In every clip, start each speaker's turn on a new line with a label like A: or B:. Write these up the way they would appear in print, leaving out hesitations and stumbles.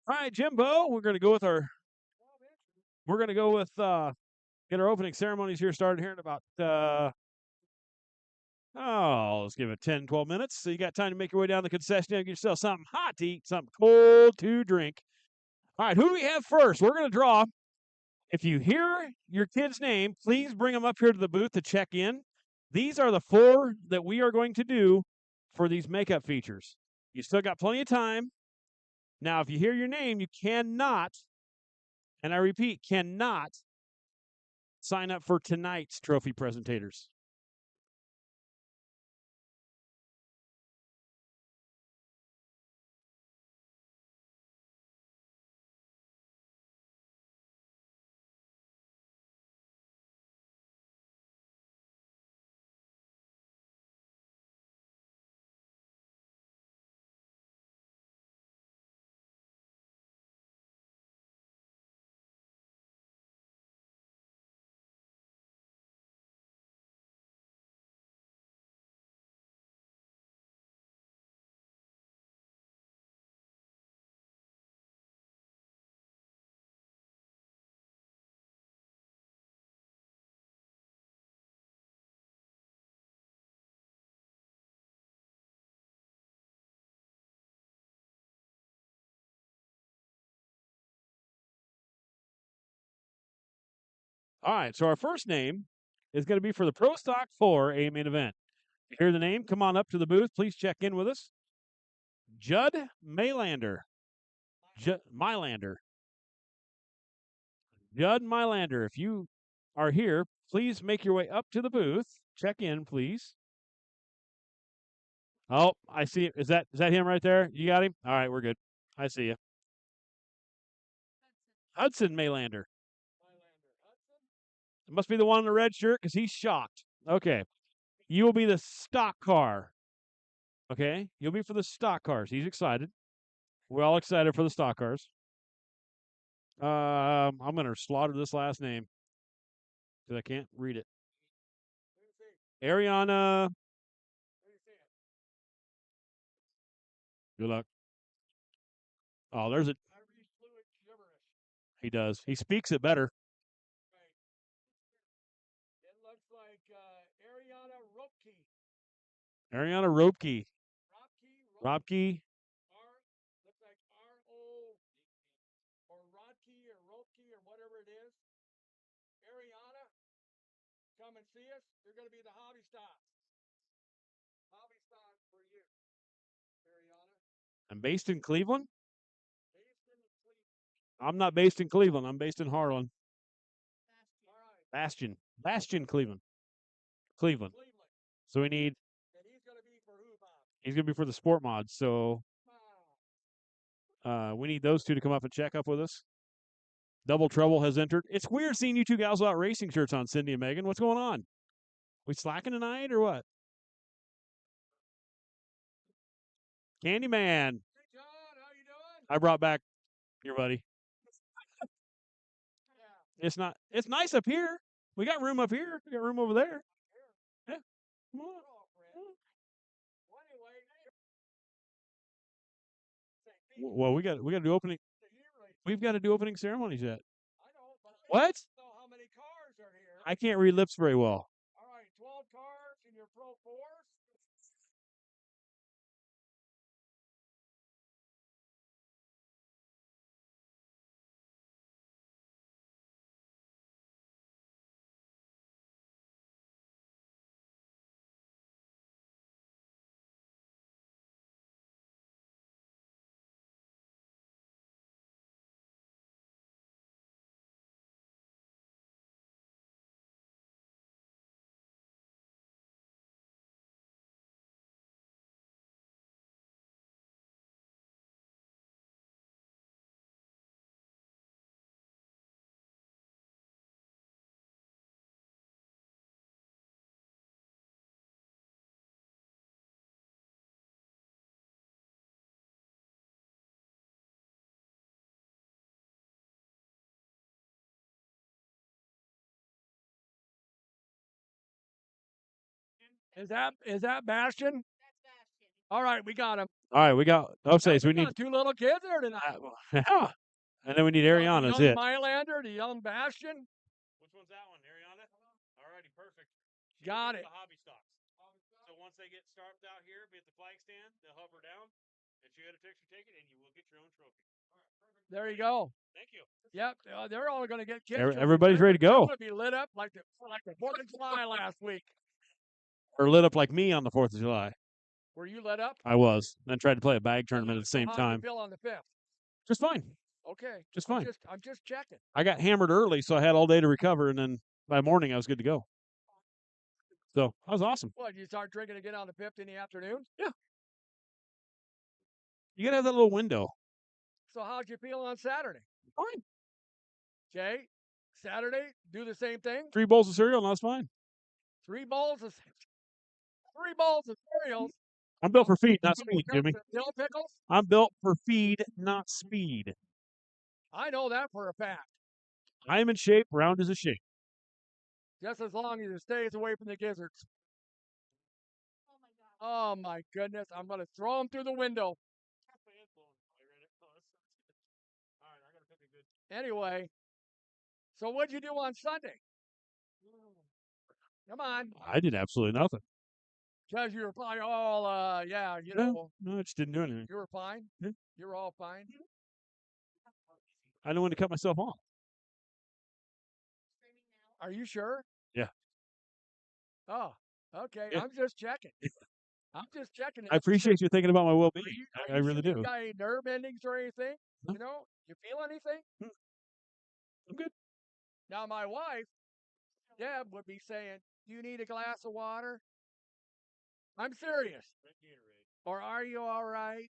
A: All right, Jimbo, we're going to go with get our opening ceremonies here started here in about, let's give it 10, 12 minutes. So you got time to make your way down the concession stand, get yourself something hot to eat, something cold to drink. All right, who do we have first? We're going to draw. If you hear your kid's name, please bring them up here to the booth to check in. These are the 4 that we are going to do for these makeup features. You still got plenty of time. Now, if you hear your name, you cannot, and I repeat, cannot sign up for tonight's trophy presentators. All right, so our first name is going to be for the Pro Stock 4 A main event. You hear the name? Come on up to the booth. Please check in with us. Judd Maylander. Mylander. Judd Mylander. If you are here, please make your way up to the booth. Check in, please. Oh, I see. Is that him right there? You got him? All right, we're good. I see you. Hudson Maylander. It must be the one in the red shirt because he's shocked. Okay. You will be the stock car. Okay. You'll be for the stock cars. He's excited. We're all excited for the stock cars. I'm going to slaughter this last name because I can't read it. Ariana. Good luck. Oh, there's it. He does. He speaks it better. It looks like Ariana Ropke. Ariana Ropke. Ropke. Looks like R-O or Rodkey or Ropke or whatever it is. Ariana, come and see us. You're going to be the hobby stock. Hobby stock for you, Ariana. I'm based in Cleveland. I'm not based in Cleveland. I'm based in Harlan. Bastion. Bastion, Cleveland. Cleveland. So we need. And he's going to be for who, Bob? He's going to be for the sport mods. So we need those 2 to come up and check up with us. Double Trouble has entered. It's weird seeing you 2 gals without racing shirts on, Cindy and Megan. What's going on? We slacking tonight or what? Candyman. Hey, John, how you doing? I brought back your buddy. It's not. It's nice up here. We got room up here. We got room over there. Yeah. Come on. Well, we got to do opening. We've got to do opening ceremonies yet. What? I can't read lips very well. All right, 12 cars in your Pro 4s. Is that Bastion?
B: All right, we got him.
A: All right, we got. Okay, so we need.
B: 2 little kids there tonight.
A: Yeah. And then we need
B: The
A: Ariana's
B: young
A: it.
B: Mylander, the young Bastion.
A: Which one's that one, Ariana? All righty, perfect.
B: Got it.
A: The hobby stocks. So once they get started out here, be at the flag stand, they'll hover down, and you get a picture taken, and you will get your own trophy. All right, perfect.
B: There you go.
A: Thank you.
B: Yep, they're all going to get kids.
A: Everybody's ready to go.
B: They're going to be lit up like the 4th of July last week.
A: Or lit up like me on the 4th of July.
B: Were you lit up?
A: I was. Then tried to play a bag tournament at the same
B: How
A: time.
B: did you feel on the 5th?
A: Just fine.
B: Okay.
A: Just fine.
B: I'm just checking.
A: I got hammered early, so I had all day to recover, and then by morning I was good to go. So that was awesome.
B: What, you start drinking again on the 5th in the afternoon?
A: Yeah. You got to have that little window.
B: So how'd you feel on Saturday?
A: Fine.
B: Okay. Saturday, do the same thing.
A: 3 bowls of cereal, and that's fine.
B: 3 bowls of cereals.
A: I'm built for feed, not speed, Jimmy.
B: Dill pickles?
A: I'm built for feed, not speed.
B: I know that for a fact.
A: I am in shape, round as a shape.
B: Just as long as it stays away from the gizzards. Oh my goodness. I'm going to throw them through the window. Anyway, so what'd you do on Sunday? Come on.
A: I did absolutely nothing.
B: Because you were probably all,
A: No, I just didn't do anything.
B: You were fine?
A: Yeah.
B: You were all fine?
A: I didn't want to cut myself off.
B: Are you sure?
A: Yeah.
B: Oh, okay.
A: Yeah.
B: I'm just checking. I'm just checking.
A: I appreciate you thinking about my well-being. I really do.
B: You got any nerve endings or anything?
A: No.
B: You know, you feel anything?
A: I'm good.
B: Now, my wife, Deb, would be saying, "Do you need a glass of water?" I'm serious. Or are you all right?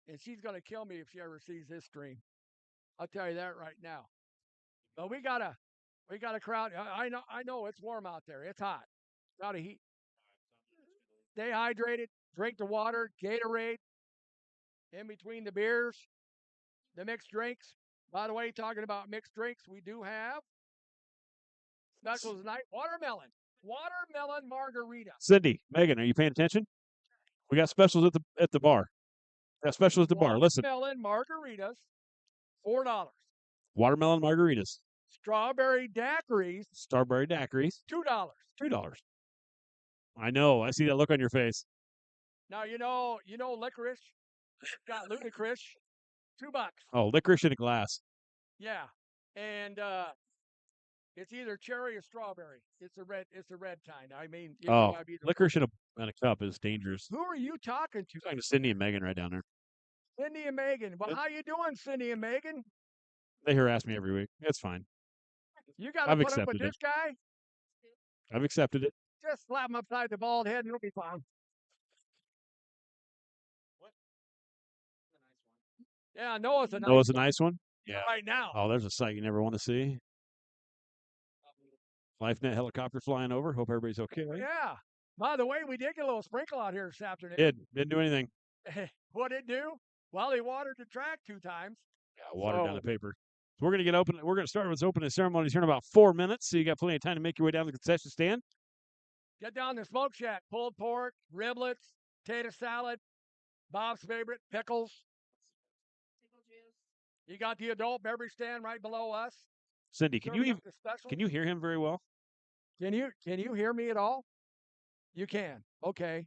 B: And she's going to kill me if she ever sees this stream. I'll tell you that right now. But we got a crowd. I know it's warm out there. It's hot. A lot of heat. Stay hydrated. Drink the water. Gatorade. In between the beers. The mixed drinks. By the way, talking about mixed drinks, we do have specials tonight. Watermelon margarita.
A: Cindy, Megan, are you paying attention? We got specials at the bar. We got specials at the bar. Listen.
B: Watermelon margaritas, $4.
A: Watermelon margaritas.
B: Strawberry daiquiris.
A: $2. $2. I know. I see that look on your face.
B: Now you know licorice. Got ludicrous. $2.
A: Oh, licorice in a glass.
B: Yeah, and it's either cherry or strawberry. It's a red kind. I mean,
A: licorice in a cup is dangerous.
B: Who are you talking to?
A: I'm talking to Cindy and Megan right down there.
B: Cindy and Megan. Well, how you doing, Cindy and Megan?
A: They harass me every week. It's fine.
B: You got to put up with this guy?
A: I've accepted it.
B: Just slap him upside the bald head and it'll be fine. What? Yeah, Noah's a
A: nice one? Yeah.
B: Right now.
A: Oh, there's a sight you never want to see. LifeNet helicopter flying over. Hope everybody's okay. Right?
B: Yeah. By the way, we did get a little sprinkle out here this afternoon.
A: Didn't do anything.
B: What'd it do? Well, he watered the track 2 times.
A: Yeah, watered down the paper. So we're going to get open. We're going to start with opening ceremonies here in about 4 minutes. So you got plenty of time to make your way down to the concession stand.
B: Get down to Smoke Shack. Pulled pork, riblets, potato salad, Bob's favorite, pickles. Pickle juice. You got the adult beverage stand right below us.
A: Cindy, can you hear him very well?
B: Can you hear me at all? You can. Okay.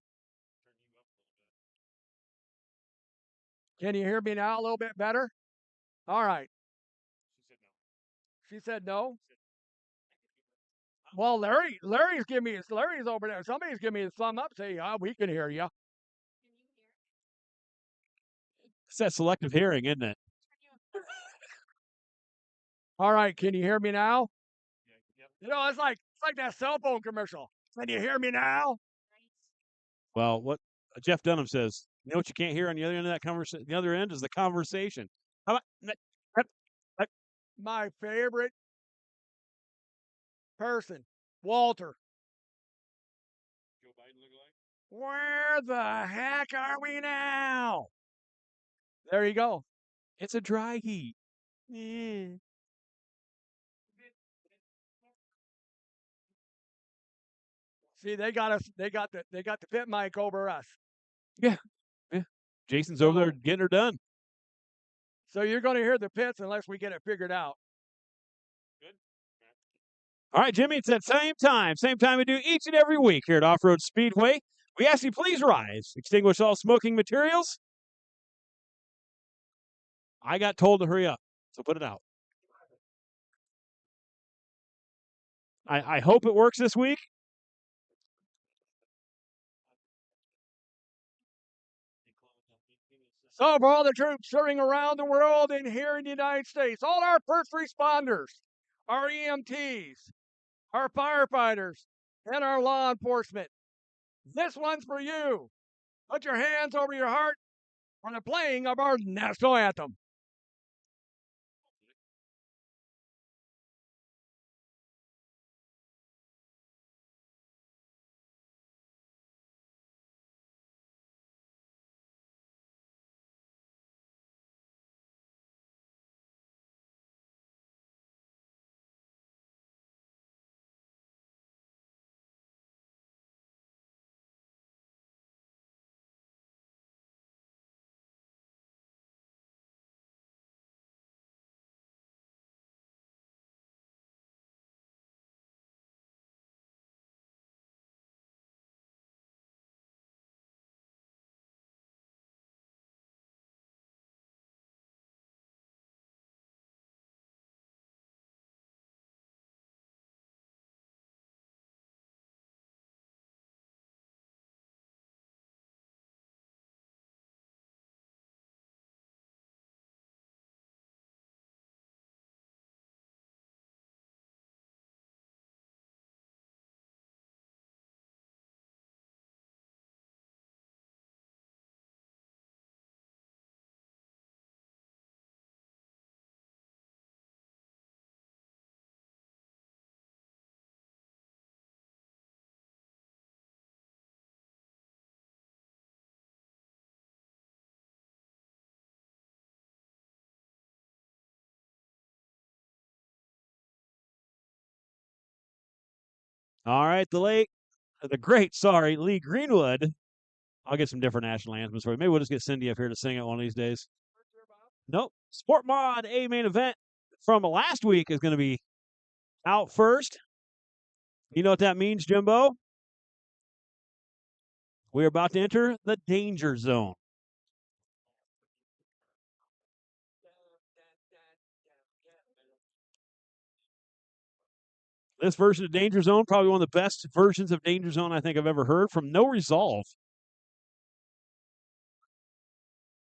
B: Can you hear me now a little bit better? All right. She said no. Well, Larry's over there. Somebody's giving me a thumb up, say, we can hear you.
A: It's that selective hearing, isn't it?
B: All right, can you hear me now? You know, it's like that cell phone commercial. Can you hear me now?
A: Well, what Jeff Dunham says, you know what you can't hear on the other end of that conversation? The other end is the conversation. How about
B: my favorite person, Walter.
A: Joe Biden look like?
B: Where the heck are we now? There you go.
A: It's a dry heat. Yeah.
B: See, they got the pit mic over us.
A: Yeah. Jason's over there getting her done.
B: So you're going to hear the pits unless we get it figured out.
A: Good. All right, Jimmy, it's that same time we do each and every week here at Off-Road Speedway. We ask you please rise, extinguish all smoking materials. I got told to hurry up, so put it out. I hope it works this week.
B: So for all the troops serving around the world and here in the United States, all our first responders, our EMTs, our firefighters, and our law enforcement, this one's for you. Put your hands over your heart for the playing of our national anthem.
A: All right, the great, Lee Greenwood. I'll get some different national anthems for you. Maybe we'll just get Cindy up here to sing it one of these days. Nope. Sport Mod A main event from last week is going to be out first. You know what that means, Jimbo? We're about to enter the danger zone. This version of Danger Zone, probably one of the best versions of Danger Zone I think I've ever heard, from No Resolve.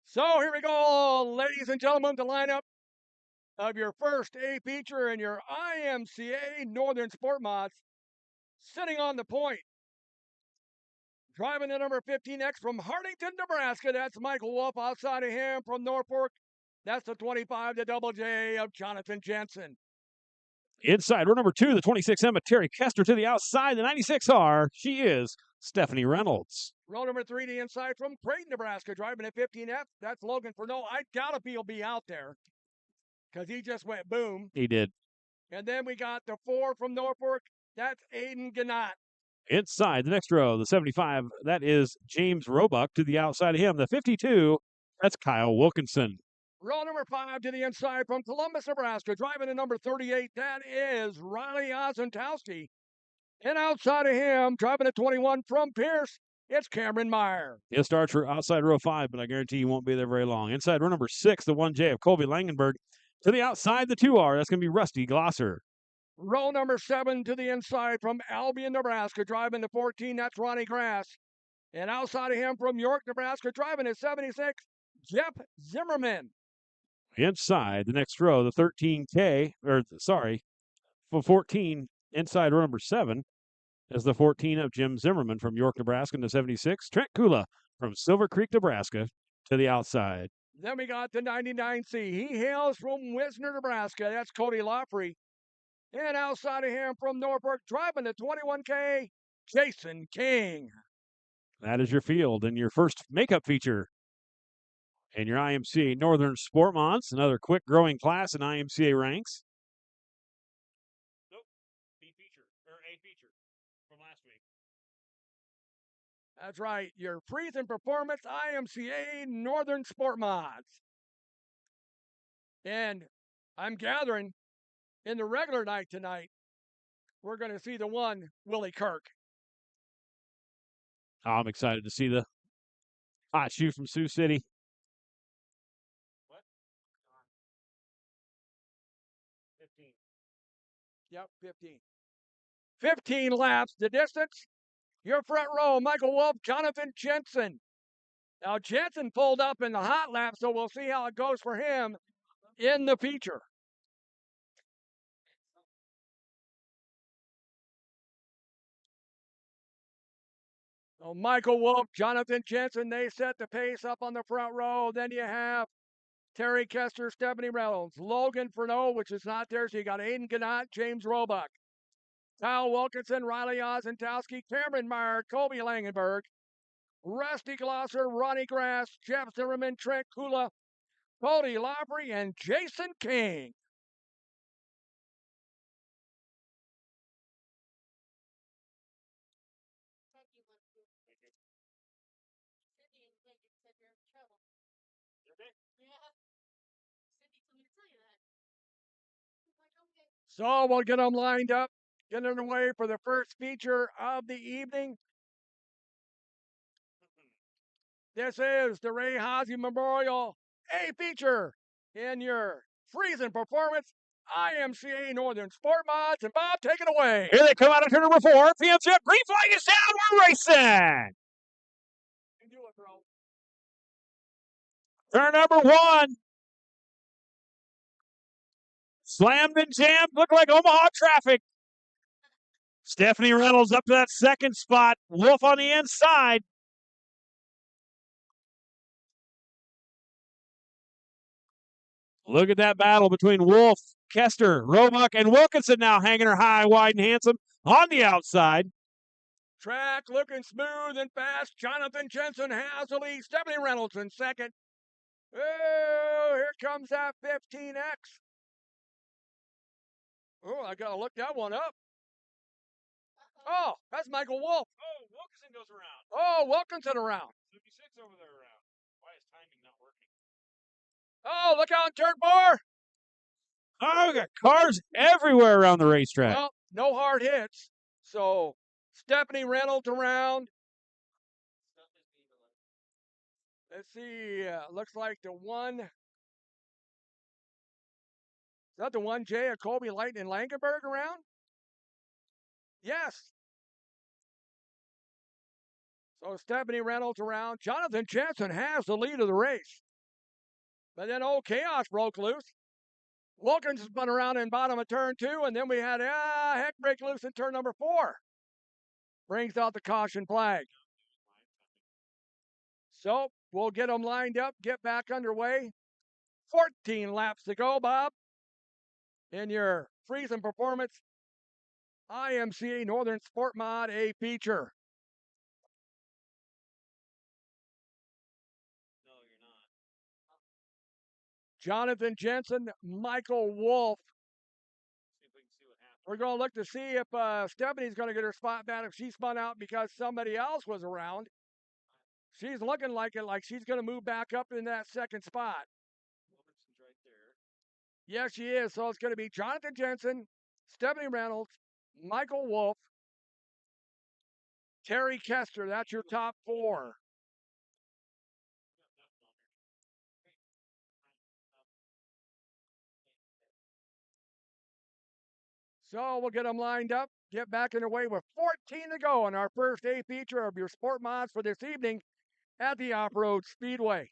B: So here we go, ladies and gentlemen, the lineup of your first A feature and your IMCA Northern Sport Mods. Sitting on the point, driving the number 15X from Hartington, Nebraska. That's Michael Wolf. Outside of him from Norfolk, that's the 25, the Double J of Jonathan Jensen.
A: Inside row number 2, the 26M of Terry Kester. To the outside, the 96R, she is Stephanie Reynolds.
B: Row number 3, the inside from Creighton, Nebraska, driving a 15F. That's Logan Furneaux. I doubt if he'll be out there because he just went boom.
A: He did.
B: And then we got the 4 from Norfolk. That's Aiden Gannott.
A: Inside the next row, the 75, that is James Roebuck. To the outside of him, the 52, that's Kyle Wilkinson.
B: Row number 5 to the inside from Columbus, Nebraska, driving the number 38. That is Riley Ozentowski. And outside of him, driving a 21 from Pierce, it's Cameron Meyer.
A: He'll start for outside row 5, but I guarantee he won't be there very long. Inside row number 6, the 1J of Colby Langenberg. To the outside, the 2R, that's going to be Rusty Glosser.
B: Row number 7 to the inside from Albion, Nebraska, driving the 14, that's Ronnie Grass. And outside of him from York, Nebraska, driving a 76, Jeff Zimmerman.
A: Inside the next row, the 14, inside row number 7 is the 14 of Jim Zimmerman from York, Nebraska, and the 76, Trent Kula from Silver Creek, Nebraska, to the outside.
B: Then we got the 99C. He hails from Wisner, Nebraska. That's Cody Loffrey. And outside of him from Norfolk, driving the 21K, Jason King.
A: That is your field and your first makeup feature in your IMCA Northern Sport Mods, another quick growing class in IMCA ranks. Nope, B feature, or A feature from last week.
B: That's right. Your Freezing Performance IMCA Northern Sport Mods. And I'm gathering in the regular night tonight, we're going to see the one Willie Kirk.
A: Oh, I'm excited to see the hot shoe from Sioux City.
B: What? 15. Yep, 15. 15 laps. The distance, your front row, Michael Wolf, Jonathan Jensen. Now, Jensen pulled up in the hot lap, so we'll see how it goes for him in the feature. So Michael Wolf, Jonathan Jensen, they set the pace up on the front row. Then you have Terry Kester, Stephanie Reynolds, Logan Furneaux, which is not there, so you got Aiden Gannott, James Roebuck, Kyle Wilkinson, Riley Ozentowski, Cameron Meyer, Colby Langenberg, Rusty Glosser, Ronnie Grass, Jeff Zimmerman, Trent Kula, Cody Laubry, and Jason King. So we'll get them lined up, get underway for the first feature of the evening. This is the Ray Haase Memorial A feature in your Freezing Performance IMCA Northern Sport Mods. And Bob, take it away.
A: Here they come out of turn number 4. PM's up. Green flag is down. We're racing.
B: Do it, bro.
A: Turn number 1. Slammed and jammed. Looked like Omaha traffic. Stephanie Reynolds up to that second spot. Wolf on the inside. Look at that battle between Wolf, Kester, Roebuck, and Wilkinson now hanging her high, wide, and handsome on the outside.
B: Track looking smooth and fast. Jonathan Jensen has the lead. Stephanie Reynolds in second. Oh, here comes that 15X. Oh, I got to look that one up. Oh, that's Michael Wolf.
A: Oh, Wilkinson goes around.
B: Oh, Wilkinson around.
A: 56 over there around. Why is timing not working?
B: Oh, look out in turn 4.
A: Oh, we got cars everywhere around the racetrack.
B: Well, no hard hits. So Stephanie Reynolds around. Let's see. Looks like the one. Is that the one Jay or Colby Light and Langenberg around? Yes. So Stephanie Reynolds around. Jonathan Jensen has the lead of the race. But then old chaos broke loose. Wilkins spun around in bottom of turn 2, and then we had heck break loose in turn number 4. Brings out the caution flag. So we'll get them lined up, get back underway. 14 laps to go, Bob, in your Freezing Performance IMCA Northern Sport Mod A feature.
A: No, you're not.
B: Jonathan Jensen, Michael Wolf.
A: See if we can see what happens.
B: We're going to look to see if Stephanie's going to get her spot back if she spun out because somebody else was around. She's looking like it, like she's going to move back up in that second spot.
A: Wilkinson's right there.
B: Yes, she is. So it's going to be Jonathan Jensen, Stephanie Reynolds, Michael Wolf, Terry Kester. That's your top 4. So we'll get them lined up, get back underway with 14 to go on our first A feature of your sport mods for this evening at the Off-Road Speedway.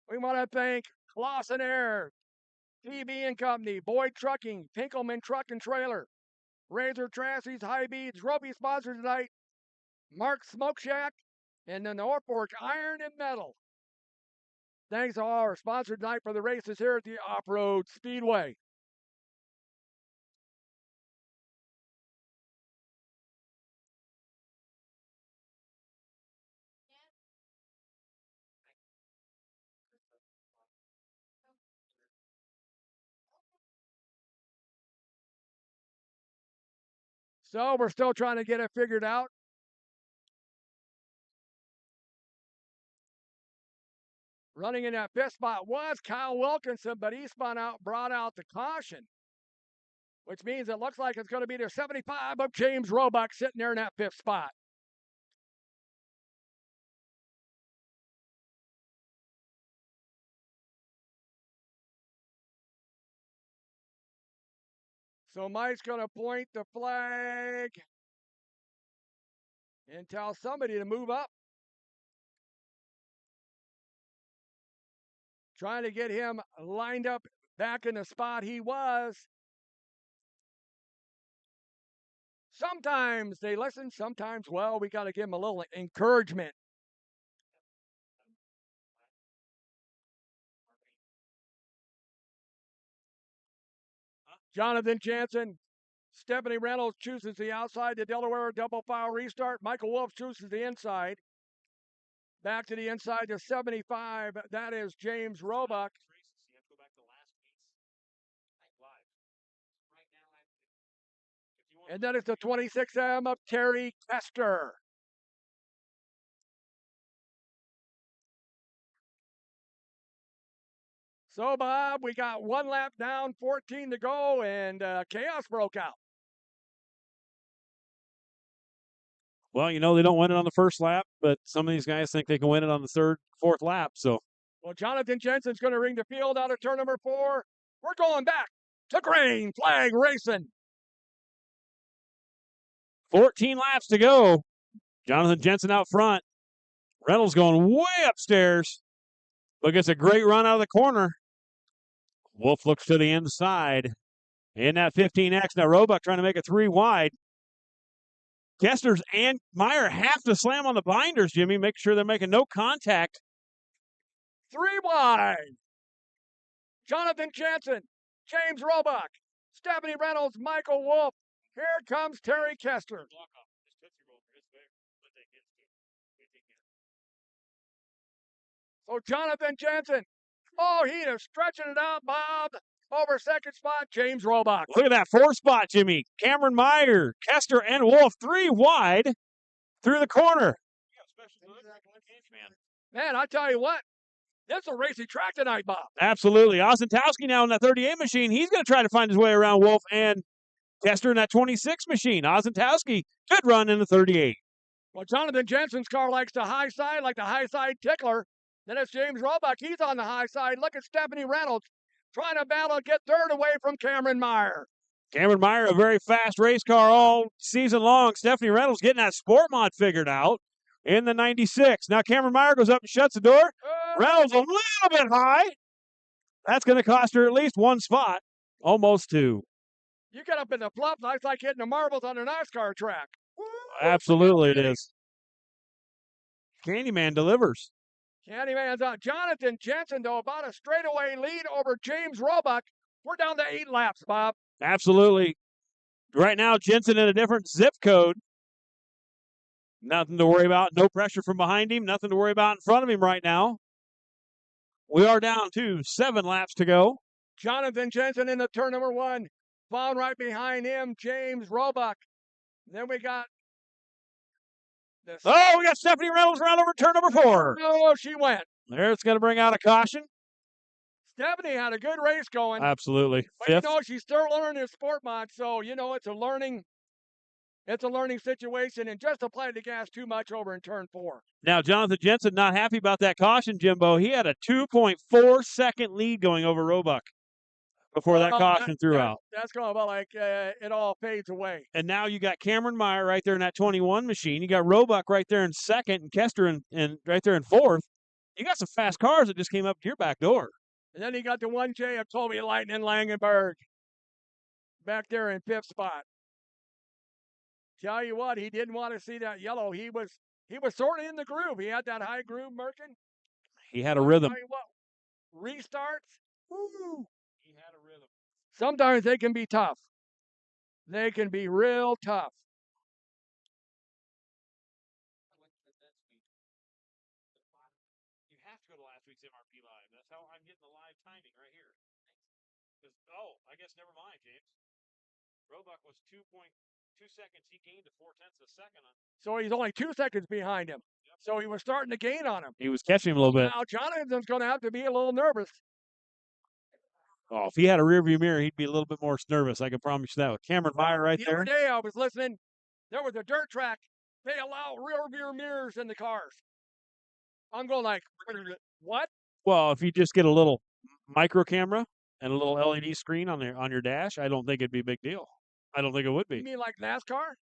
B: We want to thank Clausen Air, PB and Company, Boyd Trucking, Pinkelman Truck and Trailer, Razor Chassis, High Beads, Roby sponsors tonight, Mark Smoke Shack, and the Norfolk Iron and Metal. Thanks to all our sponsors tonight for the races here at the Off-Road Speedway. So we're still trying to get it figured out. Running in that fifth spot was Kyle Wilkinson, but he spun out, brought out the caution, which means it looks like it's going to be the 75 of James Roebuck sitting there in that fifth spot. So Mike's going to point the flag and tell somebody to move up. Trying to get him lined up back in the spot he was. Sometimes they listen, sometimes, well, we got to give them a little encouragement. Jonathan Jansen, Stephanie Reynolds chooses the outside, the Delaware double file restart. Michael Wolf chooses the inside. Back to the inside to 75. That is James Roebuck. And then it's the 26M of Terry Kester. So, Bob, we got one lap down, 14 to go, and chaos broke out.
A: Well, you know, they don't win it on the first lap, but some of these guys think they can win it on the third, fourth lap. So,
B: well, Jonathan Jensen's going to ring the field out of turn number 4. We're going back to green flag racing.
A: 14 laps to go. Jonathan Jensen out front. Reynolds going way upstairs, but gets a great run out of the corner. Wolf looks to the inside in that 15X. Now Roebuck trying to make it 3 wide. Kesters and Meyer have to slam on the binders, Jimmy. Make sure they're making no contact.
B: 3 wide. Jonathan Jensen, James Roebuck, Stephanie Reynolds, Michael Wolf. Here comes Terry Kester. So Jonathan Jensen, oh, he is stretching it out, Bob. Over second spot, James Roebuck.
A: Look at that 4 spot, Jimmy. Cameron Meyer, Kester, and Wolf 3 wide through the corner.
B: Man, I tell you what, this is a racing track tonight, Bob.
A: Absolutely. Osentowski now in that 38 machine. He's going to try to find his way around Wolf and Kester in that 26 machine. Osentowski, good run in the 38.
B: Well, Jonathan Jensen's car likes the high side, like the high side tickler. Then it's James Roebuck. He's on the high side. Look at Stephanie Reynolds trying to battle to get third away from Cameron Meyer.
A: Cameron Meyer, a very fast race car all season long. Stephanie Reynolds getting that sport mod figured out in the 96. Now Cameron Meyer goes up and shuts the door. Reynolds a little bit high. That's going to cost her at least 1 spot, almost 2.
B: You get up in the fluff, that's like hitting the marbles on a NASCAR track.
A: Absolutely it is. Candyman delivers.
B: Candyman's out. Jonathan Jensen, though, about a straightaway lead over James Roebuck. We're down to 8 laps, Bob.
A: Absolutely. Right now, Jensen in a different zip code. Nothing to worry about. No pressure from behind him. Nothing to worry about in front of him right now. We are down to 7 laps to go.
B: Jonathan Jensen in the turn number 1. Found right behind him, James Roebuck. Then we got this.
A: Oh, we got Stephanie Reynolds around over turn number 4.
B: Oh, she went.
A: There, it's going to bring out a caution.
B: Stephanie had a good race going.
A: Absolutely.
B: But
A: Fifth.
B: you know, she's still learning his sport mod, so you know it's a learning situation, and just applied the gas too much over in turn 4.
A: Now, Jonathan Jensen not happy about that caution, Jimbo. He had a 2.4 second lead going over Roebuck before that caution threw out.
B: That's going to be like it all fades away.
A: And now you got Cameron Meyer right there in that 21 machine. You got Roebuck right there in second and Kester in right there in fourth. You got some fast cars that just came up to your back door.
B: And then you got the 1J of Toby Lightning Langenberg back there in fifth spot. Tell you what, he didn't want to see that yellow. He was sort of in the groove. He had that high groove, Merkin.
A: He had a rhythm.
B: Tell you what, restarts. Woo!
A: He had a rhythm.
B: Sometimes they can be tough. They can be real tough.
A: You have to go to last week's MRP Live. That's how I'm getting the live timing right here. I guess never mind, James. Roebuck was 2.2 2 seconds. He gained to 4/10 of a second.
B: So he's only 2 seconds behind him.
A: Yep.
B: So he was starting to gain on him.
A: He was catching him a little bit.
B: Now Jonathan's going to have to be a little nervous.
A: Oh, if he had a rearview mirror, he'd be a little bit more nervous. I can promise you that. With Cameron Meyer right
B: The
A: there.
B: other day I was listening. There was a dirt track. They allow rear view mirrors in the cars. I'm going like, what?
A: Well, if you just get a little micro camera and a little LED screen on your dash, I don't think it'd be a big deal. I don't think it would
B: You
A: be.
B: mean like NASCAR?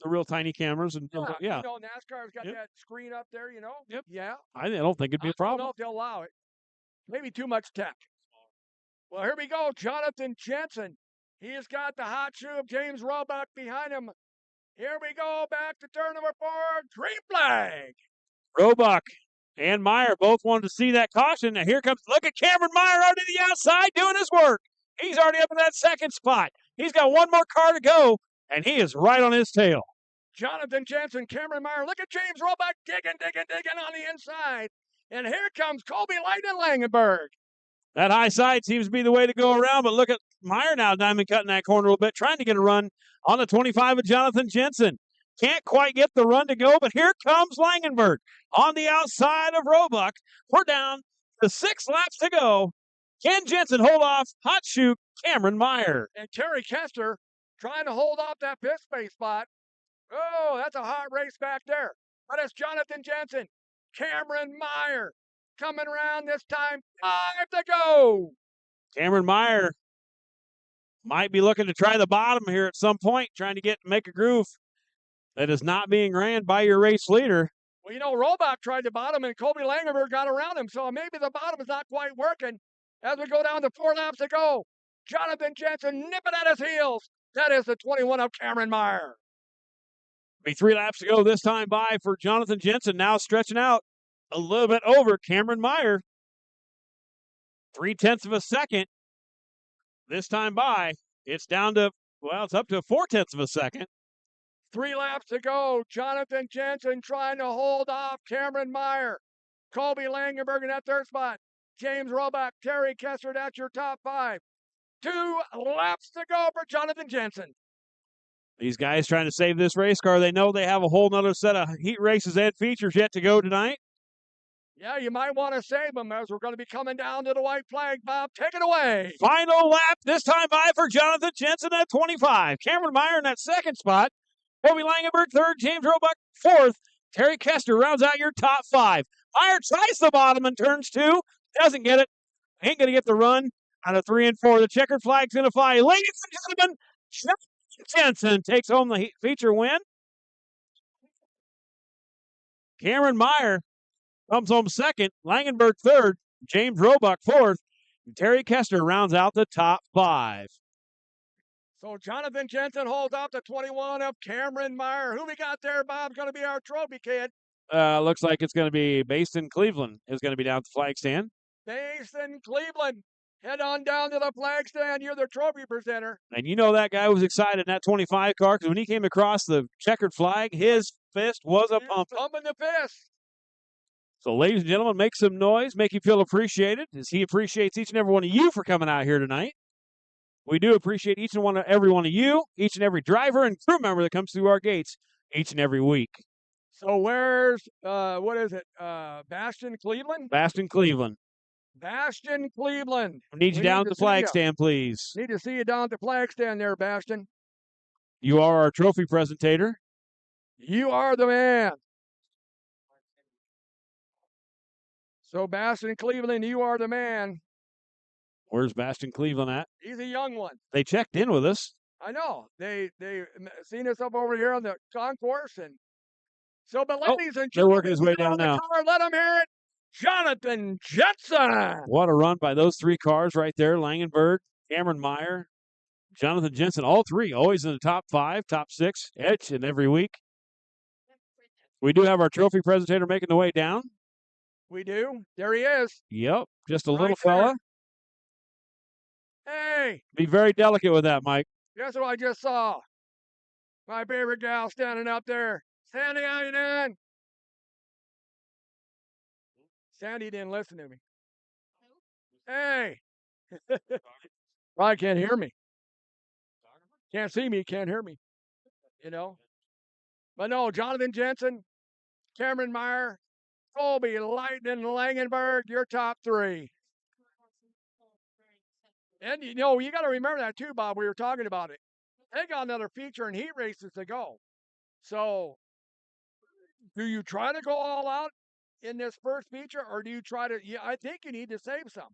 A: The real tiny cameras and yeah.
B: You know, NASCAR's got
A: Yep.
B: that screen up there, you know?
A: Yep.
B: Yeah.
A: I don't think it'd be a
B: I don't know
A: problem.
B: if they'll allow it. Maybe too much tech. Well, here we go. Jonathan Jensen. He's got the hot shoe of James Roebuck behind him. Here we go. Back to turn number 4. Green flag.
A: Roebuck and Meyer both wanted to see that caution. Now here comes, look at Cameron Meyer out to the outside doing his work. He's already up in that second spot. He's got one more car to go, and he is right on his tail.
B: Jonathan Jensen, Cameron Meyer. Look at James Roebuck digging on the inside. And here comes Colby Light and Langenberg.
A: That high side seems to be the way to go around, but look at Meyer now, diamond cutting that corner a little bit, trying to get a run on the 25 of Jonathan Jensen. Can't quite get the run to go, but here comes Langenberg on the outside of Roebuck. We're down to 6 laps to go. Can Jensen hold off hot shoe Cameron Meyer?
B: And Terry Kester trying to hold off that pit space spot. Oh, that's a hot race back there. But it's Jonathan Jensen, Cameron Meyer coming around this time. 5 to go.
A: Cameron Meyer might be looking to try the bottom here at some point, trying to make a groove that is not being ran by your race leader.
B: Well, you know, Roebuck tried the bottom and Colby Langenberg got around him, so maybe the bottom is not quite working. As we go down to 4 laps to go, Jonathan Jensen nipping at his heels. That is the 21 of Cameron Meyer.
A: Be 3 laps to go this time by for Jonathan Jensen, now stretching out a little bit over Cameron Meyer. 0.3 of a second. This time by, it's down to, well, it's up to 0.4 of a second.
B: 3 laps to go. Jonathan Jensen trying to hold off Cameron Meyer. Colby Langenberg in that 3rd spot. James Roebuck, Terry Kester, that's your top 5. 2 laps to go for Jonathan Jensen.
A: These guys trying to save this race car. They know they have a whole nother set of heat races and features yet to go tonight.
B: Yeah, you might want to save them as we're going to be coming down to the white flag. Bob, take it away.
A: Final lap this time by for Jonathan Jensen at 25. Cameron Meyer in that 2nd spot. Colby Langenberg 3rd. James Roebuck 4th. Terry Kester rounds out your top 5. Meyer tries the bottom in turns 2. Doesn't get it. Ain't going to get the run out of 3 and 4. The checkered flag's going to fly. Ladies and gentlemen, Jensen takes home the feature win. Cameron Meyer comes home 2nd. Langenberg 3rd. James Roebuck 4th. And Terry Kester rounds out the top 5.
B: So Jonathan Jensen holds off the 21 of Cameron Meyer. Who we got there, Bob? Going to be our trophy kid.
A: Looks like it's going to be based in Cleveland. Is going to be down at the flag stand.
B: Based in Cleveland. Head on down to the flag stand. You're the trophy presenter.
A: And you know that guy was excited in that 25 car because when he came across the checkered flag, his fist was a pump.
B: Pumping the fist.
A: So, ladies and gentlemen, make some noise, make you feel appreciated, as he appreciates each and every one of you for coming out here tonight. We do appreciate each and every one of you, each and every driver and crew member that comes through our gates each and every week.
B: So where's, what is it, Bastion, Cleveland?
A: Bastion, Cleveland.
B: Bastion, Cleveland.
A: I need you down at the flag stand, please.
B: Need to see you down at the flag stand there, Bastion.
A: You are our trophy presentator.
B: You are the man. So Bastion, Cleveland, you are the man.
A: Where's Bastion, Cleveland at?
B: He's a young one.
A: They checked in with us.
B: I know. They seen us up over here on the concourse. And so, but ladies and gentlemen,
A: they're working his way down now.
B: Let them hear it. Jonathan Jensen.
A: What a run by those 3 cars right there. Langenberg, Cameron Meyer, Jonathan Jensen, all 3 always in the top 5, top 6, each and every week. We do have our trophy presentator making the way down.
B: We do. There he is.
A: Yep, just a
B: Right
A: little
B: there.
A: fella.
B: Hey,
A: Be very delicate with that, Mike.
B: guess what I just saw? My favorite gal standing up there. Sandy, how you doing? Sandy didn't listen to me. Hey. Probably can't hear me. Can't see me, can't hear me. you know. But no, Jonathan Jensen, Cameron Meyer, Colby, Lightning, Langenberg, your top three. And you know, you got to remember that too, Bob. We were talking about it. They got another feature and heat races to go. So, do you try to go all out in this first feature, or do you try to? Yeah, I think you need to save some.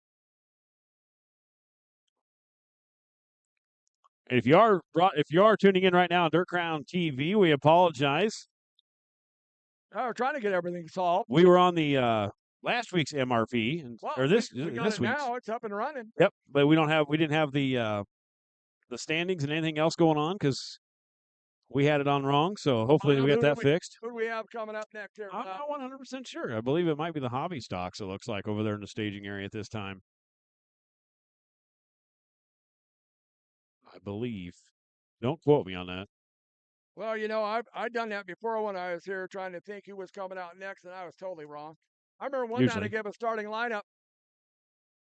A: And if you are tuning in right now on Dirt Crown TV, we apologize.
B: We're trying to get everything solved.
A: We were on the last week's MRP, or
B: we
A: this
B: got
A: this
B: it
A: week's.
B: now. It's up and running.
A: Yep, but we didn't have the standings and anything else going on because we had it on wrong. So hopefully we got that fixed.
B: Who do we have coming up next here?
A: I'm not 100% sure. I believe it might be the hobby stocks. It looks like over there in the staging area at this time. I believe. Don't quote me on that.
B: Well, you know, I've done that before when I was here trying to think who was coming out next, and I was totally wrong. I remember one time they gave a starting lineup.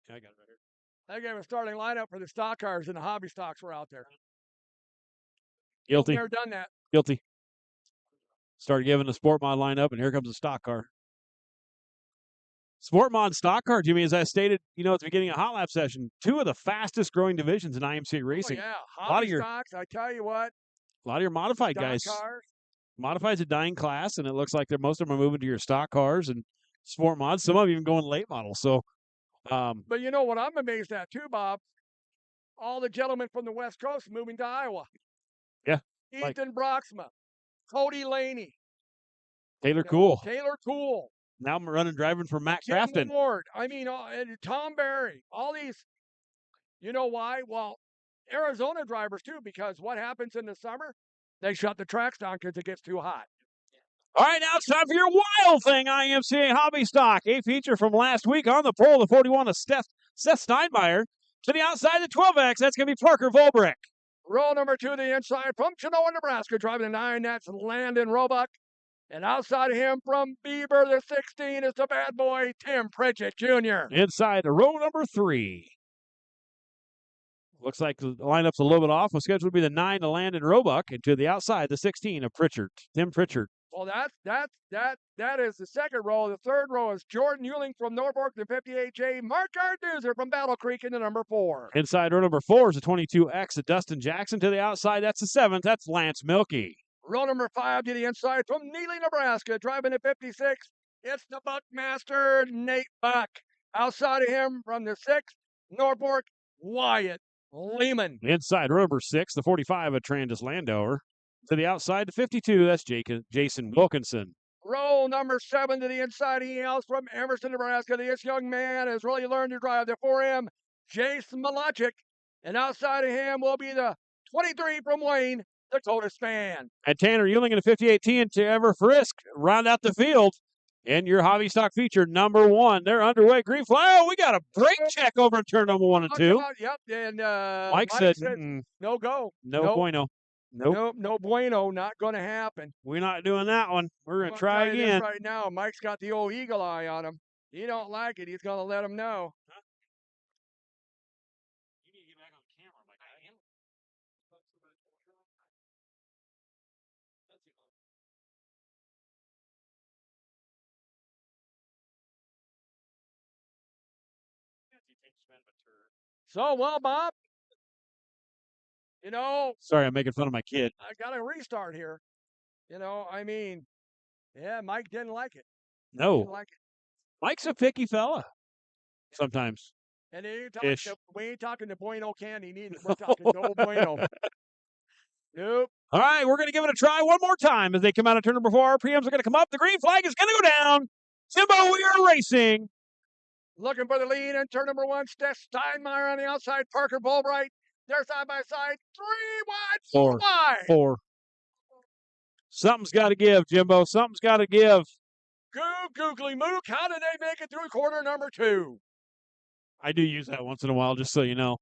A: Yeah, I got it right here.
B: They gave a starting lineup for the stock cars, and the hobby stocks were out there.
A: Guilty.
B: I've never done that.
A: Guilty. Started giving the sport mod lineup, and here comes the stock car. Sport mod stock car, Jimmy, as I stated, at the beginning of Hot Lap session, two of the fastest growing divisions in IMCA racing.
B: Oh, yeah, hobby stocks. I tell you what,
A: a lot of your modified
B: stock
A: guys.
B: Cars.
A: Modified's a dying class, and it looks like most of them are moving to your stock cars and sport mods. Some of them even going late models. So,
B: but you know what I'm amazed at too, Bob? All the gentlemen from the West Coast moving to Iowa.
A: Yeah.
B: Ethan Broxma, Cody Laney,
A: Taylor Cool. Now I'm driving for Matt Crafton.
B: Ward. I mean, Tom Barry. All these. You know why? Well, Arizona drivers too, because what happens in the summer? They shut the tracks down because it gets too hot.
A: All right, now it's time for your wild thing, IMCA Hobby Stock. A feature from last week on the pole, the 41 of Seth Steinmeier. To the outside, the 12X, that's going to be Parker Volbrick.
B: Row number 2, the inside from Chenoa, Nebraska, driving the 9, that's Landon Roebuck. And outside of him from Beaver, the 16, is the bad boy, Tim Pritchett Jr.
A: Inside to row number 3. Looks like the lineup's a little bit off. We're scheduled to be the 9 to Landon Roebuck, and to the outside, the 16 of Tim Pritchard.
B: Well, that is the second row. The third row is Jordan Euling from Norfolk, the 58J. Mark Arduzer from Battle Creek in the number 4.
A: Inside row number 4 is the 22X of Dustin Jackson. To the outside, that's the 7th. That's Lance Milkey.
B: Row number 5 to the inside from Neely, Nebraska, driving the 56. It's the Buckmaster, Nate Buck. Outside of him from the 6th, Norfolk, Wyatt Lehman.
A: Inside row number 6, the 45 of Trandis Landower. To the outside, the 52, that's Jason Wilkinson.
B: Row number 7 to the inside, he hails from Emerson, Nebraska. This young man has really learned to drive the 4M, Jason Malachic. And outside of him will be the 23 from Wayne, Dakota Span.
A: And Tanner Euling in the 58 TNT Ever Frisk round out the field. And your hobby stock feature number 1. They're underway. Green flag. Oh, we got a brake check over in turn number 1 and 2.
B: Yep. And
A: Mike said
B: no go.
A: No bueno. Nope.
B: No bueno. Not going to happen.
A: We're not doing that one. We're going to try again.
B: Right now, Mike's got the old eagle eye on him. He don't like it. He's going to let him know.
A: Huh? You need to get back on camera, Mike. I am.
B: So, well, Bob,
A: sorry, I'm making fun of my kid.
B: I got to restart here. I mean, yeah, Mike didn't like it.
A: No.
B: Didn't like it.
A: Mike's a picky fella. Sometimes.
B: And we ain't talking to Bueno Candy neither. We're talking no Bueno. Nope.
A: All right, we're going to give it a try one more time as they come out of turn number 4. RPMs are going to come up. The green flag is going to go down. Timbo, we are racing.
B: Looking for the lead in turn number 1. Steph Steinmeier on the outside. Parker Bulbright. They're side by side. 3 wide.
A: 4. Something's got to give, Jimbo. Something's got to give.
B: Googly mook. How did they make it through corner number 2?
A: I do use that once in a while, just so you know.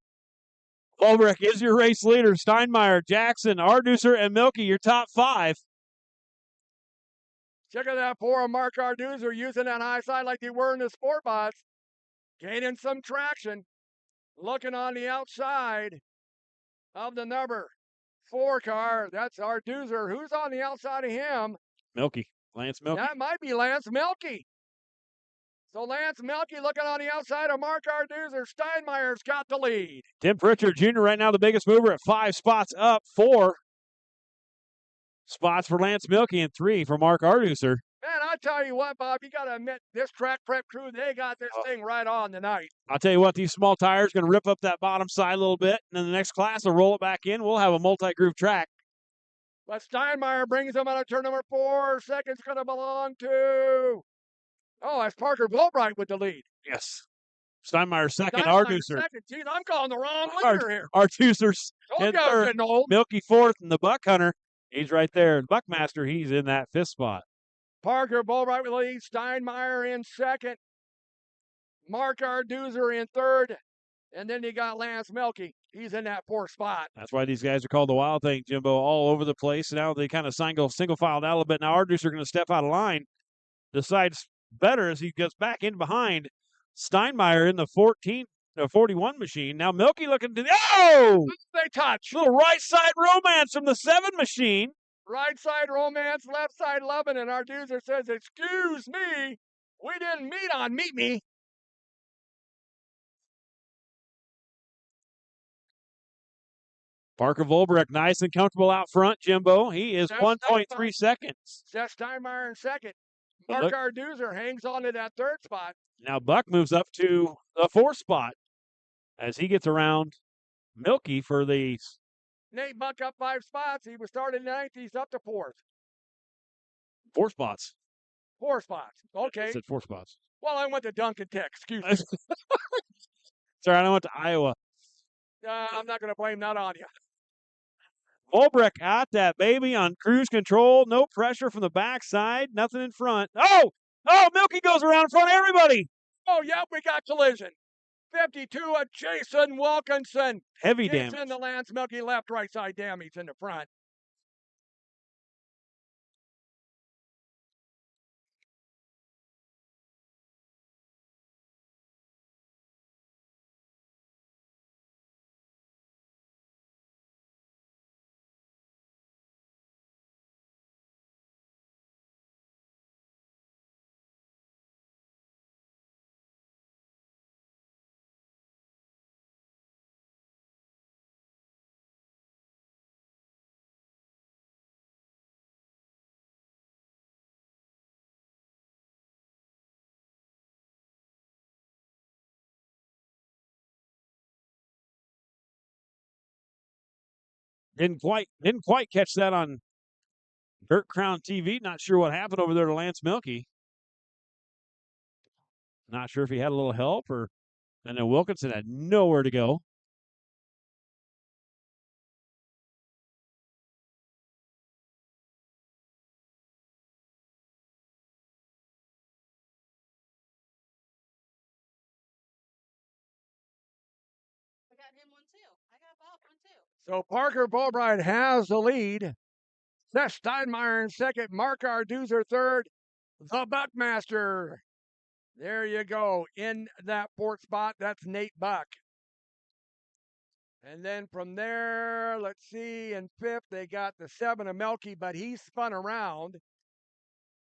A: Ulbrich is your race leader. Steinmeier, Jackson, Arduzer, and Milkey, your top 5.
B: Check out that 4 of Mark Arduzer using that high side like they were in the sport bots. Gaining some traction. Looking on the outside of the number 4 car. That's our Doozer. Who's on the outside of him?
A: Milky. Lance Milky.
B: That might be Lance Milky. So Lance Milky looking on the outside of Mark Arduzer. Steinmeier's got the lead.
A: Tim Pritchard Jr. right now the biggest mover at 5 spots up, 4 spots for Lance Milky and 3 for Mark Arducer.
B: Man, I tell you what, Bob, you got to admit, this track prep crew, they got this thing right on tonight.
A: I'll tell you what, these small tires going to rip up that bottom side a little bit, and then the next class will roll it back in. We'll have a multi-groove track.
B: But Steinmeier brings him out of turn number 4. Second's going to belong to... Oh, that's Parker Volbright with the lead.
A: Yes. Steinmeier second,
B: Steinmeier
A: Arducer.
B: second. Geez, I'm calling the wrong leader here.
A: Arducer's
B: Those
A: in
B: guys
A: third.
B: getting old.
A: Milky fourth, and the Buck Hunter, he's right there. Buckmaster, he's in that 5th spot.
B: Parker Volbright with the lead. Steinmeier in second. Mark Arduzer in third. And then you got Lance Milky. He's in that 4th spot.
A: That's why these guys are called the Wild Thing, Jimbo, all over the place. Now they kind of single filed out a little bit. Now Arducer going to step out of line. Decides better as he gets back in behind Steinmeier in the 41 machine. Now Milky looking to the... Oh!
B: They touch.
A: Little right side romance from the 7 machine.
B: Right side romance, left side loving, and Arduzer says, "Excuse me, we didn't meet on Meet Me."
A: Parker Volbrick, nice and comfortable out front, Jimbo. He is
B: That's
A: 1.3 seconds.
B: Seth Steinmeier in second. Mark Arduzer hangs on to that 3rd spot.
A: Now Buck moves up to the 4th spot as he gets around Milky for the...
B: Nate Buck up 5 spots. He was starting 9th. He's up to 4th.
A: 4 spots.
B: 4 spots. Okay.
A: I said 4 spots.
B: Well, I went to Duncan Tech. Excuse me.
A: Sorry, I went to Iowa.
B: I'm not going to blame that on you.
A: Volbrick out that baby on cruise control. No pressure from the backside. Nothing in front. Oh! Milky goes around in front of everybody.
B: Oh, yeah, we got collision. 52 of Jason Wilkinson.
A: Heavy
B: Gets
A: damage.
B: in the Lance Milky left, right side damage in the front.
A: Didn't quite catch that on Dirt Crown TV. Not sure what happened over there to Lance Milky. Not sure if he had a little help or... And then Wilkinson had nowhere to go.
C: I got him one too. I got Bob one too.
B: So Parker Volbright has the lead. Seth Steinmeier in second. Mark Arduzer third. The Buckmaster. There you go. In that 4th spot, that's Nate Buck. And then from there, let's see, in 5th, they got the 7 of Milky, but he spun around.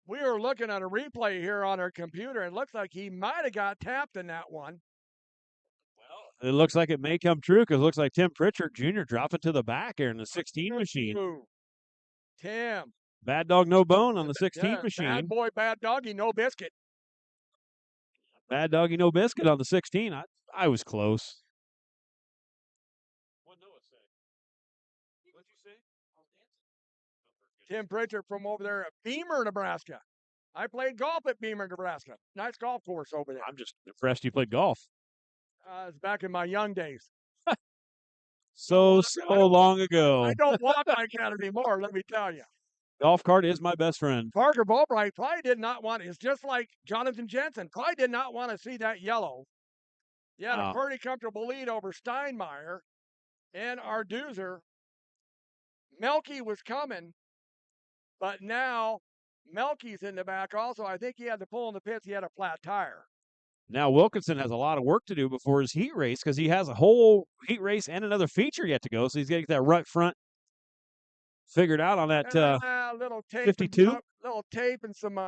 B: We were looking at a replay here on our computer, and it looks like he might have got tapped in that one.
A: It looks like it may come true because it looks like Tim Pritchard Jr. dropping to the back here in the 16 machine.
B: Ooh. Tim.
A: Bad dog, no bone on the 16 machine.
B: Bad boy, bad doggy, no biscuit.
A: Bad doggy, no biscuit on the 16. I was close. What Noah say? What'd you say?
B: Tim Pritchard from over there at Beamer, Nebraska. I played golf at Beamer, Nebraska. Nice golf course over there.
A: I'm just impressed you played golf.
B: It's back in my young days.
A: So long ago.
B: I don't walk like that anymore, let me tell you.
A: Golf cart is my best friend.
B: Parker Volbright probably did not want, it's just like Jonathan Jensen, probably did not want to see that yellow. He had a pretty comfortable lead over Steinmeier and Arduzer. Milky was coming, but now Milky's in the back also. I think he had to pull in the pits. He had a flat tire.
A: Now Wilkinson has a lot of work to do before his heat race because he has a whole heat race and another feature yet to go. So he's got to get that right front figured out on that
B: little tape,
A: 52.
B: Little tape, and some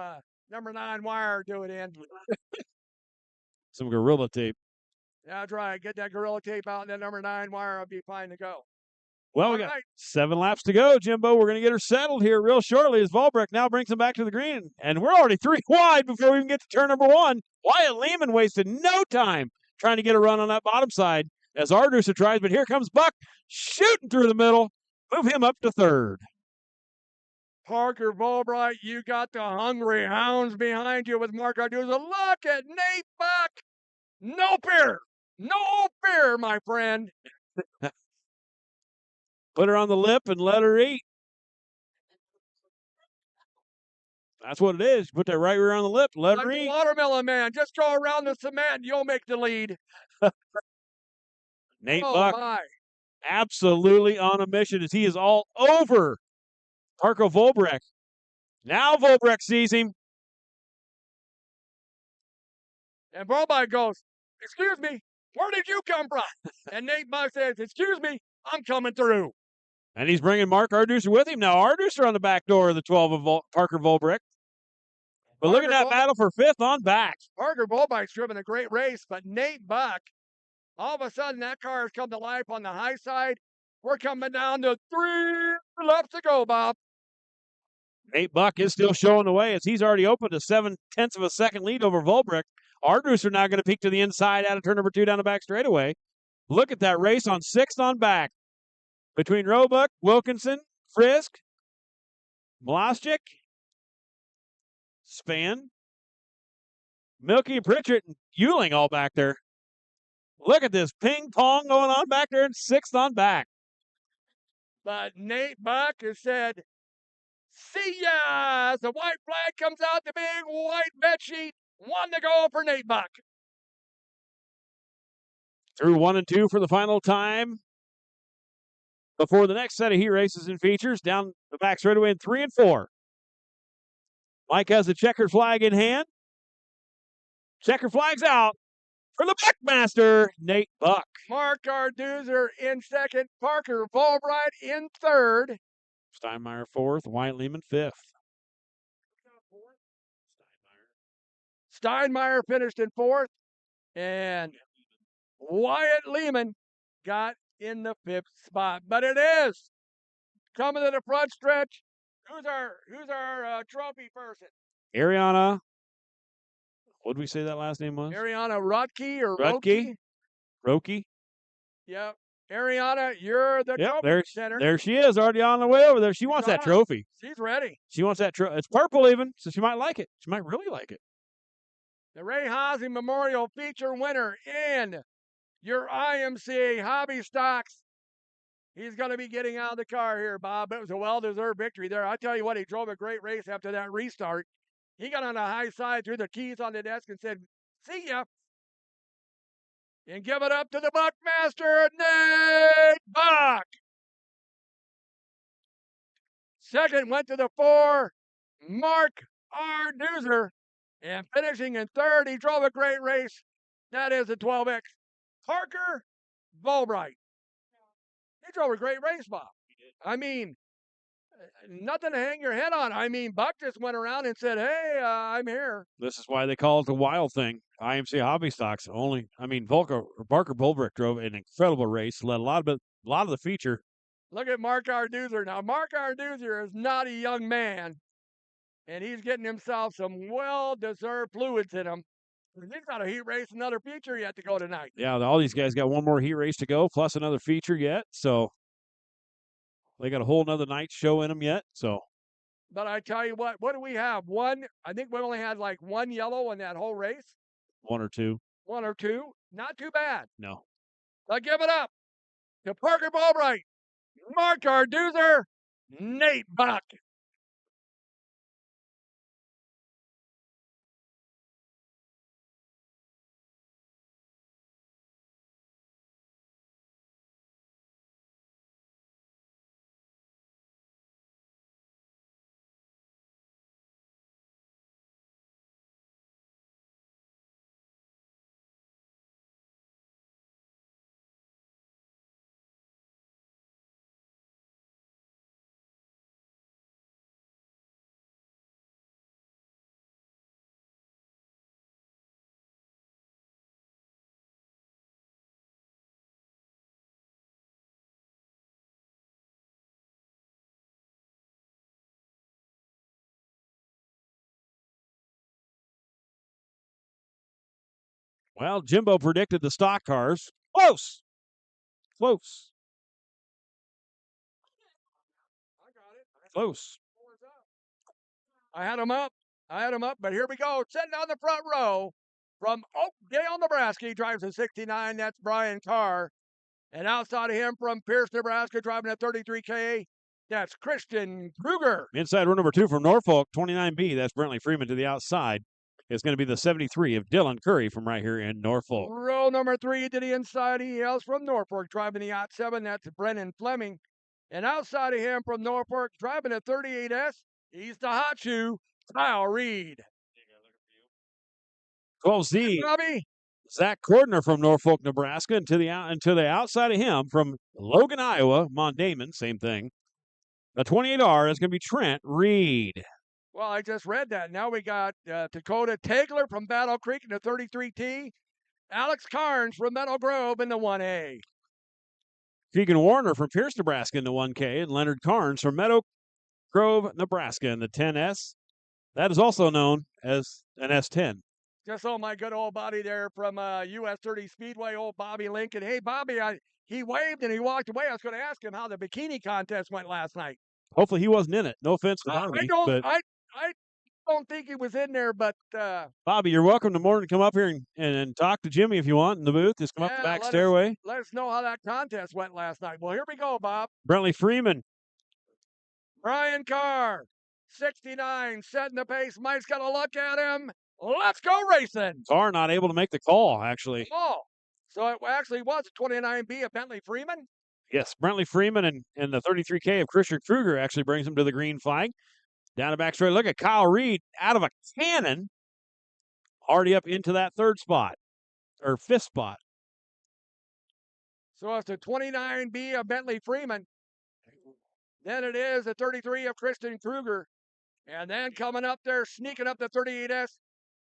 B: number 9 wire do it in.
A: Some Gorilla tape.
B: That's right. Get that Gorilla tape out, and that number 9 wire will be fine to go.
A: Well, we got 7 laps to go, Jimbo. We're going to get her settled here real shortly as Volbrecht now brings him back to the green. And we're already 3 wide before we even get to turn number 1. Wyatt Lehman wasted no time trying to get a run on that bottom side as Arducer tries, but here comes Buck shooting through the middle. Move him up to 3rd.
B: Parker Volbright, you got the hungry hounds behind you with Mark Arduza. Look at Nate Buck. No fear. No fear, my friend.
A: Put her on the lip and let her eat. That's what it is. Put that right rear on the lip, let her eat.
B: Watermelon man, just go around the cement, you'll make the lead.
A: Nate Buck, absolutely on a mission as he is all over Parker Volbrecht. Now Volbrecht sees him.
B: And Volbrecht goes, excuse me, where did you come from? And Nate Buck says, excuse me, I'm coming through.
A: And he's bringing Mark Arducer with him. Now Arducer on the back door of the 12 of Parker Volbrecht. But look at that battle for 5th on back.
B: Parker Volbrecht's driven a great race, but Nate Buck, all of a sudden that car has come to life on the high side. We're coming down to 3 laps to go, Bob.
A: Nate Buck is still showing the way as he's already opened a 7/10 of a second lead over Volbrecht. Arducer now going to peek to the inside out of turn number 2 down the back straightaway. Look at that race on 6th on back. Between Roebuck, Wilkinson, Frisk, Mlosczyk, Span, Milky, Pritchett, and Euling all back there. Look at this ping pong going on back there in 6th on back.
B: But Nate Buck has said, see ya! As the white flag comes out, the big white bed sheet. 1 to go for Nate Buck.
A: Through 1 and 2 for the final time. Before the next set of heat races and features, down the back straightaway in 3 and 4. Mike has the checkered flag in hand. Checker flag's out for the Buckmaster, Nate Buck.
B: Mark Arducer in 2nd. Parker Volbright in 3rd.
A: Steinmeier 4th. Wyatt Lehman 5th.
B: Steinmeier finished in 4th. And Wyatt Lehman got in the 5th spot. But it is coming to the front stretch. Who's our trophy person?
A: Ariana. What did we say that last name was?
B: Ariana Rotke or
A: Rotke? Roki.
B: Yep. Ariana, you're the trophy center.
A: There she is, already on the way over there. She wants that trophy.
B: She's ready.
A: She wants that trophy. It's purple even, so she might like it. She might really like it.
B: The Ray Haase Memorial Feature winner in your IMCA Hobby Stocks. He's going to be getting out of the car here, Bob. It was a well-deserved victory there. I tell you what, he drove a great race after that restart. He got on the high side, threw the keys on the desk, and said, see ya. And give it up to the Buckmaster, Nate Buck. 2nd went to the 4, Mark Arducer. And finishing in 3rd, he drove a great race. That is the 12X. Parker Volbright. He drove a great race, Bob. I mean, nothing to hang your head on. I mean, Buck just went around and said, hey, I'm here.
A: This is why they call it the wild thing. IMC Hobby Stocks Parker Volbrecht drove an incredible race, led a lot of the feature.
B: Look at Mark Arducer. Now, Mark Arducer is not a young man, and he's getting himself some well-deserved fluids in him. He's got a heat race, another feature yet to go tonight.
A: Yeah, all these guys got one more heat race to go, plus another feature yet. So they got a whole nother night show in them yet. So,
B: but I tell you what do we have? I think we only had like 1 yellow in that whole race.
A: 1 or 2.
B: 1 or 2. Not too bad.
A: No.
B: But give it up to Parker Volbright, Mark Arducer, Nate Buck.
A: Well, Jimbo predicted the stock cars. Close. Close.
B: I got it.
A: Close.
B: I had him up. But here we go. Sitting on the front row from Oakdale, Nebraska. He drives a 69. That's Brian Carr. And outside of him from Pierce, Nebraska, driving a 33K. That's Christian Kruger.
A: Inside row number 2 from Norfolk, 29B. That's Brentley Freeman to the outside. It's going to be the 73 of Dylan Curry from right here in Norfolk.
B: Row number 3 to the inside. He hails from Norfolk, driving the Yacht 7. That's Brennan Fleming. And outside of him from Norfolk, driving a 38S. He's the hot shoe, Kyle Reed.
A: 12Z,
B: Robbie.
A: Zach Cordner from Norfolk, Nebraska, and to the outside of him from Logan, Iowa, Mondamon, same thing. The 28R is going to be Trent Reed.
B: Well, I just read that. Now we got Dakota Tegler from Battle Creek in the 33T. Alex Carnes from Meadow Grove in the 1A.
A: Keegan Warner from Pierce, Nebraska in the 1K, and Leonard Carnes from Meadow Grove, Nebraska in the 10S. That is also known as an S10.
B: Just my good old buddy there from US 30 Speedway, old Bobby Lincoln. Hey, Bobby, he waved and he walked away. I was going to ask him how the bikini contest went last night.
A: Hopefully he wasn't in it. No offense to Bobby.
B: I don't think he was in there, but
A: Bobby, you're welcome to come up here and talk to Jimmy if you want in the booth. Just come up the back stairway.
B: Let us know how that contest went last night. Well, here we go, Bob.
A: Brentley Freeman.
B: Brian Carr, 69, setting the pace. Mike's got a look at him. Let's go racing.
A: Carr not able to make the call, actually.
B: Oh, so it actually was a 29B of Bentley Freeman?
A: Yes, Brentley Freeman and the 33K of Christian Kruger actually brings him to the green flag. Down the back straight, look at Kyle Reed out of a cannon, already up into that third spot, or fifth spot.
B: So it's a 29B of Bentley Freeman. Then it is a 33 of Christian Kruger. And then coming up there, sneaking up the 38S,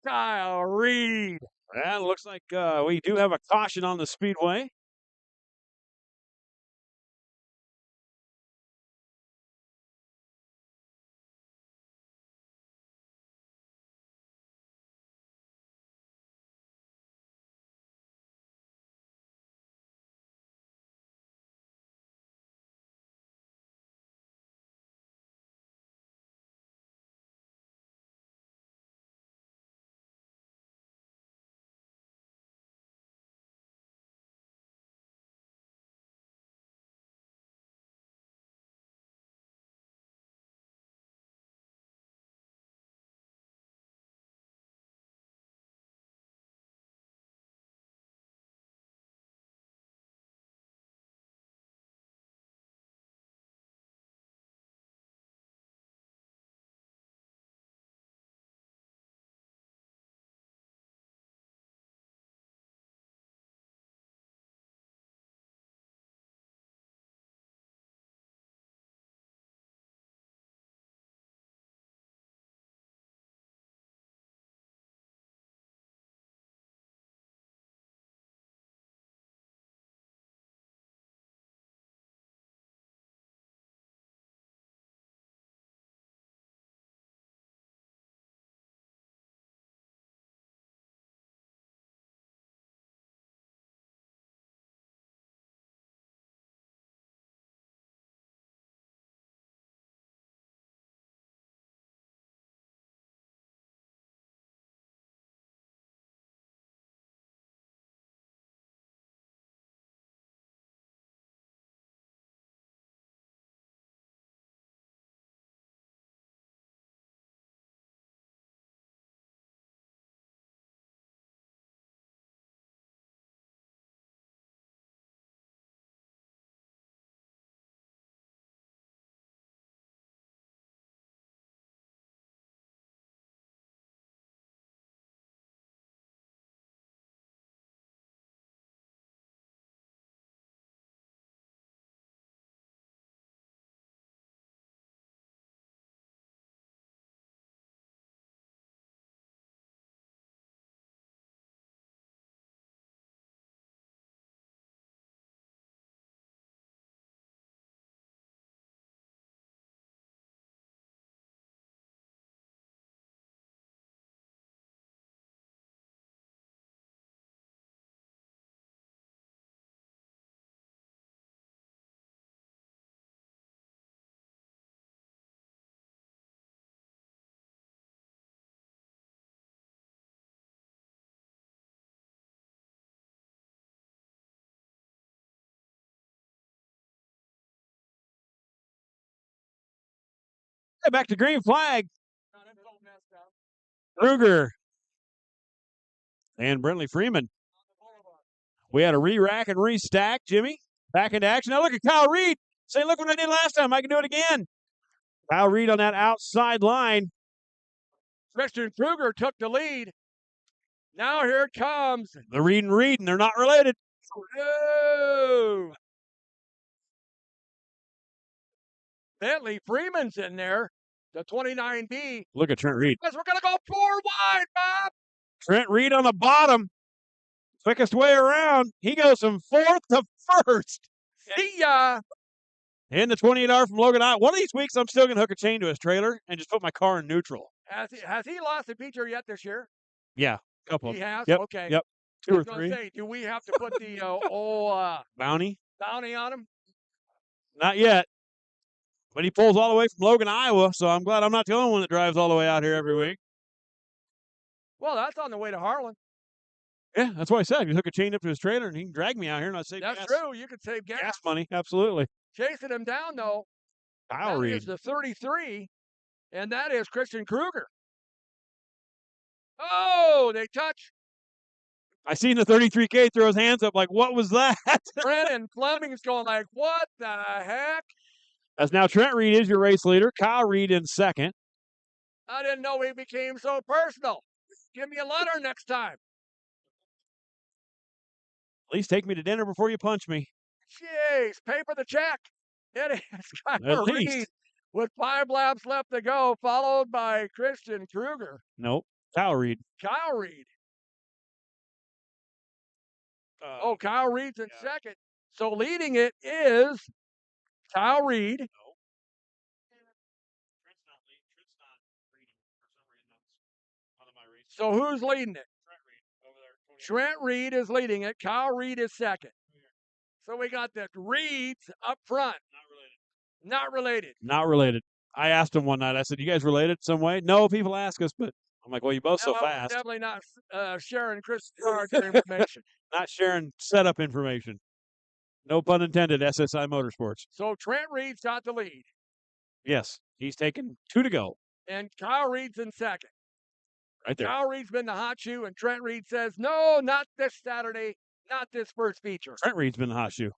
B: Kyle Reed.
A: And it looks like we do have a caution on the Speedway. Hey, back to green flag. Kruger and Brentley Freeman. We had a re-rack and re-stack. Jimmy, back into action. Now look at Kyle Reed. Say, look what I did last time. I can do it again. Kyle Reed on that outside line.
B: Christian Kruger took the lead. Now here it comes.
A: The Reed and Reed, and they're not related.
B: Oh. Bentley Freeman's in there. The 29B.
A: Look at Trent Reed.
B: Because we're going to go 4 wide, Bob.
A: Trent Reed on the bottom. Quickest way around. He goes from 4th to 1st.
B: See ya.
A: In the 28R from Logan Iowa. One of these weeks, I'm still going to hook a chain to his trailer and just put my car in neutral.
B: Has he lost a feature yet this year?
A: Yeah, a couple.
B: He has?
A: Yep,
B: Okay.
A: Yep.
B: I
A: 2 or
B: was gonna
A: 3.
B: say, do we have to put the old
A: Bounty?
B: bounty on him?
A: Not yet. But he pulls all the way from Logan, Iowa, so I'm glad I'm not the only one that drives all the way out here every week.
B: Well, that's on the way to Harlan.
A: Yeah, that's what I said. You hook a chain up to his trailer and he can drag me out here and I save
B: That's
A: gas,
B: true. You could save gas.
A: gas money. Absolutely.
B: Chasing him down, though.
A: Kyle
B: That
A: Reed.
B: is the 33, and that is Christian Kruger. Oh, they touch.
A: I seen the 33K throw his hands up like, what was that?
B: Brennan Fleming's going like, what the heck?
A: As now Trent Reed is your race leader. Kyle Reed in second.
B: I didn't know he became so personal. Give me a letter next time.
A: At least take me to dinner before you punch me.
B: Jeez, pay for the check. It is
A: At
B: Kyle Reed
A: least.
B: with 5 laps left to go, followed by Christian Kruger.
A: Nope. Kyle Reed.
B: Kyle Reed. Kyle Reed's in second. So leading it is Kyle Reed.
A: Trent's not leading. Trent's not reading for some reason on my race.
B: So who's leading it?
A: Trent Reed over there.
B: Trent Reed is leading it. Kyle Reed is second. So we got the Reeds up front. Not related.
A: Not related. I asked him one night. I said, "You guys related some way?" No, people ask us, but I'm like, "Well, you both so
B: No,
A: fast."
B: Definitely not sharing Chris Carter information.
A: Not sharing setup information. No pun intended. SSI Motorsports.
B: So Trent Reed's got the lead,
A: Yes, he's taken 2 to go.
B: and Kyle Reed's in second.
A: Right there.
B: Kyle Reed's been the hot shoe, and Trent Reed says, "No, not this Saturday, not this first feature."
A: Trent Reed's been the hot shoe.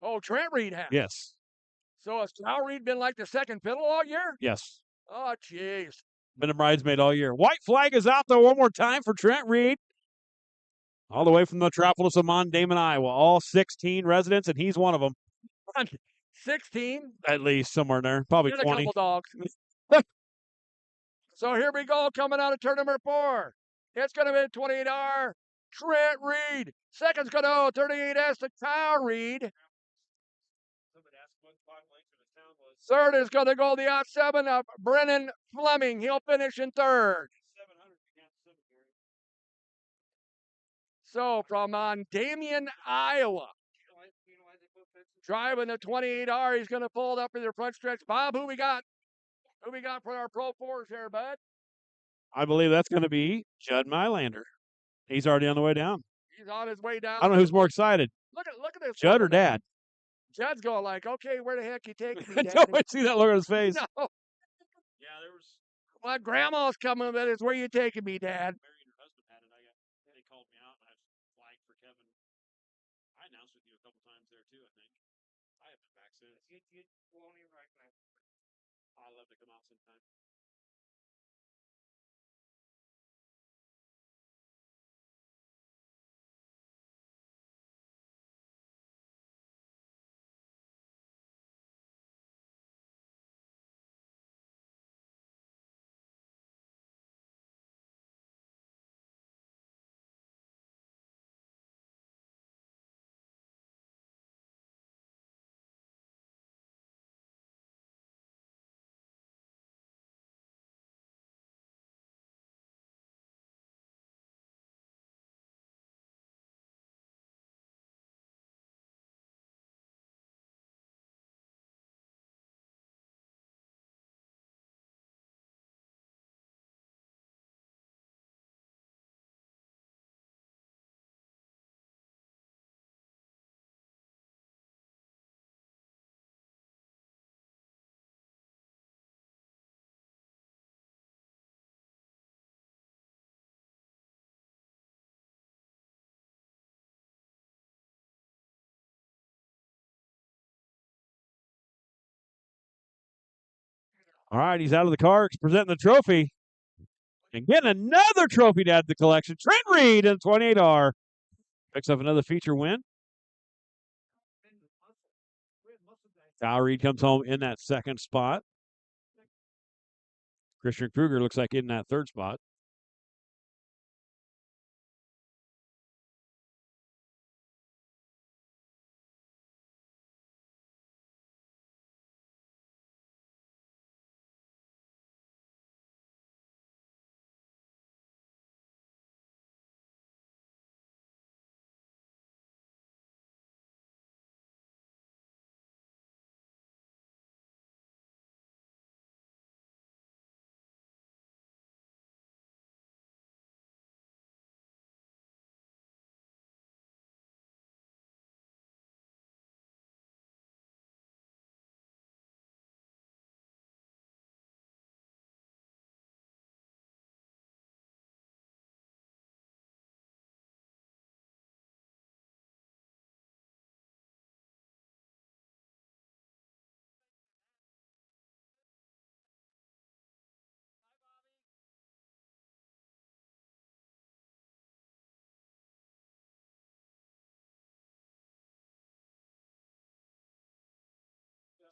B: Oh, Trent Reed has.
A: Yes.
B: So has Kyle Reed been like the second fiddle all year?
A: Yes.
B: Oh, jeez.
A: Been a bridesmaid all year. White flag is out, though, one more time for Trent Reed. All the way from the metropolis of Damon, Iowa. All 16 residents, and he's one of them.
B: 16.
A: At least somewhere there. Probably
B: Get a
A: 20.
B: couple dogs. So here we go, coming out of turn number 4. It's going to be 28R. Trent Reed. Second's going to 38S to Kyle Reed. Third is going to go the out 7 of Brennan Fleming. He'll finish in third. So from Damien, Iowa, driving the 28R, he's going to pull it up in the front stretch. Bob, who we got? Who we got for our Pro 4s here, bud?
A: I believe that's going to be Judd Mylander. He's already on the way down.
B: He's on his way down.
A: I don't know who's more excited,
B: Look at this.
A: Judd or Dad.
B: Judd's going like, okay, where the heck you taking me, Daddy?
A: Don't see that look on his face.
B: No.
A: Yeah, there was.
B: My grandma's coming, but it's where you taking me, Dad?
A: Mary and her husband had it. They called me out, and I flagged for Kevin. I announced with you a couple times there too. I think I haven't been back since. You won't even recognize. I'd love to come out sometime. All right, he's out of the car, presenting the trophy. And getting another trophy to add to the collection. Trent Reed in 28R. Picks up another feature win. Kyle Reed comes home in that second spot. Christian Kruger looks like in that third spot.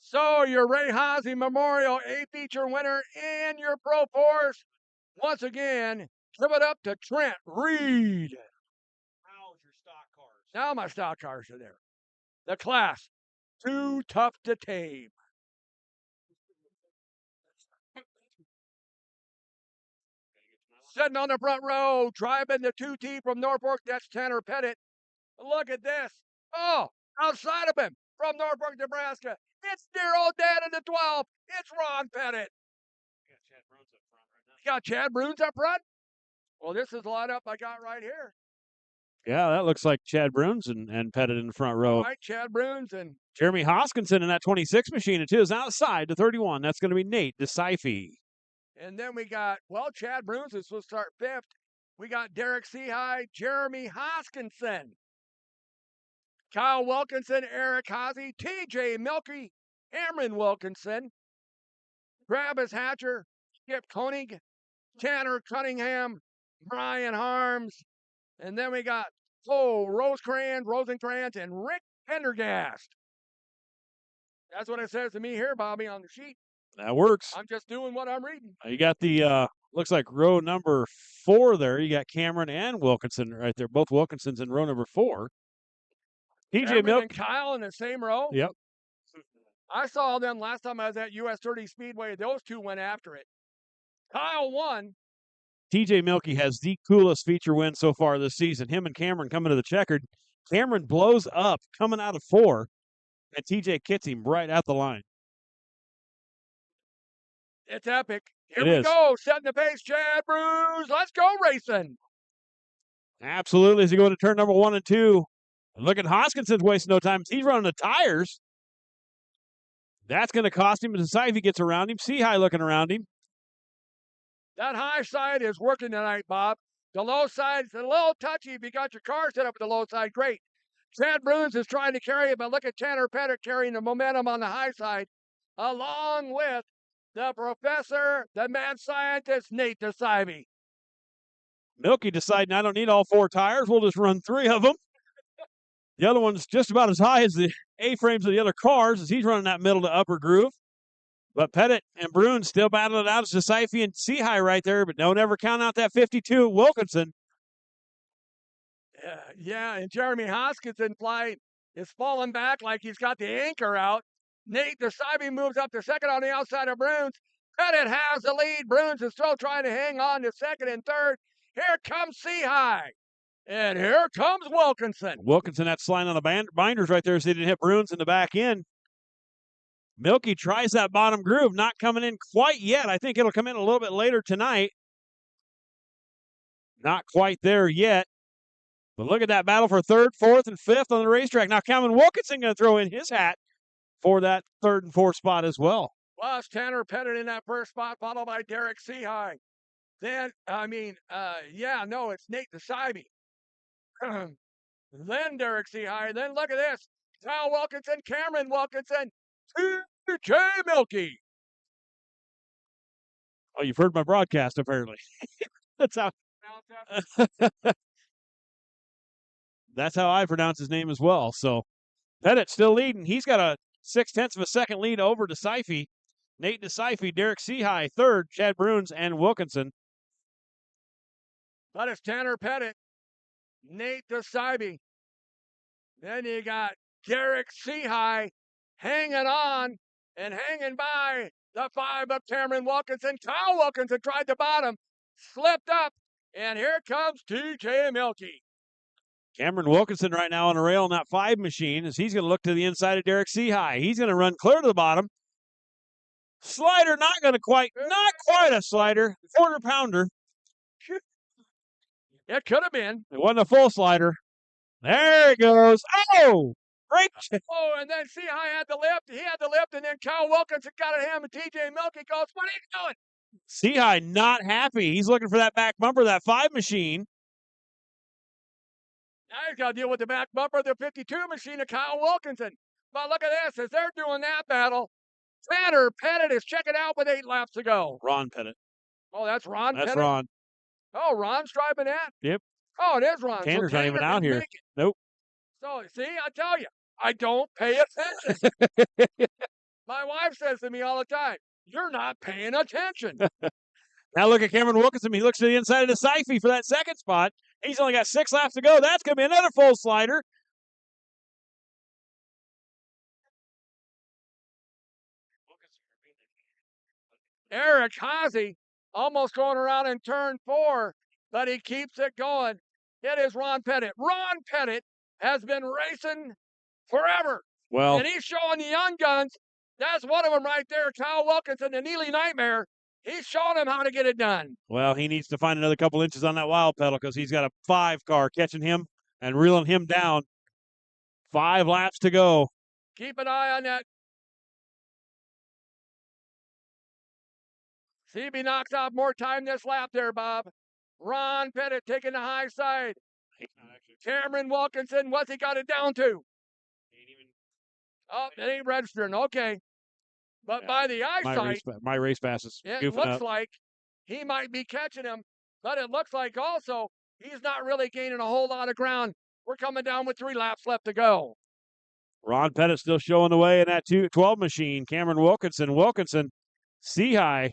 B: So your Ray Haase Memorial A feature winner in your Pro Force. Once again, give it up to Trent Reed.
A: How's your stock cars?
B: Now my stock cars are there. The class, too tough to tame. Sitting on the front row, driving the 2T from Norfolk, that's Tanner Pettit. Look at this. Oh, outside of him, from Norfolk, Nebraska, it's dear old dad in the 12. It's Ron Pettit. You got Chad Bruins up front? Well, this is the lineup I got right here.
A: Yeah, that looks like Chad Bruins and Pettit in the front row.
B: All right, Chad Bruins and
A: Jeremy Hoskinson in that 26 machine, it is outside to 31. That's going to be Nate DeCiphe.
B: And then we got, well, Chad Bruins is supposed to start fifth. We got Derek Seahigh, Jeremy Hoskinson, Kyle Wilkinson, Eric Haase, TJ Milky, Cameron Wilkinson, Travis Hatcher, Skip Koenig, Tanner Cunningham, Brian Harms, and then we got Rosencrantz, and Rick Pendergast. That's what it says to me here, Bobby, on the sheet.
A: That works.
B: I'm just doing what I'm reading.
A: You got the looks like row number 4 there. You got Cameron and Wilkinson right there. Both Wilkinsons in row number 4. TJ
B: Cameron
A: Milk.
B: and Kyle in the same row.
A: Yep.
B: I saw them last time I was at US 30 Speedway. Those two went after it. Kyle won.
A: TJ Milky has the coolest feature win so far this season. Him and Cameron coming to the checkered. Cameron blows up coming out of 4, and TJ kits him right at the line.
B: It's epic. Here
A: It
B: we
A: is.
B: go. Setting the pace, Chad Bruce. Let's go racing.
A: Absolutely. As you go to turn number 1 and 2. Look at Hoskinson's wasting no time. He's running the tires. That's going to cost him. Decide if he gets around him. Seahigh looking around him.
B: That high side is working tonight, Bob. The low side's a little touchy. If you got your car set up at the low side, great. Chad Bruins is trying to carry it, but look at Tanner Pettit carrying the momentum on the high side, along with the professor, the mad scientist, Nate DeCiphe.
A: Milky deciding I don't need all 4 tires. We'll just run 3 of them. The other one's just about as high as the A-frames of the other cars as he's running that middle to upper groove. But Pettit and Bruins still battling it out. It's DeCiphe and Seahigh right there, but don't ever count out that 52 Wilkinson.
B: Yeah, and Jeremy Hoskinson is falling back like he's got the anchor out. Nate DeCiphe moves up to second on the outside of Bruins. Pettit has the lead. Bruins is still trying to hang on to second and third. Here comes Seahigh. And here comes Wilkinson.
A: Wilkinson, that slide on the binders right there so he didn't hit Bruins in the back end. Milky tries that bottom groove, not coming in quite yet. I think it'll come in a little bit later tonight. Not quite there yet. But look at that battle for third, fourth, and fifth on the racetrack. Now Cameron Wilkinson going to throw in his hat for that third and fourth spot as well.
B: Well, it's Tanner Pettit in that first spot, followed by Derek Seahigh. Then, it's Nate DeCiphe. Then Derek Seahigh. Then look at this. Kyle Wilkinson, Cameron Wilkinson, TJ Milky.
A: Oh, you've heard my broadcast, apparently. That's how that's how I pronounce his name as well. So Pettit still leading. He's got a 0.6 of a second lead over DeCiphe. Nate DeCiphe, Derek Seahigh, third, Chad Bruins, and Wilkinson.
B: That is Tanner Pettit, Nate DeCiphe. Then you got Derek Seahigh hanging on and hanging by the 5 of Cameron Wilkinson. Kyle Wilkinson tried the bottom, slipped up, and here comes TJ Milkey.
A: Cameron Wilkinson right now on a rail in that 5 machine as he's going to look to the inside of Derek Seahigh. He's going to run clear to the bottom. Slider not quite a slider. Quarter pounder.
B: It could have been.
A: It wasn't a full slider. There it goes. Oh! Great.
B: Oh, and then Seahigh had the lift. He had the lift, and then Kyle Wilkinson got at him, and TJ Milkey goes, "What are you doing?"
A: Seahigh not happy. He's looking for that back bumper, that 5 machine.
B: Now he's got to deal with the back bumper of the 52 machine of Kyle Wilkinson. But look at this. As they're doing that battle, Tanner Pettit is checking out with 8 laps to go.
A: Ron Pettit.
B: Oh, that's Ron
A: That's
B: Pettit?
A: Ron.
B: Oh, Ron's driving that?
A: Yep.
B: Oh, it is Ron.
A: Tanner's
B: so
A: not even
B: Tanner
A: out
B: didn't
A: here.
B: make it.
A: Nope.
B: So, see, I tell you, I don't pay attention. My wife says to me all the time, "You're not paying attention."
A: Now look at Cameron Wilkinson. He looks to the inside of the Syfy for that second spot. He's only got 6 laps to go. That's going to be another full slider.
B: Eric Haase almost going around in turn 4, but he keeps it going. It is Ron Pettit. Ron Pettit has been racing forever.
A: Well,
B: And he's showing the young guns. That's one of them right there, Kyle Wilkinson, the Neely Nightmare. He's showing them how to get it done.
A: well, he needs to find another couple inches on that wild pedal because he's got a 5 car catching him and reeling him down. 5 laps to go.
B: Keep an eye on that. CB knocks off more time this lap there, Bob. Ron Pettit taking the high side. Cameron Wilkinson, what's he got it down to? Oh, it ain't registering. Okay. But
A: Yeah,
B: by the eyesight,
A: my race passes.
B: it looks like he might be catching him. But it looks like also he's not really gaining a whole lot of ground. We're coming down with 3 laps left to go.
A: Ron Pettit still showing the way in that 12 machine. Cameron Wilkinson, Seahigh,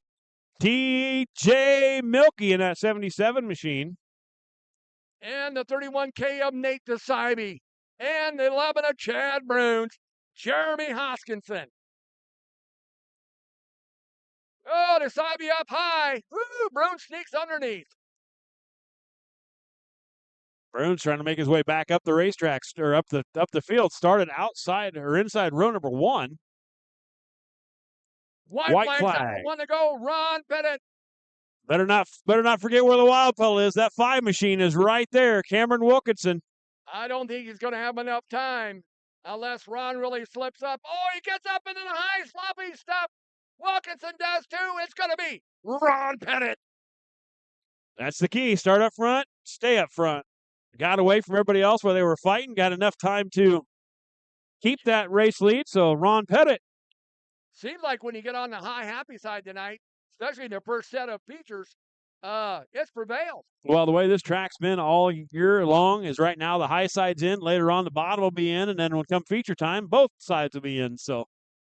A: TJ Milkey in that 77 machine.
B: And the 31K of Nate DeCiphe. And the 11 of Chad Bruins, Jeremy Hoskinson. Oh, DeCiphe up high. Woo, Bruins sneaks underneath.
A: Bruins trying to make his way back up the racetrack or up the field. Started outside or inside row number 1.
B: White flag. One to go. Ron Pettit.
A: Better not forget where the wild pedal is. That 5 machine is right there. Cameron Wilkinson.
B: I don't think he's going to have enough time unless Ron really slips up. Oh, he gets up into the high sloppy stuff. Wilkinson does too. It's going to be Ron Pettit.
A: That's the key. Start up front, stay up front. Got away from everybody else while they were fighting. Got enough time to keep that race lead. So Ron Pettit.
B: Seems like when you get on the high happy side tonight, especially in the first set of features, it's prevailed.
A: Well, the way this track's been all year long is right now the high side's in. Later on, the bottom will be in. And then when come feature time, both sides will be in. So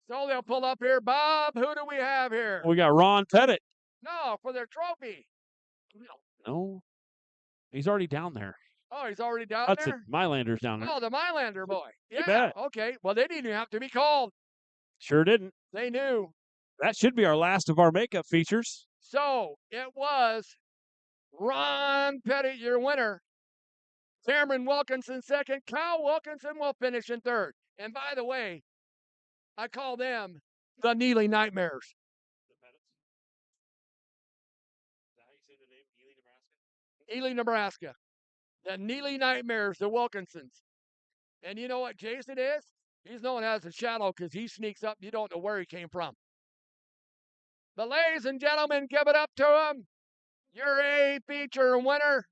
B: they'll pull up here. Bob, who do we have here?
A: we got Ron Pettit.
B: No, for their trophy.
A: No, he's already down there.
B: Oh, he's already down
A: That's
B: there?
A: it. Mylander's down there.
B: Oh, the Mylander boy.
A: You
B: Yeah,
A: bet.
B: okay. Well, they didn't even have to be called.
A: Sure didn't.
B: They knew.
A: That should be our last of our makeup features.
B: So it was Ron Pettit, your winner. Cameron Wilkinson second. Kyle Wilkinson will finish in third. And by the way, I call them the Neely Nightmares. Ely, Nebraska. The Neely Nightmares, the Wilkinsons. And you know what Jason is? He's known as a shadow because he sneaks up. You don't know where he came from. But ladies and gentlemen, give it up to him. Your A feature winner.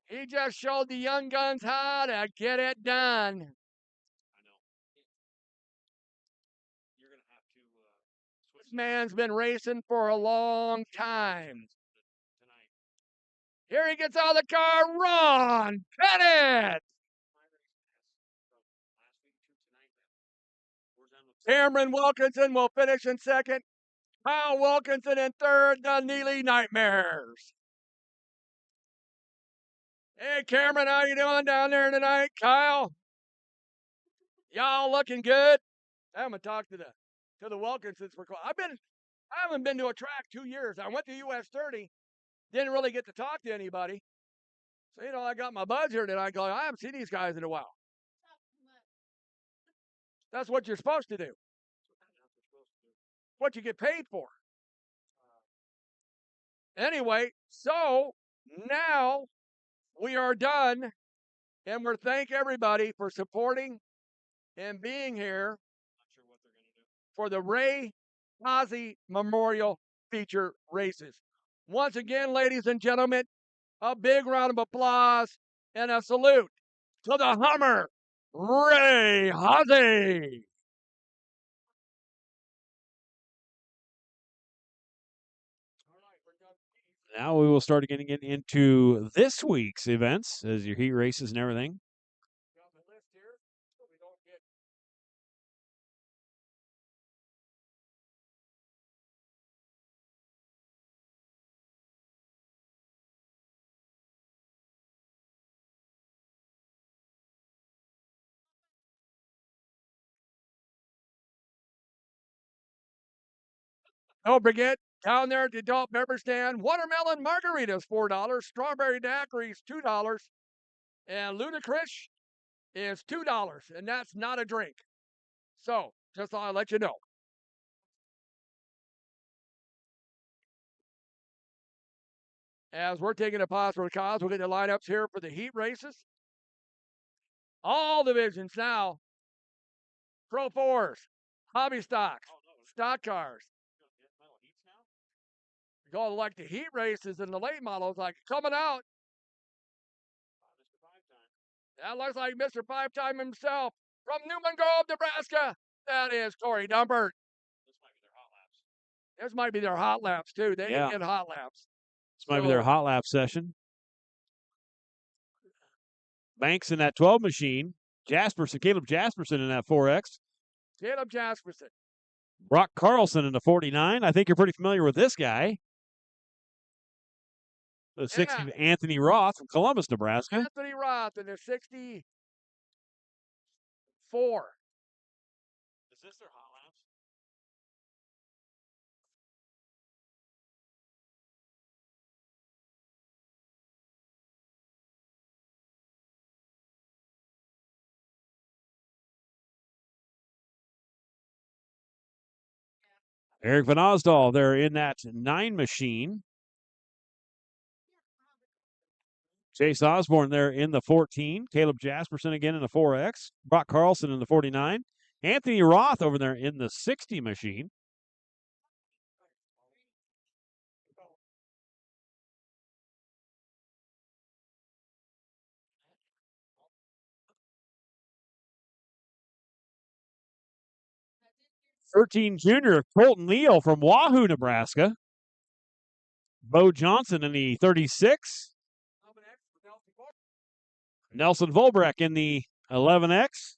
B: He just showed the young guns how to get it done.
A: I know. You're going to have to switch
B: man's been racing for a long time. Here he gets out of the car, Ron Pettit. Cameron Wilkinson will finish in second. Kyle Wilkinson in third, the Neely Nightmares. Hey, Cameron, how you doing down there tonight? Kyle? Y'all looking good? I haven't talked to the Wilkinsons for I haven't been to a track 2 years. I went to US 30, didn't really get to talk to anybody. So, I got my buzz here tonight going, I haven't seen these guys in a while. That's what you're supposed to do. What you get paid for. Anyway, so now we are done, and we're thank everybody for supporting and being here for the Ray Haase Memorial Feature Races. Once again, ladies and gentlemen, a big round of applause and a salute to the Hummer, Ray Haase.
A: Now we will start getting into this week's events as your heat races and everything.
B: Got the list here so we don't get Don't forget, down there at the adult beverage stand, watermelon margaritas, $4, strawberry daiquiris, $2, and ludicrous is $2, and that's not a drink. So, just thought I'd let you know. As we're taking a pause for the cause, we'll get the lineups here for the heat races. All divisions now. Pro 4s, hobby stocks, stock cars. Going like the heat races and the late models, like coming out. That looks like Mr. Five Time himself from Newman Grove, Nebraska. That is Corey Dumbert. This might be their hot laps, too. They get hot laps.
A: This might be their hot lap session. Banks in that 12 machine. Caleb Jasperson in that 4X.
B: Caleb Jasperson.
A: Brock Carlson in the 49. I think you're pretty familiar with this guy. The 60, Anthony Roth from Columbus, Nebraska.
B: Anthony Roth in the 64.
A: Is this their hot laps? Eric Van Osdal there in that 9 machine. Chase Osborne there in the 14. Caleb Jasperson again in the 4X. Brock Carlson in the 49. Anthony Roth over there in the 60 machine. '13 junior Colton Neal from Wahoo, Nebraska. Bo Johnson in the 36. Nelson Volbreck in the 11X.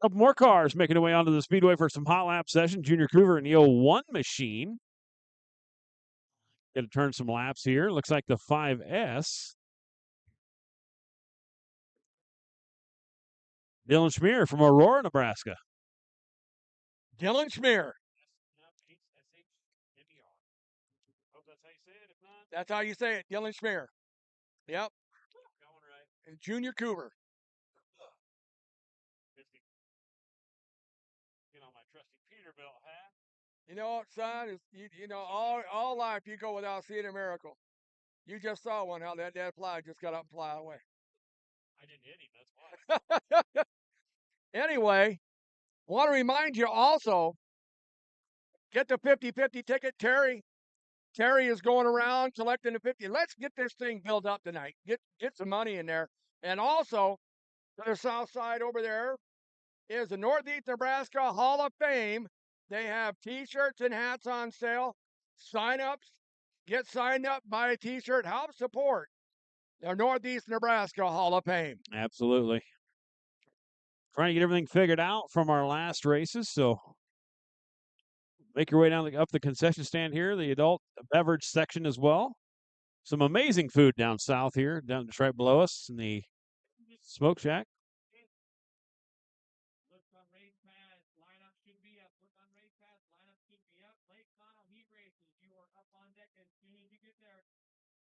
A: Couple more cars making their way onto the Speedway for some hot lap session. Junior Cougar and the 01 machine. Going to turn some laps here. Looks like the 5S. Dylan Schmier from Aurora, Nebraska.
B: Dylan Schmier. That's how you say it, Dylan Schmier. Yep. And Junior Cougar.
A: My trusty Peterbilt hat.
B: You know what, son? Is you know, all life you go without seeing a miracle. You just saw one, how that fly just got up and fly away.
A: I didn't hit him, that's why.
B: Anyway, want to remind you also, get the 50-50 ticket. Terry is going around collecting the 50. Let's get this thing built up tonight. Get some money in there. And also, to the south side over there is the Northeast Nebraska Hall of Fame. They have T-shirts and hats on sale. Sign-ups. Get signed up, buy a T-shirt. Help support the Northeast Nebraska Hall of Fame.
A: Absolutely. Trying to get everything figured out from our last races, so make your way down up the concession stand here, the adult beverage section as well. Some amazing food down south here, down just right below us in the smoke shack.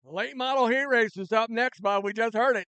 B: Late model heat race is up next, Bob. We just heard it.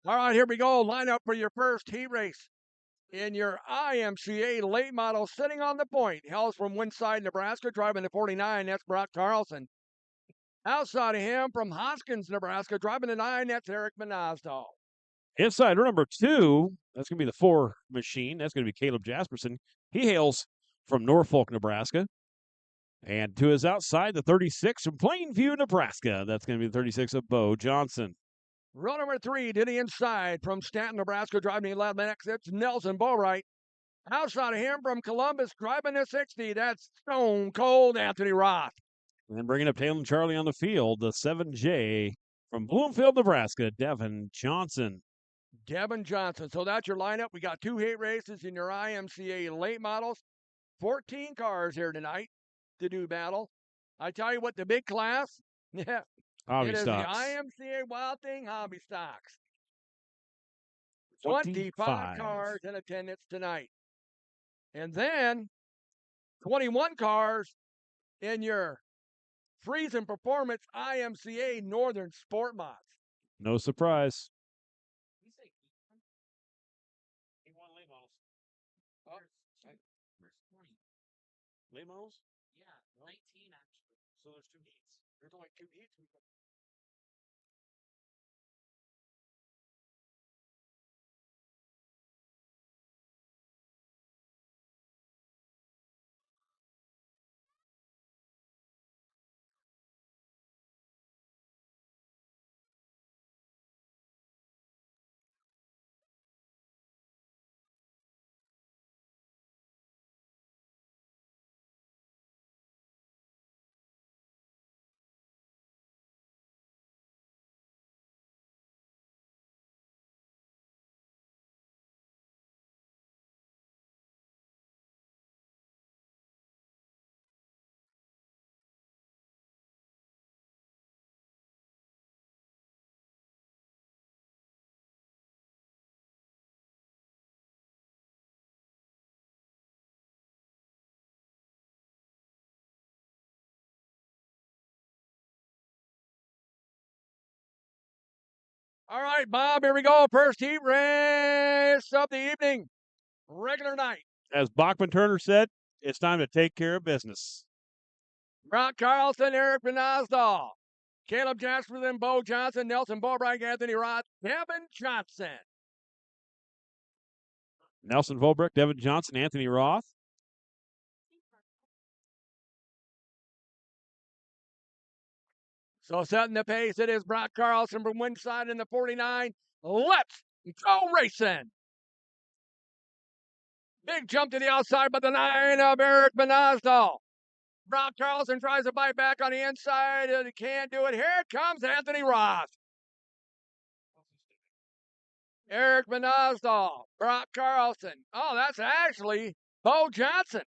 B: All right, here we go. Line up for your first heat race in your IMCA late model, sitting on the point. Hails from Winside, Nebraska, driving the 49. That's Brock Carlson. Outside of him from Hoskins, Nebraska, driving the 9. That's Eric Manazzo.
A: Inside number 2, that's going to be the 4 machine. That's going to be Caleb Jasperson. He hails from Norfolk, Nebraska. And to his outside, the 36 from Plainview, Nebraska. That's going to be the 36 of Bo Johnson.
B: Row number 3 to the inside from Stanton, Nebraska, driving the 11X. It's Nelson Bowright. Outside of him from Columbus, driving the 60. That's Stone Cold Anthony Roth.
A: And then bringing up Taylor and Charlie on the field, the 7J from Bloomfield, Nebraska, Devin Johnson.
B: Devin Johnson. So that's your lineup. We got 2 heat races in your IMCA late models. 14 cars here tonight to do battle. I tell you what, the big class, yeah,
A: Hobby
B: it is
A: stocks.
B: the IMCA Wild Thing Hobby Stocks.
A: 25
B: 25 cars in attendance tonight. And then 21 cars in your Freezing Performance IMCA Northern Sport Mods.
A: No surprise. Late models?
C: Yeah, 19 actually.
A: So there's 2 heats.
B: There's only 2 heats. All right, Bob, here we go. First heat race of the evening. Regular night.
A: As Bachman Turner said, it's time to take care of business.
B: Brock Carlson, Eric Benazdahl, Caleb Jasperson, Bo Johnson, Nelson Bobright, Anthony Roth, Devin Johnson.
A: Nelson Volbrick, Devin Johnson, Anthony Roth.
B: So setting the pace, it is Brock Carlson from Winside in the 49. Let's go racing. Big jump to the outside by the 9 of Eric Benazdahl. Brock Carlson tries to bite back on the inside. He can't do it. Here comes Anthony Roth. Eric Benazdahl, Brock Carlson. Oh, that's actually Bo Johnson.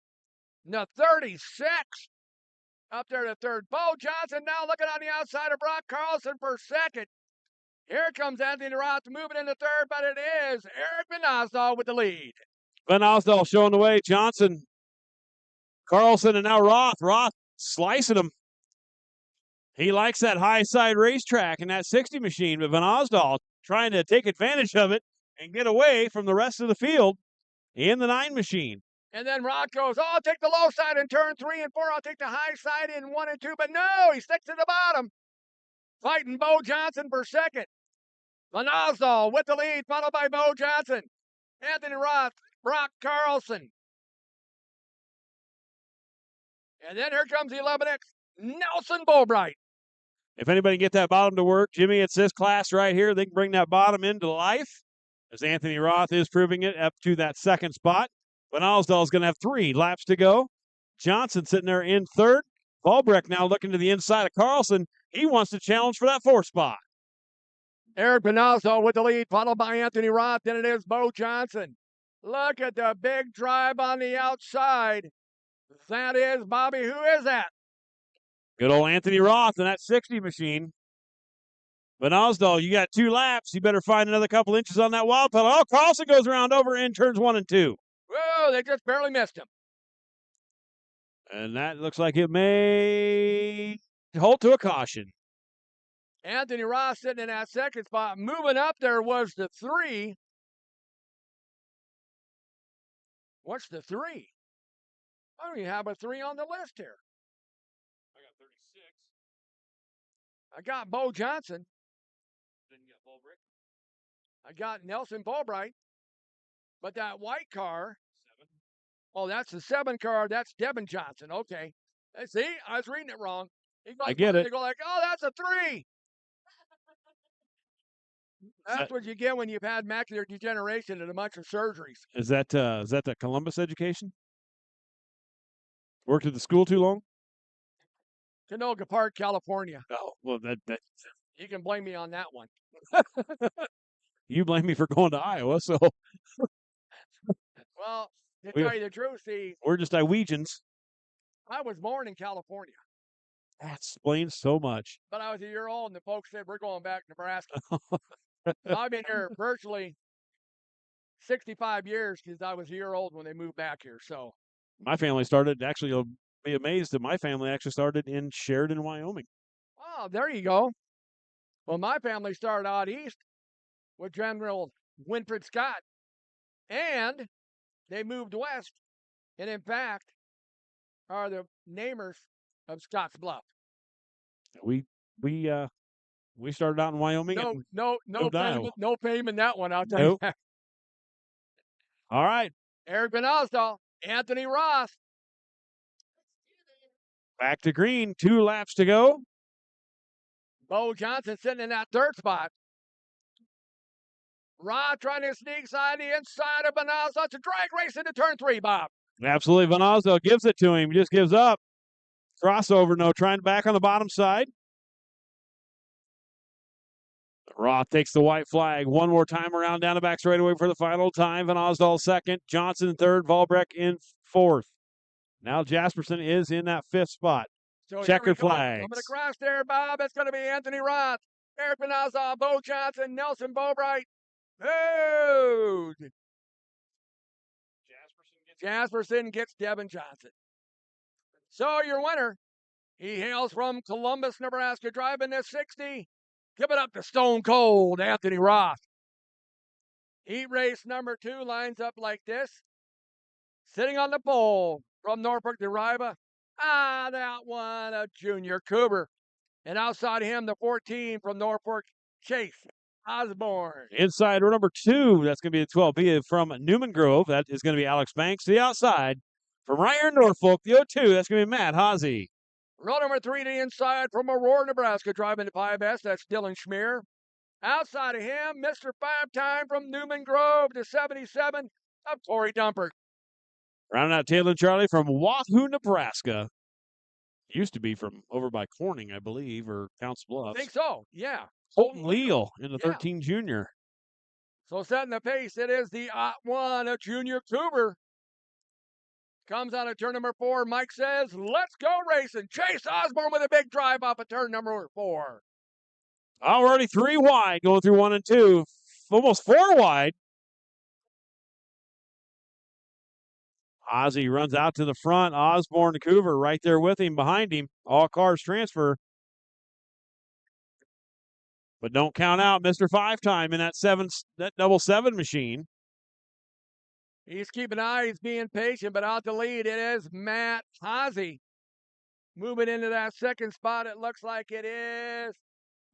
B: The 36. Up there to third. Bo Johnson now looking on the outside of Brock Carlson for second. Here comes Anthony Roth moving into third, but it is Eric Benazdahl with the lead.
A: Benazdahl showing the way. Johnson, Carlson, and now Roth. Roth slicing him. He likes that high side racetrack and that 60 machine, but Benazdahl trying to take advantage of it and get away from the rest of the field in the 9 machine.
B: And then Roth goes, oh, I'll take the low side in turn 3 and 4. I'll take the high side in 1 and 2. But no, he sticks to the bottom. Fighting Bo Johnson for second. Benazdahl with the lead, followed by Bo Johnson. Anthony Roth, Brock Carlson. And then here comes the 11X, Nelson Bobright.
A: If anybody can get that bottom to work, Jimmy, it's this class right here. They can bring that bottom into life, as Anthony Roth is proving it up to that second spot. Benazdahl is going to have 3 laps to go. Johnson sitting there in third. Volbrick now looking to the inside of Carlson. He wants to challenge for that 4th spot.
B: Eric Benazdahl with the lead, followed by Anthony Roth. Then it is Bo Johnson. Look at the big drive on the outside. That is, Bobby, who is that?
A: Good old Anthony Roth in that 60 machine. Benazdahl, you got 2 laps. You better find another couple inches on that wild pedal. Oh, Carlson goes around over in turns 1 and 2.
B: Whoa, they just barely missed him.
A: And that looks like it may halt to a caution.
B: Anthony Roth sitting in that second spot. Moving up there was the 3. What's the 3? I don't even have a 3 on the list here.
A: I got 36.
B: I got Bo Johnson.
A: Then you got Volbrick.
B: I got Nelson Bobright. But that white car,
A: 7.
B: oh, that's the 7 car. That's Devin Johnson. Okay. See, I was reading it wrong.
A: I get it.
B: They go like, oh, that's a 3. That's what you get when you've had macular degeneration and a bunch of surgeries.
A: Is that the Columbus education? Worked at the school too long?
B: Canoga Park, California.
A: Oh, well, that
B: You can blame me on that one.
A: you blame me for going to Iowa, so
B: Well, to
A: We-
B: tell you the truth, see,
A: we're just Iowegians.
B: I was born in California,
A: That explains so much.
B: but I was a year old, and the folks said, we're going back to Nebraska. So I've been here virtually 65 years because I was a year old when they moved back here. So,
A: My family started, actually, you'll be amazed that my family actually started in Sheridan, Wyoming.
B: oh, there you go. Well, my family started out east with General Winfred Scott, and they moved west, and in fact, are the namers of Scotts Bluff.
A: We we uh we started out in Wyoming
B: No,
A: and
B: no, no
A: moved to
B: fame,
A: Iowa.
B: no fame in that one. I'll tell you
A: Nope.
B: that.
A: All right,
B: Eric Benazzo, Anthony Ross.
A: back to green. 2 laps to go.
B: Bo Johnson sitting in that third spot. Rod trying to sneak side the inside of Benazzo. It's a drag race into turn 3, Bob.
A: Absolutely, Vanazzo gives it to him. He just gives up. Crossover, no, trying back on the bottom side. Roth takes the white flag. One more time around down the back straightaway for the final time. Van Osdal second. Johnson third. Volbreck in fourth. Now Jasperson is in that 5th spot.
B: So
A: Checkered
B: here we go.
A: flags.
B: Coming across there, Bob. It's going to be Anthony Roth, Eric Benazzo, Bo Johnson, Nelson Bobright. Oh! Jasperson gets Devin Johnson. So your winner, he hails from Columbus, Nebraska, driving this 60. Give it up to Stone Cold Anthony Roth. Heat race number 2 lines up like this. Sitting on the pole from Norfolk to Riva. That one, a Junior Cooper. And outside him, the 14 from Norfolk, Chase Osborne.
A: Inside row number 2, that's going to be the 12B from Newman Grove. That is going to be Alex Banks. To the outside, from right here in Norfolk, the 02, that's going to be Matt Haase.
B: Row number 3 to the inside from Aurora, Nebraska, driving the 5S. That's Dylan Schmier. Outside of him, Mr. 5-time from Newman Grove to 77 of Corey Dumpert.
A: Rounding out Taylor and Charlie from Wahoo, Nebraska. Used to be from over by Corning, I believe, or Counts
B: I
A: Bluffs.
B: think so, yeah.
A: Colton Leal in the
B: Yeah.
A: 13 junior.
B: So setting the pace, it is the one, a Junior Cooper. Comes out of turn number 4. Mike says, let's go racing. Chase Osborne with a big drive off of turn number 4.
A: Already 3 wide, going through 1 and 2. Almost 4 wide. Ozzy runs out to the front. Osborne to Coover right there with him, behind him. All cars transfer. But don't count out Mr. 5-time in that double 7 machine.
B: He's keeping an eye. He's being patient, but out the lead, it is Matt Haase. Moving into that second spot, it looks like it is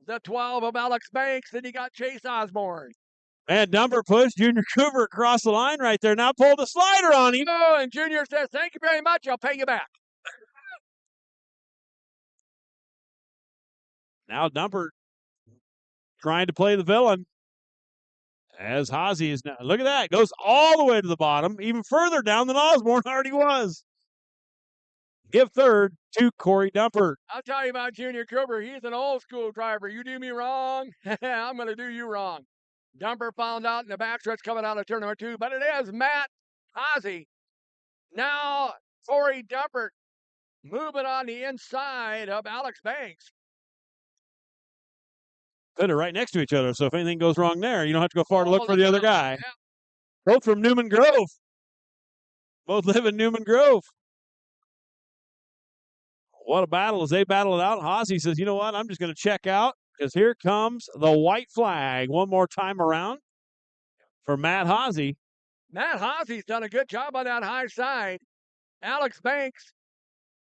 B: the 12 of Alex Banks. Then you got Chase Osborne.
A: And number push Junior Coover across the line right there. Now pull the slider on him.
B: Oh, and Junior says, thank you very much. I'll pay you back.
A: Now Dumper trying to play the villain. As Haase is now, look at that, goes all the way to the bottom, even further down than Osborne already was. Give third to Corey Dumpert.
B: I'll tell you about Junior Cooper. He's an old school driver. You do me wrong, I'm going to do you wrong. Dumper found out in the backstretch coming out of turn number 2, but it is Matt Haase. Now Corey Dumpert moving on the inside of Alex Banks.
A: They're right next to each other, so if anything goes wrong there, you don't have to go far to look for the
B: look
A: other
B: out.
A: guy.
B: Yeah.
A: Both from Newman Grove. Both live in Newman Grove. What a battle as they battle it out. Haase says, you know what, I'm just going to check out because here comes the white flag one more time around for Matt Haase.
B: Matt Haase's done a good job on that high side. Alex Banks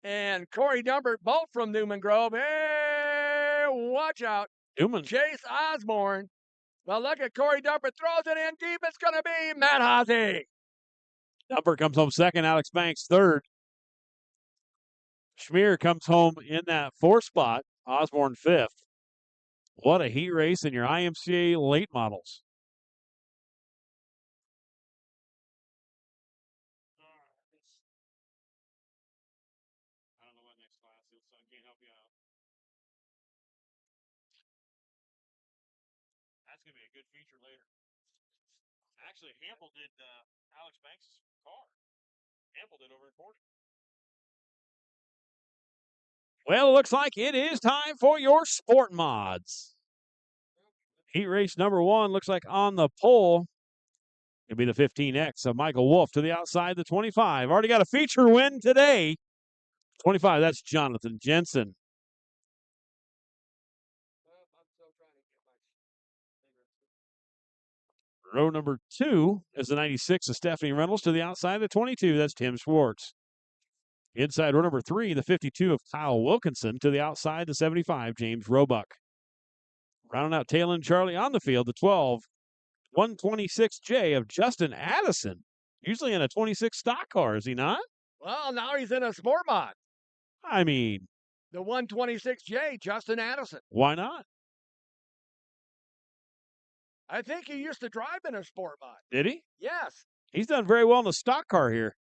B: and Corey Dumpert, both from Newman Grove. Hey, watch out.
A: Newman.
B: Chase Osborne. Well, look at Corey Dumpert. Throws it in deep. It's going to be Matt Haase.
A: Dumpert comes home second. Alex Banks third. Schmier comes home in that 4th spot. Osborne 5th. What a heat race in your IMCA late models. I don't know what next class That's going to be a good feature later. Actually, Hample did Alex Banks' car. Hample did over in Portage. Well, it looks like it is time for your sport mods. Heat race number 1 looks like on the pole. It'll be the 15X of Michael Wolf to the outside, the 25. Already got a feature win today. 25, that's Jonathan Jensen. Row number 2 is the 96 of Stephanie Reynolds to the outside, the 22. That's Tim Schwartz. Inside row number 3, the 52 of Kyle Wilkinson to the outside, the 75, James Roebuck. Rounding out tail end Charlie on the field, the 12, 126J of Justin Addison. Usually in a 26 stock car, is he not?
B: Well, now he's in a sport mod.
A: I mean,
B: the 126J, Justin Addison.
A: Why not?
B: I think he used to drive in a sport mod.
A: Did he?
B: Yes.
A: He's done very well in the stock car here.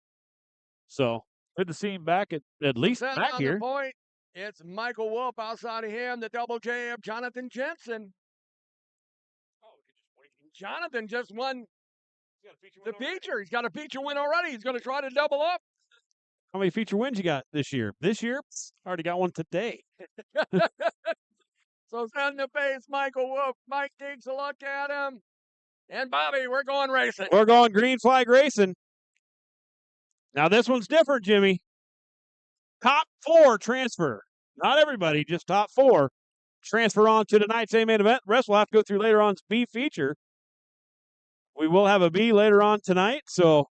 A: So good to see him back at least
B: Set
A: back
B: on
A: here.
B: The point. It's Michael Wolf outside of him, the double J of Jonathan Jensen. Jonathan just won the feature. He's got a feature win already. He's going to try to double up.
A: How many feature wins you got this year? This year, already got one today.
B: So send the base, Michael Wolf. Mike takes a look at him. And Bobby, we're going racing.
A: We're going green flag racing. Now this one's different, Jimmy. Top 4 transfer. Not everybody, just top 4. Transfer on to tonight's A main event. The rest we'll have to go through later on's B feature. We will have a B later on tonight, so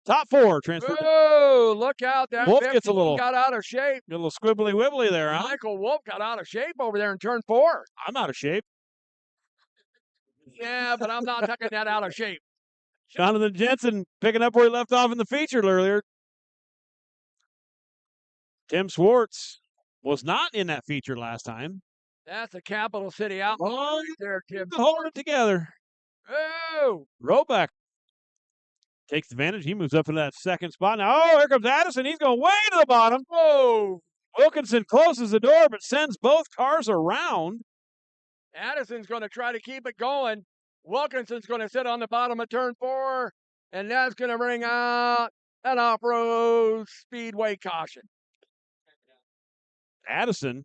A: top 4 transfer.
B: Oh, look out. That
A: Wolf gets a little,
B: got out of shape.
A: Get a little squibbly wibbly there, huh?
B: Michael Wolf got out of shape over there in turn 4.
A: I'm out of shape.
B: Yeah, but I'm not taking that out of shape.
A: Jonathan Jensen picking up where he left off in the feature earlier. Tim Schwartz was not in that feature last time.
B: That's a capital city outlaw right there, Tim.
A: Holding it together.
B: Oh!
A: Roebuck takes advantage. He moves up into that second spot. Now, oh, here comes Addison. He's going way to the bottom.
B: Whoa!
A: Wilkinson closes the door, but sends both cars around.
B: Addison's going to try to keep it going. Wilkinson's going to sit on the bottom of turn 4, and that's going to bring out an off-road Speedway caution.
A: Addison,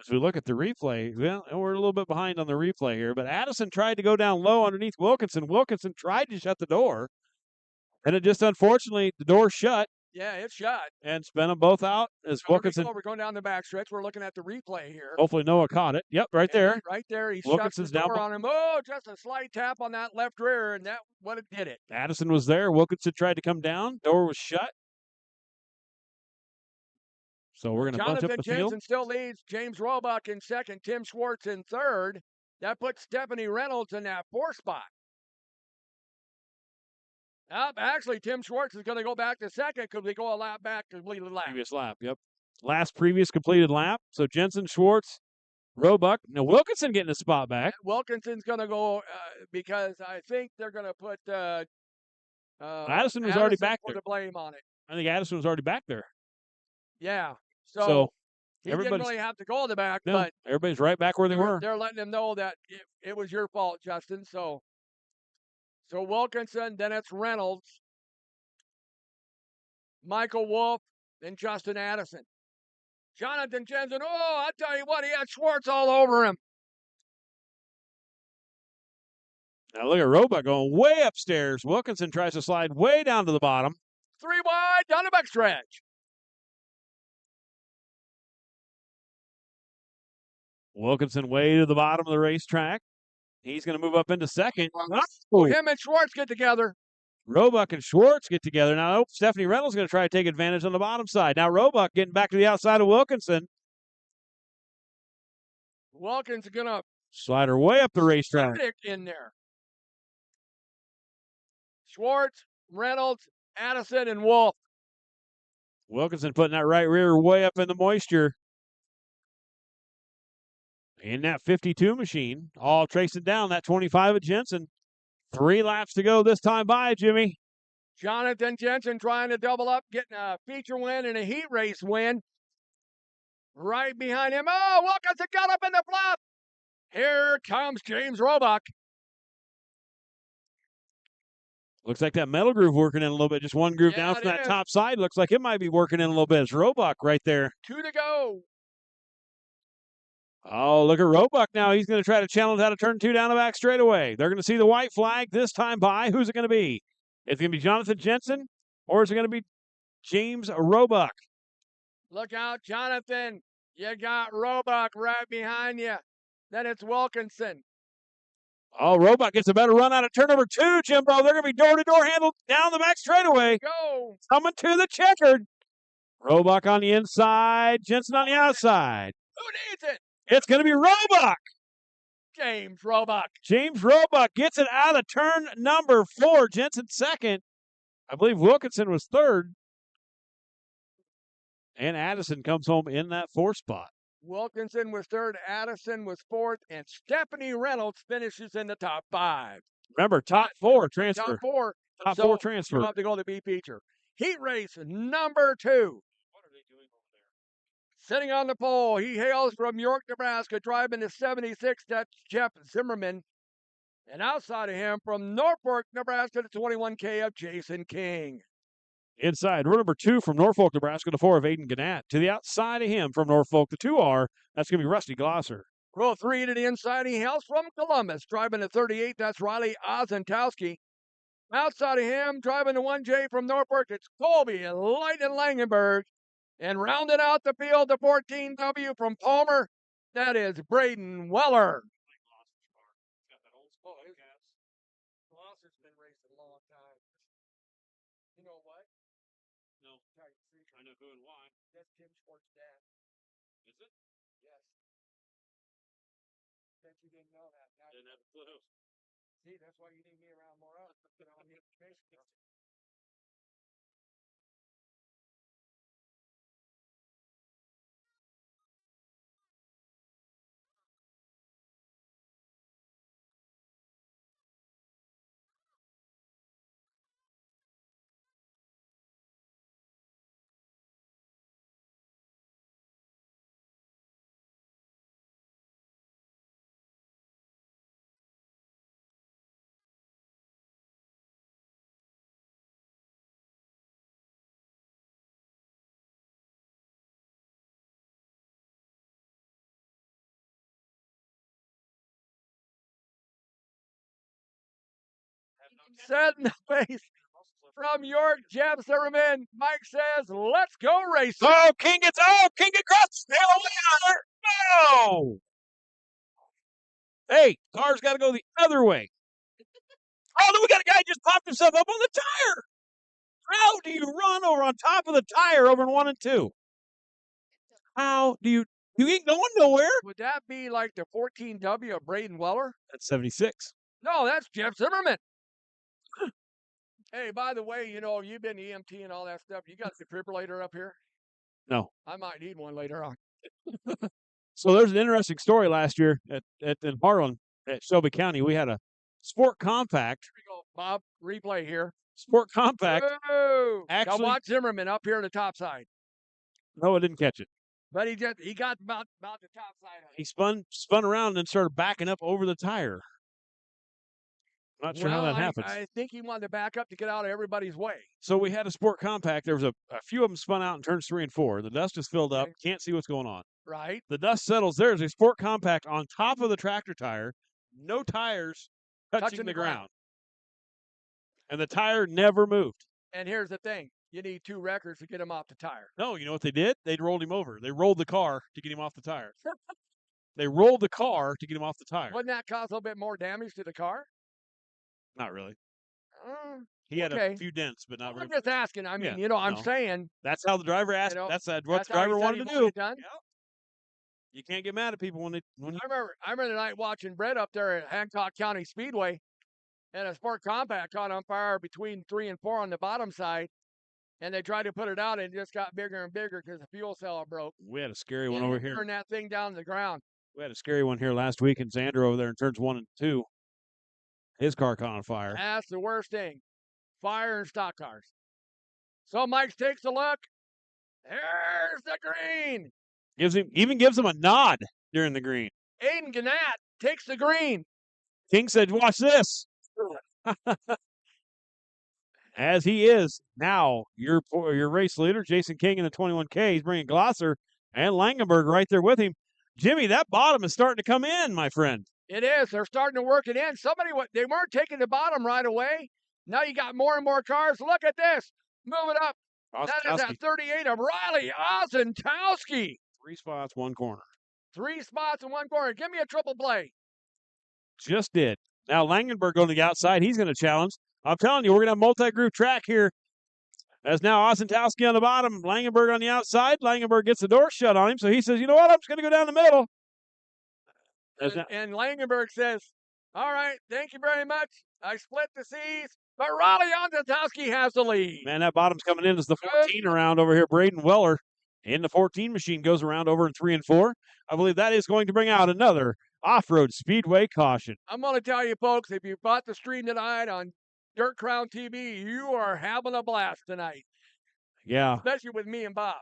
A: as we look at the replay, well, we're a little bit behind on the replay here, but Addison tried to go down low underneath Wilkinson. Wilkinson tried to shut the door, and it just unfortunately, the door shut.
B: Yeah, it's shut.
A: And spun them both out as Wilkinson.
B: We're going down the backstretch. We're looking at the replay here.
A: Hopefully Noah caught it. Yep, right there.
B: Right there. He
A: Wilkinson's
B: shut the door
A: down
B: on him. Oh, just a slight tap on that left rear, and that what it did it.
A: Addison was there. Wilkinson tried to come down. Door was shut. So we're going to bunch up the
B: Jonathan
A: field.
B: Jensen still leads. James Roebuck in second. Tim Schwartz in third. That puts Stephanie Reynolds in that 4th spot. Actually, Tim Schwartz is going to go back to second because we go a lap back to completed lap.
A: Previous lap, yep. Last previous completed lap. So Jensen, Schwartz, Roebuck. Now Wilkinson getting a spot back.
B: Wilkinson's going to go because I think they're going to put
A: Addison was already back there.
B: The blame on it.
A: I think Addison was already back there.
B: Yeah.
A: So
B: he didn't really have to go to the back,
A: no,
B: but
A: everybody's right back where they were.
B: They're letting him know that it was your fault, Justin. So Wilkinson, then it's Reynolds, Michael Wolf, then Justin Addison. Jonathan Jensen, oh, I tell you what, he had Schwartz all over him.
A: Now look at Roebuck going way upstairs. Wilkinson tries to slide way down to the bottom.
B: 3 wide, down the backstretch.
A: Wilkinson way to the bottom of the racetrack. He's going to move up into second.
B: Oh, him and Schwartz get together.
A: Roebuck and Schwartz get together. Now, Stephanie Reynolds is going to try to take advantage on the bottom side. Now, Roebuck getting back to the outside of Wilkinson.
B: Wilkinson's going to
A: slide her way up the racetrack.
B: In there. Schwartz, Reynolds, Addison, and Wolf.
A: Wilkinson putting that right rear way up in the moisture. In that 52 machine, all tracing down that 25 of Jensen. 3 laps to go this time by, Jimmy.
B: Jonathan Jensen trying to double up, getting a feature win and a heat race win. Right behind him. Oh, Wilkinson got up in the flap. Here comes James Roebuck.
A: Looks like that metal groove working in a little bit. Just one groove
B: Yeah,
A: down from
B: it
A: that
B: is.
A: top side. Looks like it might be working in a little bit. It's Roebuck right there.
B: 2 to go.
A: Oh, look at Roebuck now. He's going to try to challenge how to turn 2 down the back straightaway. They're going to see the white flag this time by. Who's it going to be? It's going to be Jonathan Jensen, or is it going to be James Roebuck?
B: Look out, Jonathan. You got Roebuck right behind you. Then it's Wilkinson.
A: Oh, Roebuck gets a better run out of turn number 2, Jimbo. They're going to be door-to-door handled down the back straightaway.
B: Go.
A: Coming to the checkered. Roebuck on the inside, Jensen on the outside.
B: Who needs it?
A: It's going to be Roebuck.
B: James Roebuck.
A: James Roebuck gets it out of turn number 4. Jensen second. I believe Wilkinson was third. And Addison comes home in that 4th spot.
B: Wilkinson was third, Addison was fourth, and Stephanie Reynolds finishes in the top 5.
A: Remember, top 4 transfer.
B: Top 4.
A: Top
B: So
A: 4 transfer.
B: You have to go to the B feature. Heat race number 2.
A: What are they doing over there?
B: Sitting on the pole, he hails from York, Nebraska, driving the 76. That's Jeff Zimmerman. And outside of him, from Norfolk, Nebraska, the 21K of Jason King.
A: Inside, row number 2 from Norfolk, Nebraska, the 4 of Aiden Gannett. To the outside of him from Norfolk, the 2R, that's going to be Rusty Glosser.
B: Row 3 to the inside, he hails from Columbus, driving the 38. That's Riley Ozentowski. Outside of him, driving the 1J from Norfolk, it's Colby Lightning Langenberg. And rounding out the field, the 14W from Palmer, that is Braden Weller. Oh, his Glosser's been racing a long time. You know what?
A: No, I know who and why.
B: That's Tim Schwartz's dad.
A: Is it?
B: Yes. Bet you didn't know that. Now
A: Didn't have a clue.
B: see, that's why you need me around more often. You know, the information. Set in the face from York, Jeff Zimmerman. Mike says, let's go racing.
A: Oh, King gets across the wire. No! Hey, car's got to go the other way. Oh, look, we got a guy who just popped himself up on the tire. How do you run over on top of the tire over in 1 and 2? How do you ain't going nowhere?
B: Would that be like the 14W of Braden Weller?
A: That's 76.
B: No, that's Jeff Zimmerman. Hey, by the way, you know, you've been EMT and all that stuff. You got a defibrillator up here?
A: No.
B: I might need one later on.
A: So there's an interesting story last year in Harlan at Shelby County. We had a Sport Compact.
B: Here we go, Bob. Replay here.
A: Sport Compact.
B: Whoa! Now
A: Actually-
B: watch Zimmerman up here on the top side.
A: No, I didn't catch it.
B: But he got about the top side of it.
A: He spun around and started backing up over the tire. Not sure how that happens.
B: I think he wanted to back up to get out of everybody's way.
A: So we had a Sport Compact. There was a few of them spun out in turns 3 and 4. The dust is filled up.
B: Okay.
A: Can't see what's going on.
B: Right?
A: The dust settles. There's a Sport Compact on top of the tractor tire. No tires touching the ground. And the tire never moved.
B: And here's the thing. You need 2 records to get him off the tire.
A: No, you know what they did? They rolled him over. They rolled the car to get him off the tire. They rolled the car to get him off the tire.
B: Wouldn't that cause a little bit more damage to the car?
A: Not really.
B: Uh,
A: He had
B: Okay.
A: a few dents, but not
B: I'm
A: really.
B: just asking. I mean,
A: Yeah,
B: you know, I'm
A: no.
B: saying.
A: That's how the driver asked.
B: You know,
A: That's what
B: that's
A: the
B: how he
A: driver
B: said
A: wanted
B: he
A: to
B: wanted
A: do.
B: it done.
A: Yep. You can't get mad at people when
B: I remember the night watching Brett up there at Hancock County Speedway, and a Sport Compact caught on fire between 3 and 4 on the bottom side, and they tried to put it out, and it just got bigger and bigger because the fuel cell broke.
A: we had a scary one
B: And
A: over
B: it
A: here.
B: Turned that thing down to the ground.
A: We had a scary one here last week in Xander over there in turns 1 and 2. His car caught on fire.
B: That's the worst thing. Fire in stock cars. So Mike takes a look. There's the green.
A: gives him a nod during the green.
B: Aiden Gannett takes the green.
A: King said, "Watch this." As he is now your race leader, Jason King in the 21K. He's bringing Glosser and Langenberg right there with him. Jimmy, that bottom is starting to come in, my friend.
B: It is. They're starting to work it in. They weren't taking the bottom right away. Now you got more and more cars. Look at this. Move it up. That is at 38 of Riley Ozentowski.
A: 3 spots, 1 corner.
B: 3 spots in 1 corner. Give me a triple play.
A: Just did. Now Langenberg going to the outside. He's going to challenge. I'm telling you, we're going to have multi-group track here. As now Ozentowski on the bottom, Langenberg on the outside. Langenberg gets the door shut on him, so he says, "You know what? I'm just going to go down the middle."
B: And Langenberg says, "All right, thank you very much. I split the C's, but Riley Ozentowski has the lead."
A: Man, that bottom's coming in as the 14 around over here. Braden Weller in the 14 machine goes around over in 3 and 4. I believe that is going to bring out another off-road Speedway caution.
B: I'm going to tell you, folks, if you bought the stream tonight on Dirt Crown TV, you are having a blast tonight.
A: Yeah.
B: Especially with me and Bob.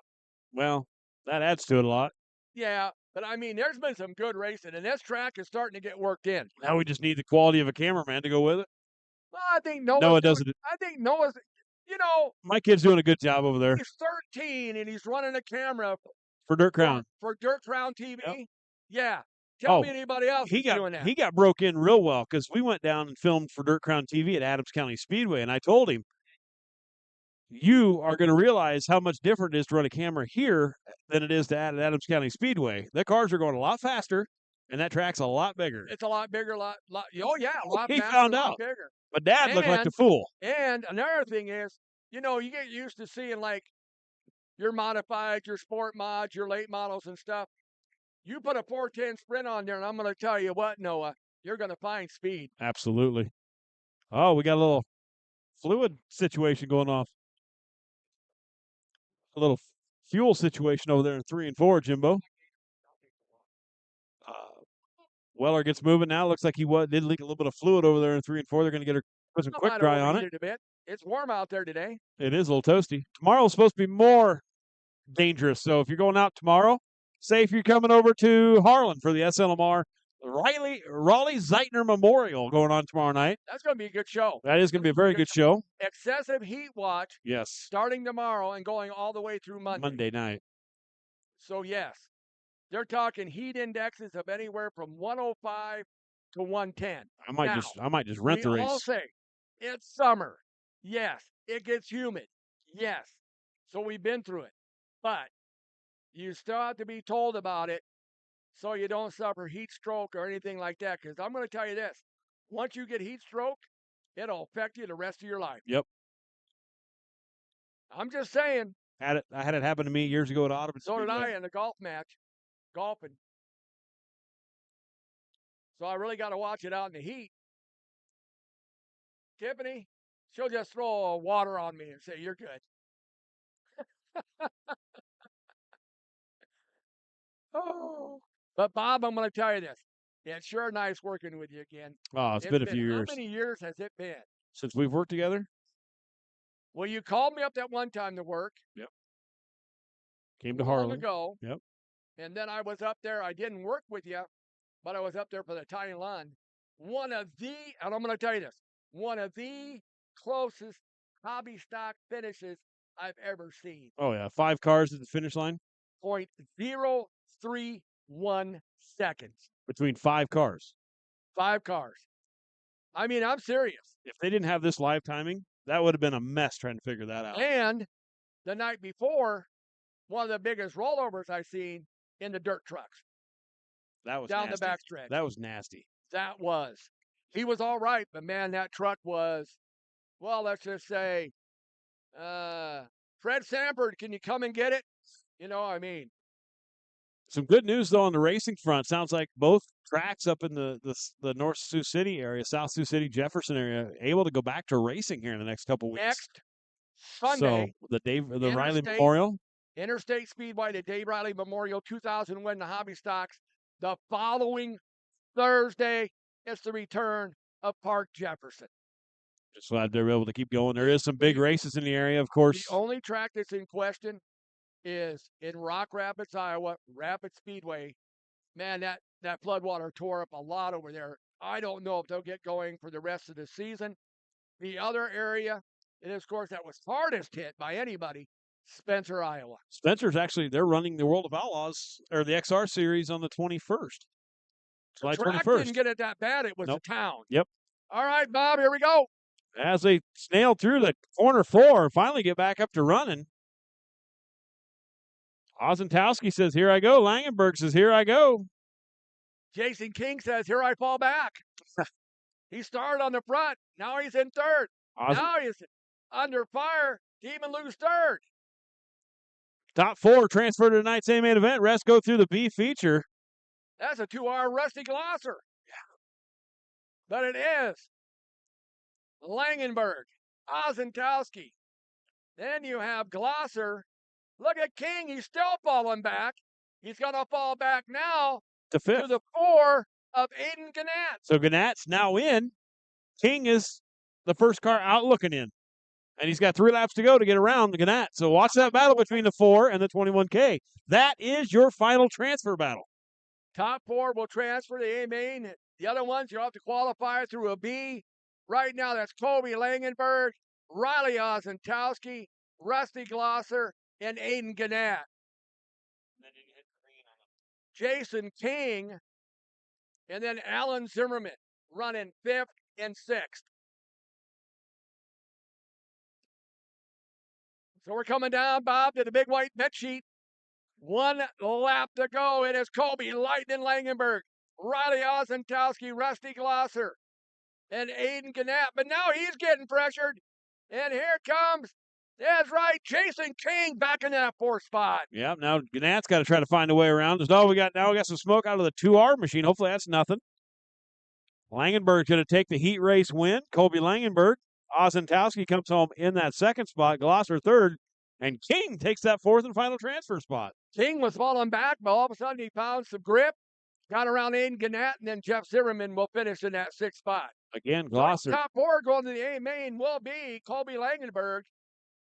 A: Well, that adds to it a lot.
B: Yeah, but I mean, there's been some good racing, and this track is starting to get worked in.
A: Now we just need the quality of a cameraman to go with it.
B: Well, I think Noah
A: doesn't.
B: I think Noah's, you know.
A: My kid's doing a good job over there.
B: He's 13, and he's running a camera.
A: For Dirt Crown.
B: For Dirt Crown TV?
A: Yep.
B: Yeah. Tell me anybody else doing that.
A: He got broke in real well because we went down and filmed for Dirt Crown TV at Adams County Speedway, and I told him, "You are going to realize how much different it is to run a camera here than it is at Adams County Speedway. The cars are going a lot faster, and that track's a lot bigger."
B: It's a lot bigger, a lot
A: He
B: faster,
A: found
B: a lot
A: out.
B: bigger.
A: But Dad looked like the fool.
B: And another thing is, you know, you get used to seeing like your modified, your sport mods, your late models and stuff. You put a 410 Sprint on there, and I'm going to tell you what, Noah, you're going to find speed.
A: Absolutely. Oh, we got a little fluid situation going off. A little fuel situation over there in 3 and 4, Jimbo. Weller gets moving now. Looks like he did leak a little bit of fluid over there in 3 and 4. They're going to get her put some quick dry on it.
B: A bit. It's warm out there today.
A: It is a little toasty. Tomorrow's supposed to be more dangerous. So if you're going out tomorrow, say if you're coming over to Harlan for the SLMR Raleigh Zeitner Memorial going on tomorrow night.
B: That's going to be a good show.
A: That is going to be a very good show.
B: Excessive heat watch.
A: Yes.
B: Starting tomorrow and going all the way through Monday.
A: Monday night.
B: So yes, they're talking heat indexes of anywhere from 105 to 110.
A: I might just rent the race.
B: We all say it's summer. Yes, it gets humid. Yes. So we've been through it. But you still have to be told about it so you don't suffer heat stroke or anything like that. Because I'm going to tell you this. Once you get heat stroke, it'll affect you the rest of your life.
A: Yep.
B: I'm just saying.
A: I had it happen to me years ago at Audubon.
B: So did I in a golf match. Golfing. So I really got to watch it out in the heat. Tiffany, she'll just throw water on me and say, "You're good." Oh. But Bob, I'm going to tell you this. It's sure nice working with you again.
A: Oh, it's been a few years.
B: How many years has it been?
A: Since we've worked together?
B: Well, you called me up that one time to work.
A: Yep. Came to Harlan.
B: Long ago.
A: Yep.
B: And then I was up there. I didn't work with you, but I was up there for the Tiny Lund. And I'm going to tell you this, one of the closest hobby stock finishes I've ever seen.
A: Oh, yeah. 5 cars at the finish line?
B: 0.031 seconds.
A: Between 5 cars.
B: 5 cars. I mean, I'm serious.
A: If they didn't have this live timing, that would have been a mess trying to figure that out.
B: And the night before, one of the biggest rollovers I've seen in the dirt trucks.
A: That was
B: down
A: nasty.
B: The backstretch.
A: That was nasty.
B: That was. He was all right, but man, that truck was, well, let's just say, Fred Sanford, can you come and get it? You know, I mean.
A: Some good news, though, on the racing front. Sounds like both tracks up in the North Sioux City area, South Sioux City, Jefferson area, able to go back to racing here in the next couple weeks.
B: Next Sunday.
A: So the Riley Memorial.
B: Interstate Speedway, the Dave Riley Memorial 2001, the Hobby Stocks. The following Thursday, it's the return of Park Jefferson.
A: Just glad they're able to keep going. There is some big races in the area, of course.
B: The only track that's in question is in Rock Rapids, Iowa, Rapid Speedway. Man, that floodwater tore up a lot over there. I don't know if they'll get going for the rest of the season. The other area, and of course, that was hardest hit by anybody, Spencer, Iowa.
A: Spencer's actually, they're running the World of Outlaws or the XR series on the 21st. July
B: The track
A: 21st.
B: didn't get it that bad. It was
A: Nope.
B: the town.
A: Yep.
B: All right, Bob, here we go.
A: As they snail through the corner 4, finally get back up to running. Ozentowski says, here I go. Langenberg says, here I go.
B: Jason King says, here I fall back. He started on the front. Now he's in third. Now he's under fire to even lose third.
A: Top 4 transfer to tonight's A main event. Rest go through the B feature.
B: That's a 2-hour Rusty Glosser. But it is Langenberg, Ozentowski. Then you have Glosser. Look at King. He's still falling back. He's going to fall back now
A: To 5th.
B: to the 4 of Aiden Gannett.
A: So Gannett's now in. King is the first car out looking in. And he's got 3 laps to go to get around the Gannett. So watch that battle between the 4 and the 21K. That is your final transfer battle.
B: Top 4 will transfer to A main. The other ones, you'll have to qualify through a B. Right now, that's Kobe Langenberg, Riley Ozentowski, Rusty Glosser, and Aiden Gannett. Jason King, and then Alan Zimmerman running 5th and 6th. So we're coming down, Bob, to the big white bet sheet. 1 lap to go. It is Kobe Lightning Langenberg, Riley Ozentowski, Rusty Glosser, and Aiden Gannett. But now he's getting pressured. And here comes, that's right, Jason King back in that 4th spot.
A: Yeah, now Gannett's got to try to find a way around. We got some smoke out of the 2R machine. Hopefully that's nothing. Langenberg's going to take the heat race win. Kobe Langenberg. Ozentowski comes home in that 2nd spot. Glosser 3rd. And King takes that 4th and final transfer spot.
B: King was falling back, but all of a sudden he found some grip, got around Aiden Gannett, and then Jeff Zimmerman will finish in that 6th spot.
A: Again, Glosser.
B: So top 4 going to the A main will be Kobe Langenberg,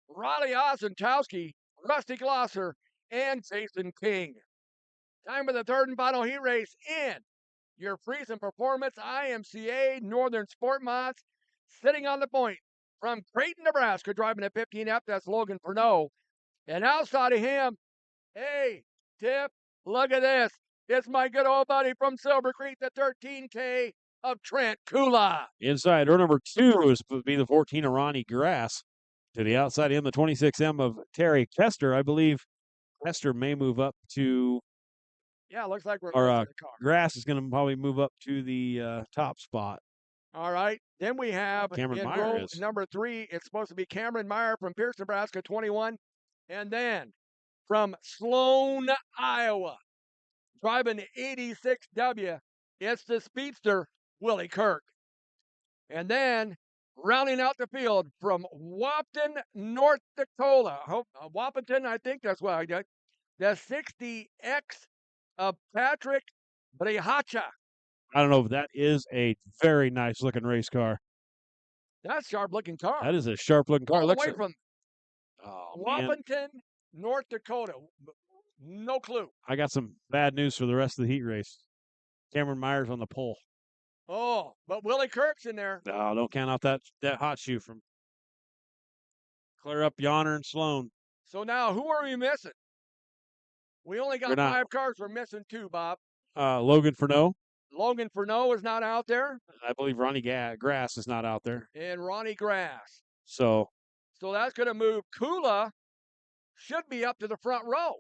B: Riley Ozentowski, Rusty Glosser, and Jason King. Time for the 3rd and final heat race in your Friesen Performance IMCA Northern Sport Mods. Sitting on the point from Creighton, Nebraska, driving a 15F, that's Logan Pernod. And outside of him, hey, Tip, look at this. It's my good old buddy from Silver Creek, the 13K of Trent Kula.
A: Inside, row number 2 is to be the 14 of Ronnie Grass. To the outside of him, the 26M of Terry Kester. I believe Kester may move up to...
B: Yeah, looks like we're
A: or
B: the car.
A: Grass is going to probably move up to the top spot.
B: All right. Then we have
A: Cameron
B: in
A: Meyer
B: row
A: is.
B: number 3, it's supposed to be Cameron Meyer from Pierce, Nebraska, 21. And then from Sloan, Iowa, driving the 86W, it's the speedster, Willie Kirk. And then rounding out the field from Wapton, North Dakota, Wapaton, I think that's what I did, the 60X of Patrick Brehacha.
A: I don't know, but that is a very nice looking race car.
B: That's a sharp looking car.
A: That is a sharp looking car.
B: All the
A: Looks
B: way from
A: man.
B: Wapaton, North Dakota. No clue.
A: I got some bad news for the rest of the heat race. Cameron Myers on the pole.
B: Oh, but Willie Kirk's in there.
A: No, don't count out that hot shoe from clear up Yonner and Sloan.
B: So now, who are we missing? We only got 5 cars. We're missing 2, Bob.
A: Logan Pernod.
B: Logan Pernod is not out there.
A: I believe Ronnie Grass is not out there.
B: And Ronnie Grass.
A: So
B: that's going to move. Kula should be up to the front row.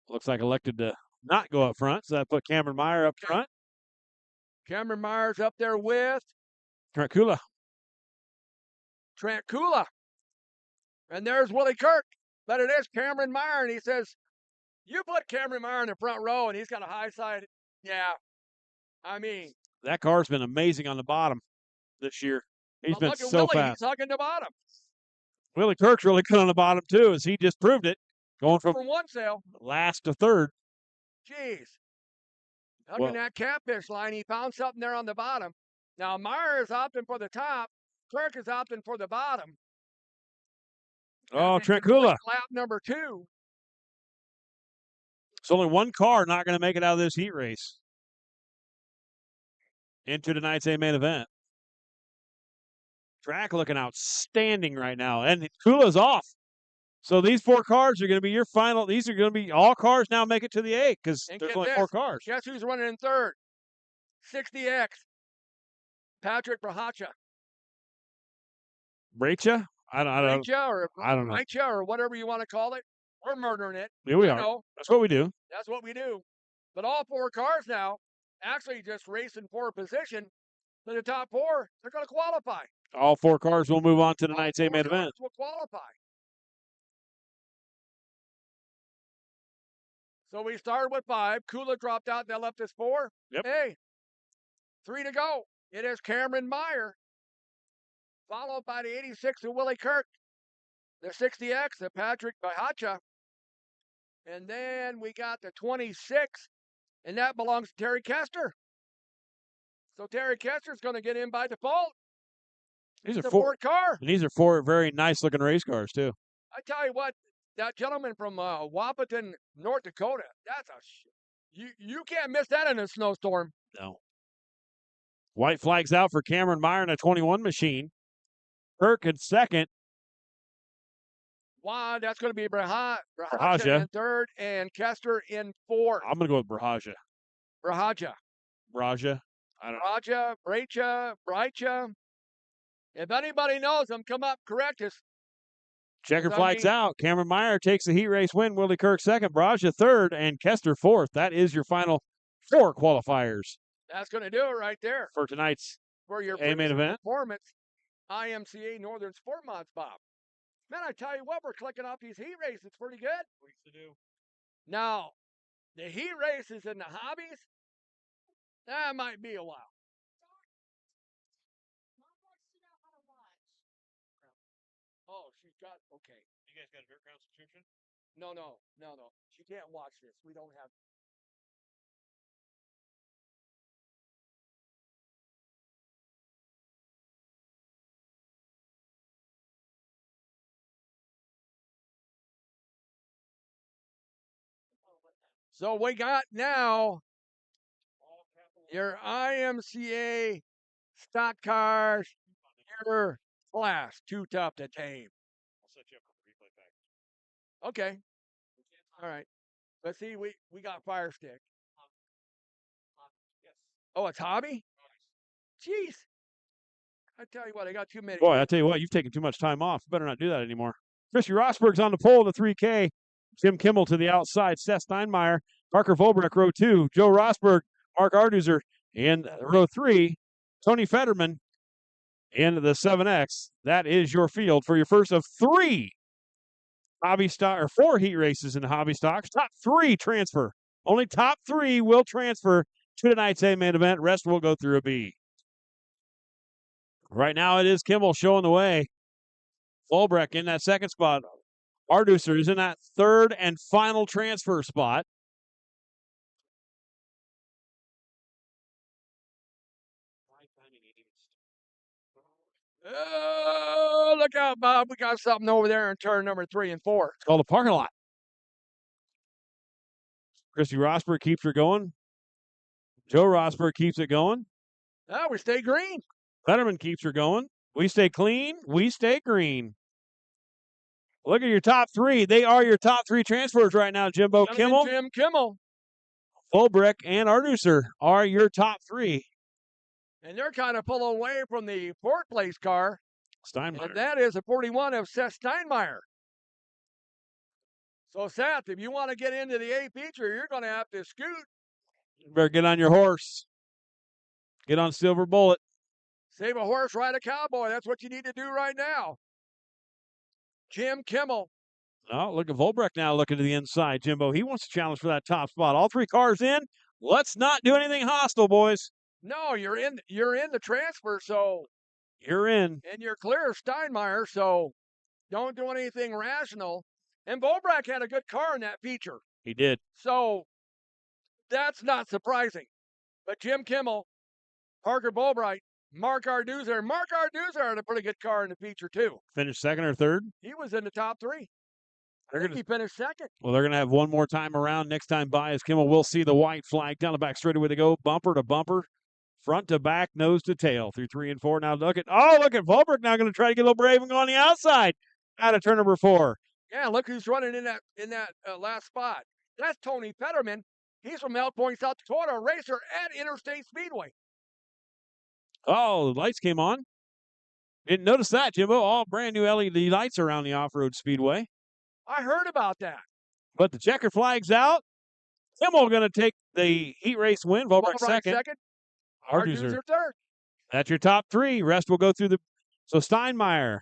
A: Looks like elected to not go up front. So that put Cameron Meyer up front.
B: Cameron Meyer's up there with
A: Trent Kula.
B: And there's Willie Kirk. But it is Cameron Meyer. And he says, you put Cameron Meyer in the front row and he's got a high side. Yeah. I mean.
A: That car's been amazing on the bottom this year. He's been so
B: Willie,
A: fast.
B: He's hugging the bottom.
A: Willie Kirk's really good on the bottom, too, as he just proved it. Going from
B: one sail.
A: Last to third.
B: Jeez. Hugging that catfish line. He found something there on the bottom. Now, Meyer is opting for the top. Kirk is opting for the bottom.
A: Oh,
B: as they
A: Trent
B: complete
A: Kula.
B: lap number 2.
A: It's only one car not going to make it out of this heat race into tonight's main event. Track looking outstanding right now. And Kula's off. So these 4 cars are going to be your final. These are going to be all cars now make it to the 8 because
B: And
A: there's
B: get
A: only
B: this,
A: 4 cars.
B: guess who's running in third? 60X. Patrick Brahacha.
A: Brecha? I don't know.
B: Bracha or whatever you want to call it. We're murdering it.
A: Here we
B: I
A: are.
B: know.
A: That's what we do.
B: That's what we do. But all 4 cars now actually just racing for position. For the top 4, they're going to qualify.
A: All 4 cars will move on to tonight's
B: All 4
A: main
B: cars
A: event.
B: will qualify. So we started with 5. Kula dropped out. That left us 4.
A: Yep.
B: Hey, 3 to go. It is Cameron Meyer, followed by the 86 of Willie Kirk, the 60X of Patrick Bahacha, and then we got the 26, and that belongs to Terry Kester. So Terry Kester's going to get in by default.
A: These are
B: the
A: 4
B: Ford car.
A: And these are 4 very nice looking race cars too.
B: I tell you what, that gentleman from Wapaton, North Dakota, that's you can't miss that in a snowstorm.
A: No. White flags out for Cameron Meyer in a 21 machine. Kirk in second.
B: Wow, that's going to be Brahacha
A: Brahacha
B: in third and Kester in fourth.
A: I'm going to go with Brahacha.
B: Brahacha.
A: I don't know.
B: Bracha. If anybody knows them, come up, correct us.
A: Checker flags out. Cameron Meyer takes the heat race win. Willie Kirk second. Brahacha third. And Kester fourth. That is your final 4 qualifiers.
B: That's going to do it right there.
A: For tonight's
B: for your
A: main event
B: performance, IMCA Northern Sport Mods, Bob. Man, I tell you what, we're clicking off these heat races pretty good.
A: We used to do.
B: Now, the heat races and the hobbies, that might be a while. Oh, she's got, okay.
A: You guys got a Dirt Ground subscription?
B: No. She can't watch this. We don't have. So we got now your IMCA stock cars, your class, too tough to tame.
A: I'll set you up for the replay package.
B: Okay. All right. Let's see, we got Fire Stick.
A: Yes.
B: Oh, it's Hobby? Jeez. I tell you what, I got too many.
A: Boy, I tell you what, you've taken too much time off. Better not do that anymore. Christy Rosberg's on the pole in the 3K. Jim Kimmel to the outside. Seth Steinmeier. Parker Volbrecht, row 2. Joe Rosberg. Mark Arduzer in row 3. Tony Fetterman in the 7X. That is your field for your first of 3 hobby stock or 4 heat races in hobby stocks. Top 3 transfer. Only top 3 will transfer to tonight's A main event. Rest will go through a B. Right now it is Kimmel showing the way. Volbrecht in that second spot. Arducer is in that third and final transfer spot.
B: Oh, look out, Bob. We got something over there in turn number 3 and 4.
A: It's called a parking lot. Christy Rosberg keeps her going. Joe Rosberg keeps it going.
B: Oh, we stay green.
A: Fetterman keeps her going. We stay clean. We stay green. Look at your top 3. They are your top 3 transfers right now, Jimbo. Kimmel,
B: Jim Kimmel.
A: Volbrecht, and Arducer are your top 3.
B: And they're kind of pulling away from the 4th place car.
A: Steinmeier.
B: And that is a 41 of Seth Steinmeier. So, Seth, if you want to get into the A feature, you're going to have to scoot.
A: You better get on your horse. Get on Silver Bullet.
B: Save a horse, ride a cowboy. That's what you need to do right now. Jim Kimmel.
A: Oh, look at Volbrecht now looking to the inside, Jimbo. He wants to challenge for that top spot. All 3 cars in. Let's not do anything hostile, boys.
B: No, you're in the transfer, so
A: you're in.
B: And you're clear of Steinmeier, so don't do anything rational. And Volbrecht had a good car in that feature.
A: He did.
B: So that's not surprising. But Jim Kimmel, Parker Volbrecht, Mark Arduzer. Mark Arduzer had a pretty good car in the feature, too.
A: Finished second or third.
B: He was in the top 3. I
A: They're
B: think
A: gonna
B: he finished second.
A: Well, they're going to have one more time around. Next time by as Kimmel will see the white flag down the back straightaway to go, bumper to bumper, front to back, nose to tail through 3 and 4. Now look at Volberg now going to try to get a little brave and go on the outside out of turn number 4.
B: Yeah, look who's running in that last spot. That's Tony Fetterman. He's from Elk Point, South Dakota, a racer at Interstate Speedway.
A: Oh, the lights came on. Didn't notice that, Jimbo. All brand new LED lights around the off-road speedway.
B: I heard about that.
A: But the checker flag's out. Kimmel going to take the heat race win. Volberg second.
B: Arduzer third.
A: That's your top 3. Rest will go through the. So Steinmeier,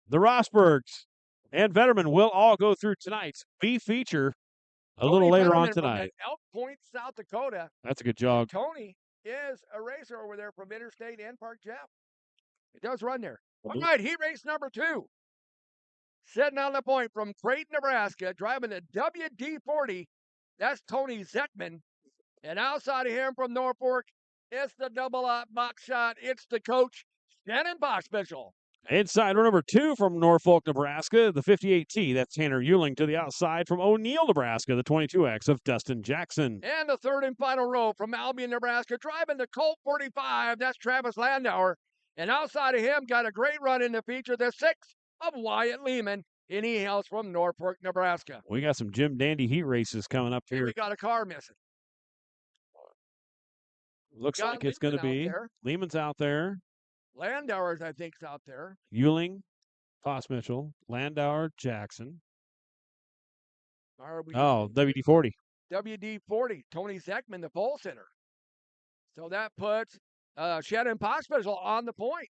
A: the Rosbergs, and Vetterman will all go through tonight's B feature a little later on tonight.
B: From Elk Point, South Dakota.
A: That's a good jog.
B: Tony is a racer over there from Interstate and Park Jeff. It does run there. All right, heat race number 2. Sitting on the point from Creighton, Nebraska, driving the WD-40. That's Tony Zeckman. And outside of him from Norfolk, it's the double-up box shot. It's the coach, Shannon Boschbichel.
A: Inside row number 2 from Norfolk, Nebraska, the 58T. That's Tanner Euling to the outside from O'Neill, Nebraska, the 22X of Dustin Jackson.
B: And the third and final row from Albion, Nebraska, driving the Colt 45. That's Travis Landauer. And outside of him, got a great run in the feature, the 6 of Wyatt Lehman. And he hails from Norfolk, Nebraska.
A: We got some Jim Dandy heat races coming up here.
B: We got a car missing.
A: Looks like it's going to be. Lehman's out there.
B: Landauer's, I think, is out there.
A: Euling, Mitchell, Landauer, Jackson. WD-40.
B: WD-40, Tony Zeckman, the pole sitter. So that puts Shannon Pospisil on the point.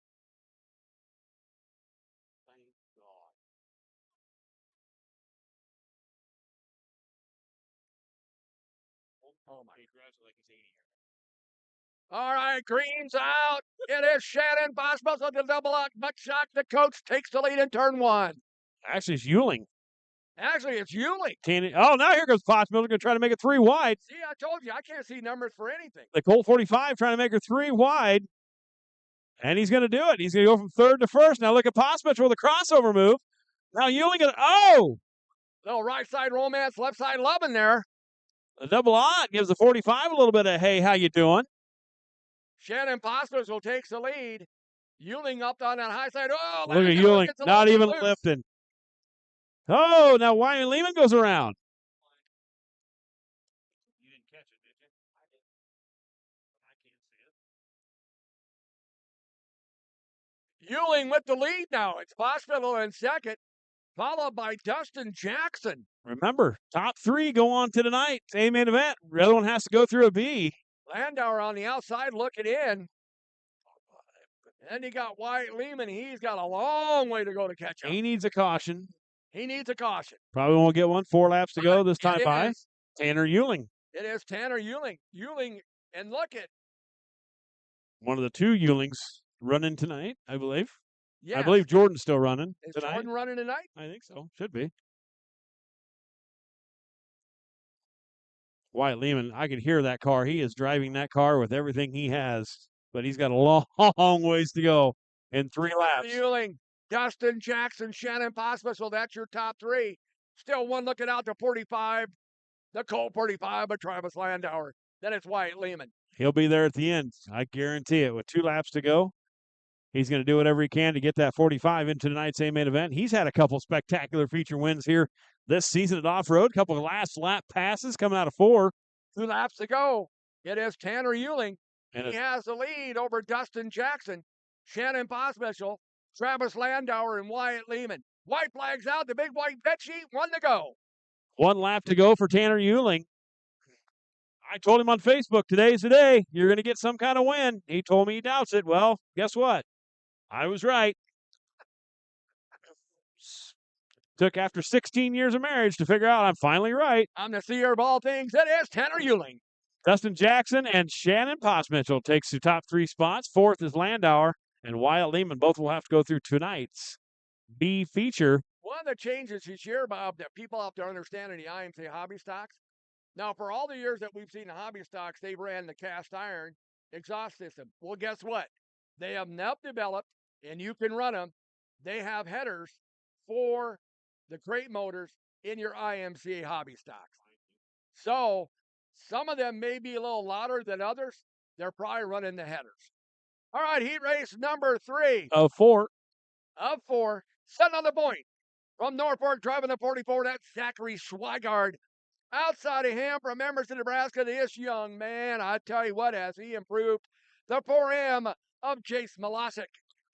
B: Oh, my. All right, green's out. It is Shannon Pospisil to double up. Buckshot, the coach takes the lead in turn 1.
A: Actually, it's Euling.
B: Actually, it's Euling.
A: Now here goes Pospisil going to try to make it 3 wide.
B: See, I told you, I can't see numbers for anything.
A: The Colt 45 trying to make her 3 wide. And he's going to do it. He's going to go from third to first. Now look at Pospisil with a crossover move. Now Euling
B: little right side romance, left side loving there.
A: A double odd gives the 45 a little bit of, hey, how you doing?
B: Shannon Pospisil takes the lead. Euling up on that high side. Oh,
A: look at Euling, not even lifting. Oh, now Wyatt Lehman goes around. You didn't catch it, did you? I did.
B: I can't see it. Euling with the lead now. It's Pospisil in second, followed by Dustin Jackson.
A: Remember, top 3 go on to tonight. Same main event. The other one has to go through a B.
B: Landauer on the outside looking in. And you got Wyatt Lehman. He's got a long way to go to catch up.
A: He needs a caution.
B: Probably
A: won't get one. 4 laps to go this time by. Tanner Euling.
B: It is Tanner Euling. And look at.
A: One of the 2 Eulings running tonight, I believe.
B: Yes.
A: I believe Jordan's still running
B: tonight. Is Jordan running tonight?
A: I think so. Should be. Wyatt Lehman, I can hear that car. He is driving that car with everything he has, but he's got a long ways to go in 3 laps.
B: Euling, Dustin Jackson, Shannon Pospisil, that's your top 3. Still one looking out to 45, the Colt 45 of Travis Landauer. Then it's Wyatt Lehman.
A: He'll be there at the end. I guarantee it. With 2 laps to go, he's going to do whatever he can to get that 45 into tonight's main event. He's had a couple spectacular feature wins here this season at off-road. Couple of last lap passes coming out of 4.
B: 2 laps to go. It is Tanner Euling. And he has the lead over Dustin Jackson, Shannon Pospisil, Travis Landauer, and Wyatt Lehman. White flags out. The big white bet sheet. 1 to go.
A: 1 lap to go for Tanner Euling. I told him on Facebook, today's the day. You're going to get some kind of win. He told me he doubts it. Well, guess what? I was right. Took after 16 years of marriage to figure out I'm finally right.
B: I'm the seer of all things. It is Tanner Euling.
A: Dustin Jackson and Shannon Pospisil takes the top 3 spots. 4th is Landauer, and Wyatt Lehman. Both will have to go through tonight's B feature.
B: One of the changes this year, Bob, that people have to understand in the IMC hobby stocks. Now, for all the years that we've seen the hobby stocks, they've ran the cast iron exhaust system. Well, guess what? They have now developed, and you can run them. They have headers for the crate motors in your IMCA hobby stocks. So some of them may be a little louder than others. They're probably running the headers. All right, heat race number 3
A: Of 4.
B: of 4. Set on the point. From Norfolk, driving the 44, that's Zachary Swigard. Outside of him, from Emerson, Nebraska, this young man, I tell you what, has he improved. The 4M of Chase Malasic.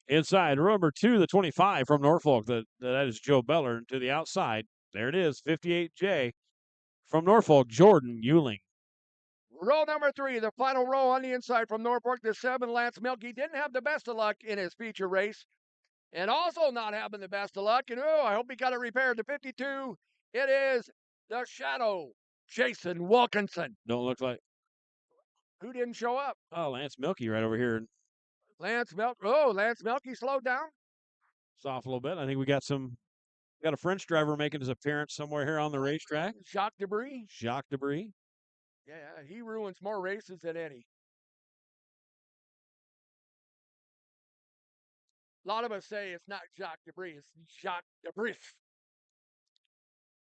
A: Inside, number 2, the 25 from Norfolk. That is Joe Beller. To the outside, there it is, 58J. From Norfolk, Jordan Euling.
B: Row number 3, the final row on the inside from Norfolk, the 7, Lance Milky. Didn't have the best of luck in his feature race. And also not having the best of luck. And I hope he got it repaired. The 52, it is the Shadow, Jason Wilkinson.
A: Don't look like.
B: Who didn't show up?
A: Oh, Lance Milky right over here.
B: Lance Milky slowed down.
A: Soft a little bit. I think we got a French driver making his appearance somewhere here on the racetrack.
B: Jacques Debris.
A: Jacques Debris.
B: Yeah, he ruins more races than any. A lot of us say it's not Jacques Debris, it's Jacques Debris.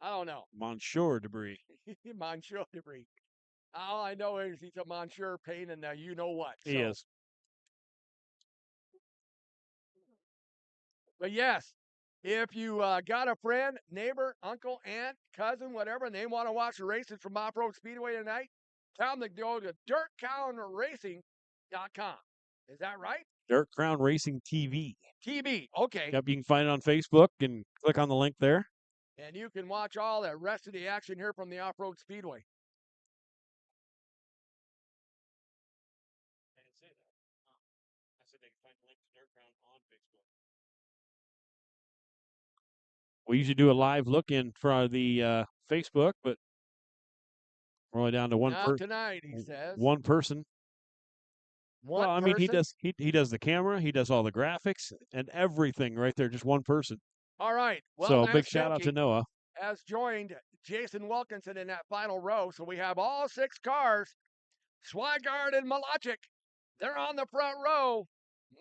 B: I don't know.
A: Monsieur Debris.
B: Monsieur Debris. All I know is he's a Monsieur pain in the you know what.
A: He is.
B: But yes, if you got a friend, neighbor, uncle, aunt, cousin, whatever, and they want to watch the races from Off-Road Speedway tonight, tell them to go to dirtcrownracing.com. Is that right?
A: Dirt Crown Racing TV.
B: TV, okay.
A: Yep, you can find it on Facebook and click on the link there.
B: And you can watch all the rest of the action here from the Off-Road Speedway.
A: I didn't say that. I said they can find the link to Dirt Crown on Facebook. We usually do a live look-in for the Facebook, but we're only down to one person.
B: Not tonight, he says.
A: One person.
B: One
A: I mean,
B: person?
A: he does the camera, he does all the graphics and everything right there, just one person.
B: All right. Well,
A: so
B: Lance
A: big shout out to Noah.
B: Has joined Jason Wilkinson in that final row. So we have all 6 cars. Swigard and Malachik, they're on the front row.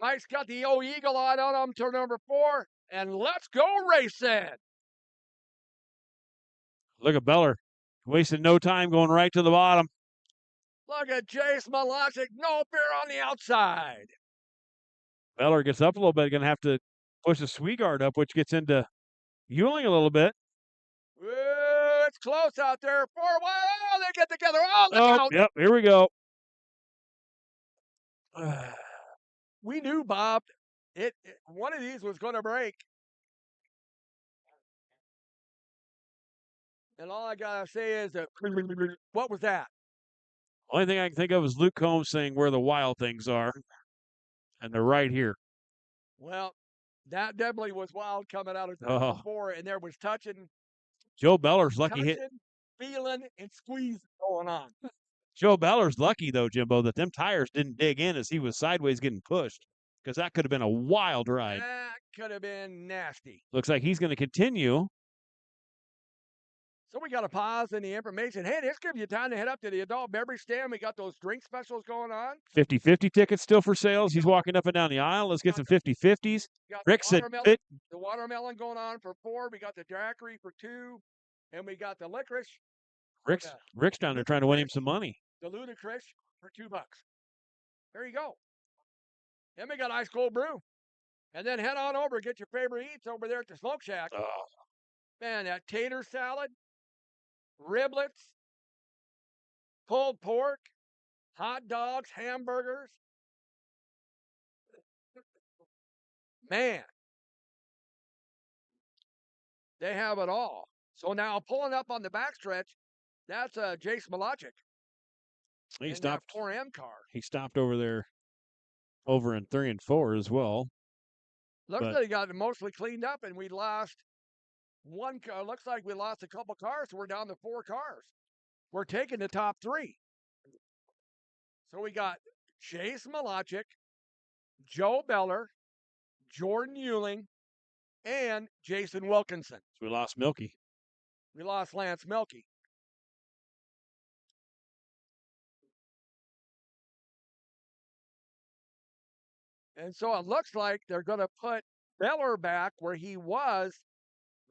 B: Mike's got the old eagle eye on them to number 4. And let's go racing.
A: Look at Beller. Wasted no time going right to the bottom.
B: Look at Jace Malachik. No fear on the outside.
A: Beller gets up a little bit. Going to have to push the Swigard up, which gets into Euling a little bit.
B: Ooh, it's close out there. 4 wide. Oh, they get together. Oh, look out.
A: Yep, here we go.
B: We knew, Bob, one of these was going to break. And all I got to say is, what was that?
A: Only thing I can think of is Luke Combs saying where the wild things are. And they're right here.
B: Well, that definitely was wild coming out of turn 4, and there was touching.
A: Joe Beller's lucky hit.
B: Feeling and squeezing going on.
A: Joe Beller's lucky, though, Jimbo, that them tires didn't dig in as he was sideways getting pushed, because that could have been a wild ride.
B: That could have been nasty.
A: Looks like he's going to continue.
B: So we got to pause in the information. Hey, this gives you time to head up to the adult beverage stand. We got those drink specials going on.
A: 50-50 tickets still for sales. He's walking up and down the aisle. Let's get some 50-50s. Rick said
B: the watermelon going on for 4. We got the daiquiri for 2. And we got the licorice.
A: Rick's down there trying to win him some money.
B: The ludicrous for $2. There you go. Then we got ice cold brew. And then head on over, get your favorite eats over there at the Smoke Shack.
A: Oh.
B: Man, that tater salad, riblets, pulled pork, hot dogs, hamburgers. Man, they have it all. So now pulling up on the backstretch, that's Jace Malachik.
A: He stopped.
B: 4M car.
A: He stopped over there, over in 3 and 4 as well.
B: Looks like he got it mostly cleaned up, and we lost one car. Looks like we lost a couple cars. So we're down to 4 cars. We're taking the top 3. So we got Chase Malachik, Joe Beller, Jordan Euling, and Jason Wilkinson.
A: So we lost Milky.
B: We lost Lance Milky. And so it looks like they're going to put Beller back where he was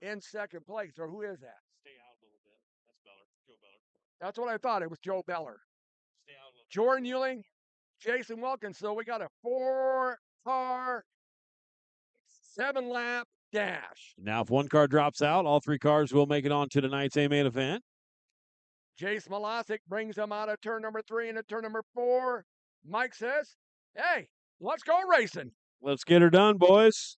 B: in second place. Or who is that?
A: Stay out a little bit. That's Beller. Joe Beller.
B: That's what I thought. It was Joe Beller.
A: Stay out a little
B: Jordan Ewing, Jason Wilkins. So we got a 4-car, 7-lap dash.
A: Now, if one car drops out, all 3 cars will make it on to tonight's A-main event.
B: Jace Malasic brings him out of turn number 3 into turn number 4. Mike says, hey, let's go racing.
A: Let's get her done, boys.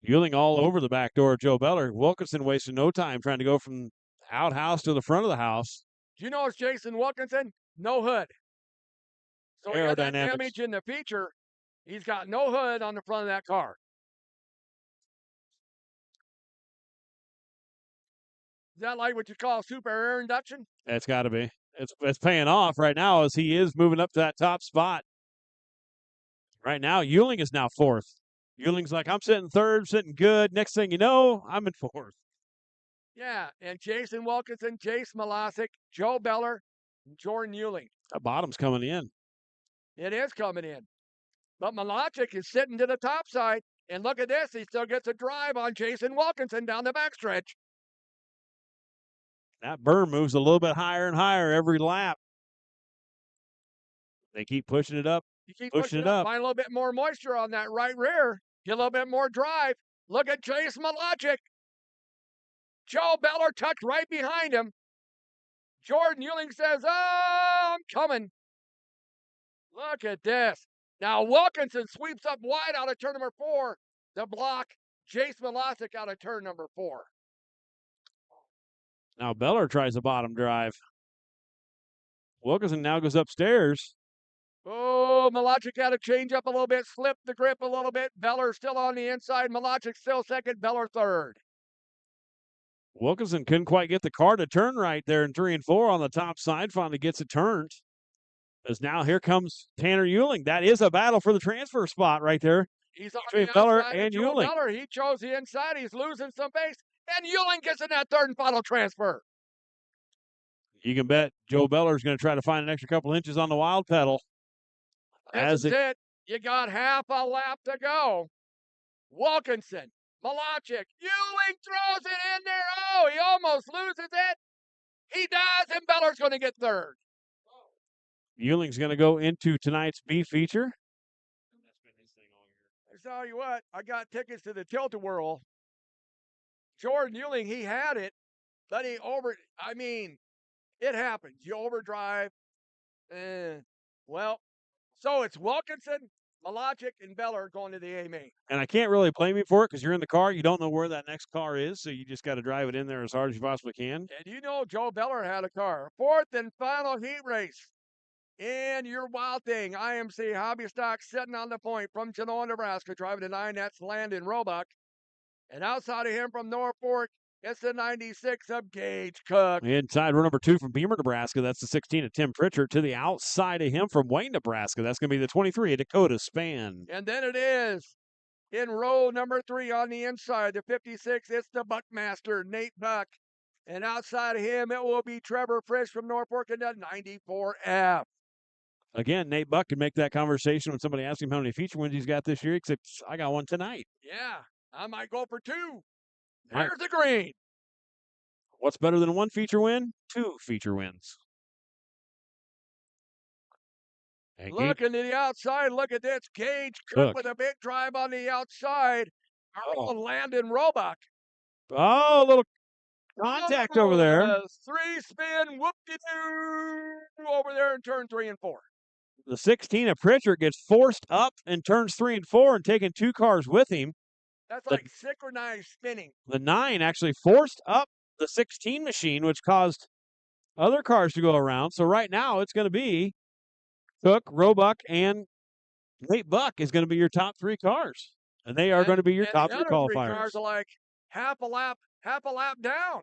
A: Ewing all over the back door of Joe Beller. Wilkinson wasting no time trying to go from outhouse to the front of the house.
B: Do you know it's Jason Wilkinson? No hood. So he got that
A: Aerodynamics.
B: damage in the feature. He's got no hood on the front of that car. Is that like what you call super air induction?
A: It's got to be. It's paying off right now as he is moving up to that top spot. Right now, Ewing is now 4th. Ewing's like, I'm sitting 3rd, sitting good. Next thing you know, I'm in 4th.
B: Yeah, and Jason Wilkinson, Jace Malasic, Joe Beller, and Jordan Ewing.
A: That bottom's coming in.
B: It is coming in. But Malasic is sitting to the top side. And look at this. He still gets a drive on Jason Wilkinson down the backstretch.
A: That berm moves a little bit higher and higher every lap. They keep pushing it up.
B: You keep
A: pushing it up.
B: Find a little bit more moisture on that right rear. Get a little bit more drive. Look at Jace Malasic. Joe Beller tucked right behind him. Jordan Ewing says, oh, I'm coming. Look at this. Now Wilkinson sweeps up wide out of turn number 4 to block Jace Malasic out of turn number 4.
A: Now Beller tries a bottom drive. Wilkinson now goes upstairs.
B: Oh, Malasic got to change up a little bit, slip the grip a little bit. Beller still on the inside. Malasic still second, Beller third.
A: Wilkinson couldn't quite get the car to turn right there in 3 and 4 on the top side. Finally gets it turned. As now here comes Tanner Ewing. That is a battle for the transfer spot right there.
B: He's on
A: between
B: the
A: Beller
B: outside of
A: and
B: Joe
A: Ewing.
B: Beller. He chose the inside. He's losing some pace. And Ewing gets in that third and final transfer.
A: You can bet Joe Beller's going to try to find an extra couple inches on the wild pedal.
B: This is it. You got half a lap to go. Wilkinson, Malasic, Ewing throws it in there. Oh, he almost loses it. He does, and Beller's going to get third.
A: Ewing's going to go into tonight's B feature.
B: I tell you what, I got tickets to the Tilt-A-Whirl. Jordan Ewing, he had it, but it happens. You overdrive. So it's Wilkinson, Malasic, and Beller going to the A-main.
A: And I can't really blame you for it because you're in the car. You don't know where that next car is, so you just got to drive it in there as hard as you possibly can.
B: And you know Joe Beller had a car. 4th and final heat race. And your wild thing, IMC Hobby Stock sitting on the point from Genoa, Nebraska, driving the 9. That's Landon Roebuck. And outside of him from Norfolk, it's the 96 of Gage Cook.
A: Inside row number 2 from Beamer, Nebraska. That's the 16 of Tim Pritchard. To the outside of him from Wayne, Nebraska. That's going to be the 23 of Dakota Span.
B: And then it is in row number 3 on the inside, the 56. It's the Buckmaster, Nate Buck. And outside of him, it will be Trevor Frisch from Norfolk in the 94F.
A: Again, Nate Buck can make that conversation when somebody asks him how many feature wins he's got this year, except I got one tonight.
B: Yeah, I might go for 2. There's the green.
A: What's better than 1 feature win? 2 feature wins.
B: Looking to the outside, look at this. Gage Cook with a big drive on the outside. Landon Roebuck.
A: Oh, a little contact over there.
B: 3-spin, whoop-de-doo over there in turn 3 and 4.
A: The 16 of Pritchard gets forced up in turns 3 and 4 and taking 2 cars with him.
B: That's like synchronized spinning.
A: The 9 actually forced up the 16 machine, which caused other cars to go around. So right now it's going to be Cook, Roebuck, and Nate Buck is going to be your top 3 cars. And they are going to be your top 3 qualifiers.
B: 3 cars are like half a lap down.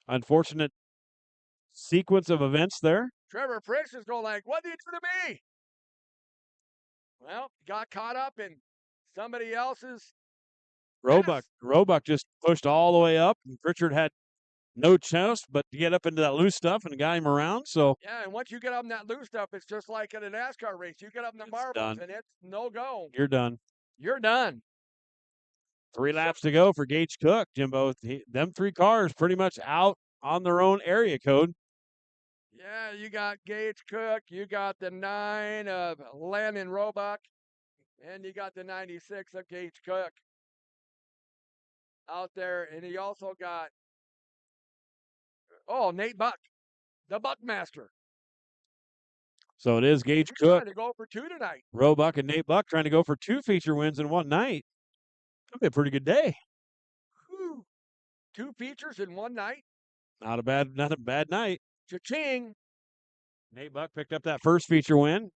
A: Unfortunate sequence of events there.
B: Trevor Frisch is going like, what did you do to me? Well, got caught up in somebody else's.
A: Roebuck just pushed all the way up, and Pritchard had no chance but to get up into that loose stuff and guide him around. So
B: Yeah, and once you get up in that loose stuff, it's just like in a NASCAR race. You get up in the marbles,
A: done.
B: and it's no go.
A: You're done.
B: You're done.
A: 3 laps to go for Gage Cook, Jimbo. Them 3 cars pretty much out on their own area code.
B: Yeah, you got Gage Cook, you got the 9 of Landon Roebuck, and you got the 96 of Gage Cook out there. And he also got, Nate Buck, the Buckmaster.
A: So it is Gage
B: He's
A: Cook,
B: trying to go for 2 tonight.
A: Roebuck, and Nate Buck trying to go for 2 feature wins in one night. Could be a pretty good day.
B: Whew. 2 features in one night.
A: Not a bad night.
B: Cha-ching.
A: Nate Buck picked up that first feature win.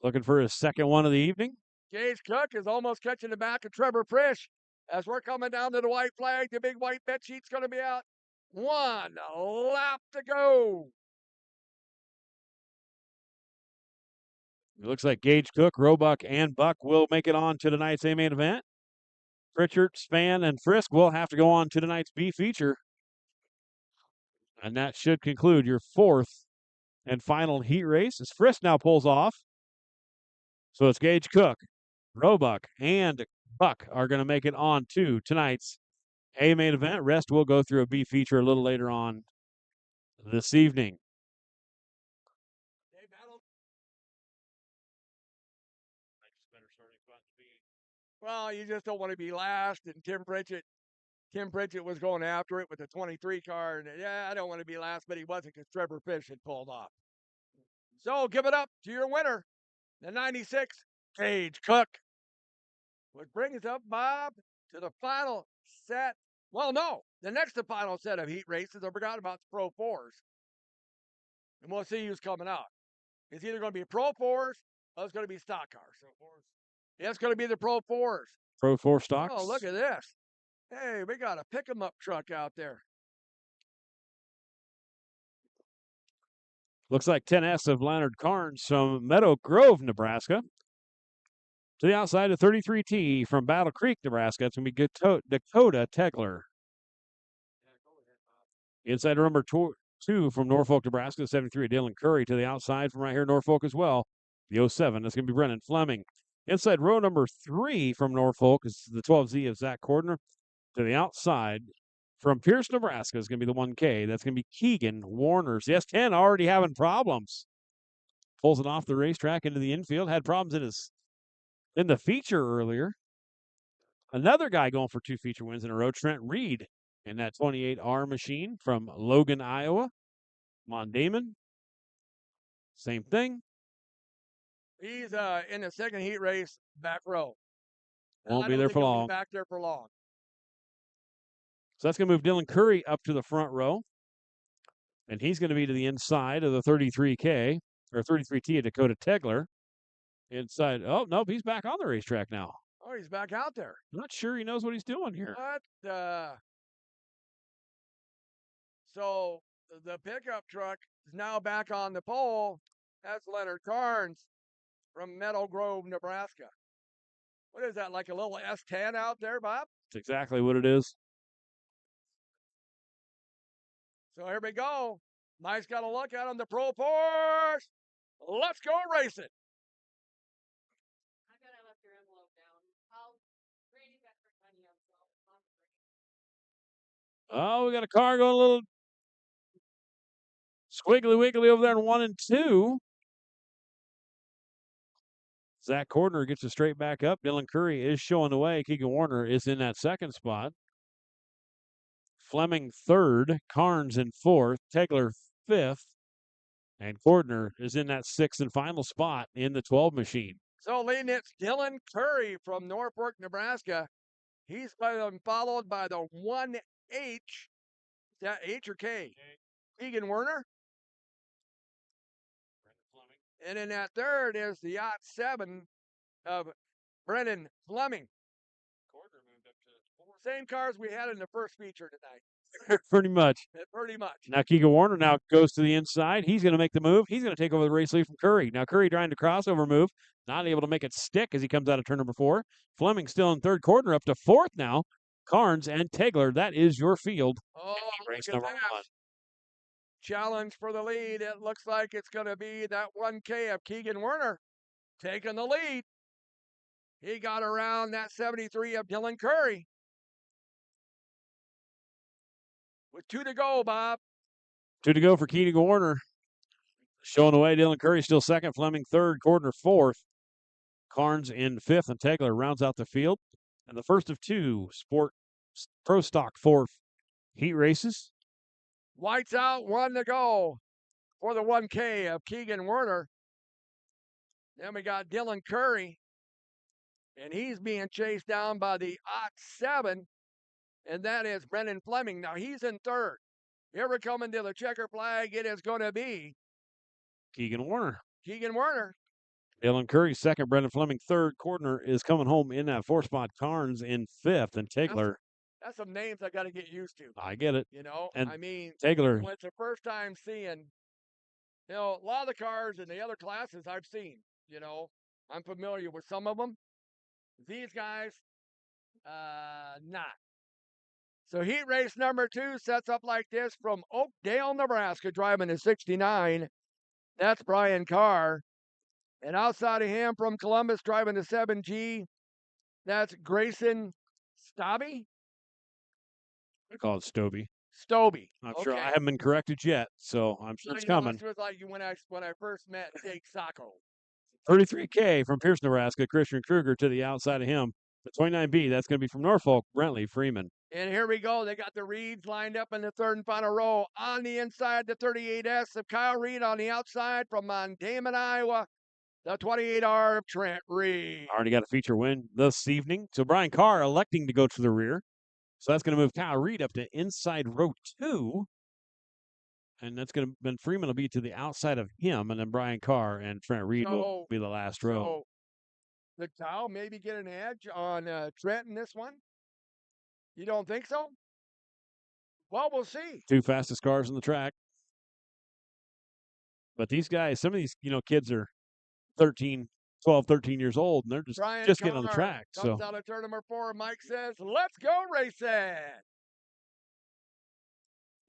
A: Looking for his second one of the evening.
B: Gage Cook is almost catching the back of Trevor Frisch. As we're coming down to the white flag, the big white bed sheet's going to be out. 1 lap to go.
A: It looks like Gage Cook, Roebuck, and Buck will make it on to tonight's A main event. Pritchard, Spann, and Frisk will have to go on to tonight's B feature. And that should conclude your 4th and final heat race as Frisk now pulls off. So it's Gage Cook, Roebuck, and Buck are going to make it on to tonight's A main event. Rest will go through a B feature a little later on this evening.
B: Well, you just don't want to be last. And Tim Pritchett was going after it with the 23 car. And yeah, I don't want to be last, but he wasn't because Trevor Fish had pulled off. So give it up to your winner, the 96, Gage Cook. Which brings up, Bob, to the final set. Well, no, the next to final set of heat races. I forgot about the Pro 4s. And we'll see who's coming out. It's either going to be Pro 4s or it's going to be stock cars. Yeah, it's going to be the Pro 4s.
A: Pro 4 stocks.
B: Oh, look at this. Hey, we got a pick-em-up truck out there.
A: Looks like 10S of Leonard Carnes from Meadow Grove, Nebraska. To the outside of 33T from Battle Creek, Nebraska. It's going to be Dakota Tegler. Inside number 2 from Norfolk, Nebraska. 73 Dylan Curry. To the outside from right here, Norfolk as well. The 07. That's going to be Brennan Fleming. Inside row number 3 from Norfolk is the 12Z of Zach Cordner. To the outside from Pierce, Nebraska is going to be the 1K. That's going to be Keegan Warner's. The S10 already having problems. Pulls it off the racetrack into the infield. Had problems in the feature earlier. Another guy going for 2 feature wins in a row, Trent Reed, in that 28R machine from Logan, Iowa. Damon. Same thing.
B: He's in the second heat race, back row.
A: Won't be there for long.
B: Back there for long.
A: So that's going to move Dylan Curry up to the front row. And he's going to be to the inside of the 33K, or 33T of Dakota Tegler. Inside. Oh, nope, he's back on the racetrack now.
B: Oh, he's back out there.
A: I'm not sure he knows what he's doing here.
B: What? So the pickup truck is now back on the pole. That's Leonard Carnes from Meadow Grove, Nebraska. What is that, like a little S10 out there, Bob?
A: That's exactly what it is.
B: So here we go. Mike's got a look at on the Pro Force. Let's go racing.
C: I gotta left your envelope down. Randy got for money on
A: Oh, we got a car going a little squiggly wiggly over there in 1 and 2. Zach Cordner gets it straight back up. Dylan Curry is showing the way. Keegan Warner is in that second spot. Fleming 3rd. Carnes in 4th. Tegler 5th. And Cordner is in that 6th and final spot in the 12 machine.
B: So leading it's Dylan Curry from Norfolk, Nebraska. He's followed by the 1H. Is that H or K? Keegan Werner. And in that third is the Yacht 7 of Brennan Fleming. Same cars we had in the first feature tonight.
A: Pretty much.
B: Pretty much.
A: Now Keegan Warner now goes to the inside. He's going to make the move. He's going to take over the race lead from Curry. Now Curry trying to crossover move. Not able to make it stick as he comes out of turn number 4. Fleming still in 3rd. Cordner up to 4th now. Carnes, and Tegler. That is your field.
B: Oh,
A: Race
B: look at
A: number
B: that.
A: 1.
B: Challenge for the lead. It looks like it's going to be that 1K of Keegan Werner taking the lead. He got around that 73 of Dylan Curry. With 2 to go, Bob.
A: 2 to go for Keegan Warner. Showing the way, Dylan Curry still second, Fleming third, Cordner fourth. Carnes in fifth, and Tegler rounds out the field. And the first of 2 Pro Stock 4 heat races.
B: White's out, 1 to go for the 1K of Keegan Werner. Then we got Dylan Curry, and he's being chased down by the 7, and that is Brendan Fleming. Now he's in third. Here we're coming to the checker flag. It is going to be
A: Keegan Warner.
B: Keegan Werner.
A: Dylan Curry second, Brendan Fleming third. Cordner is coming home in that 4 spot. Carnes in fifth, and Tegler.
B: That's some names I got to get used to.
A: I get it.
B: You know,
A: And
B: I mean,
A: Tegler.
B: when it's the first time seeing, a lot of the cars in the other classes I've seen, I'm familiar with some of them. These guys, not. So heat race number 2 sets up like this from Oakdale, Nebraska, driving a 69. That's Brian Carr. And outside of him from Columbus, driving the 7G, that's Grayson Stobby.
A: I call it Stobie.
B: Stobie.
A: I'm
B: okay.
A: sure I haven't been corrected yet, so I'm sure it's coming.
B: It was like when I first met Jake Sacco.
A: 33K from Pierce, Nebraska. Christian Kruger to the outside of him. The 29B, that's going to be from Norfolk, Brentley Freeman.
B: And here we go. They got the Reeds lined up in the third and final row. On the inside, the 38S of Kyle Reed. On the outside from Damon, Iowa, the 28R of Trent Reed.
A: Already got a feature win this evening. So Brian Carr electing to go to the rear. So that's going to move Kyle Reed up to inside row 2. And that's going to, Ben Freeman will be to the outside of him, and then Brian Carr and Trent Reed will be the last row.
B: So the Kyle maybe get an edge on Trent in this one? You don't think so? Well, we'll see.
A: 2 fastest cars on the track. But these guys, some of these, kids are 12, 13 years old, and they're just getting on the track.
B: Comes out of turn number 4. Mike says, let's go racing.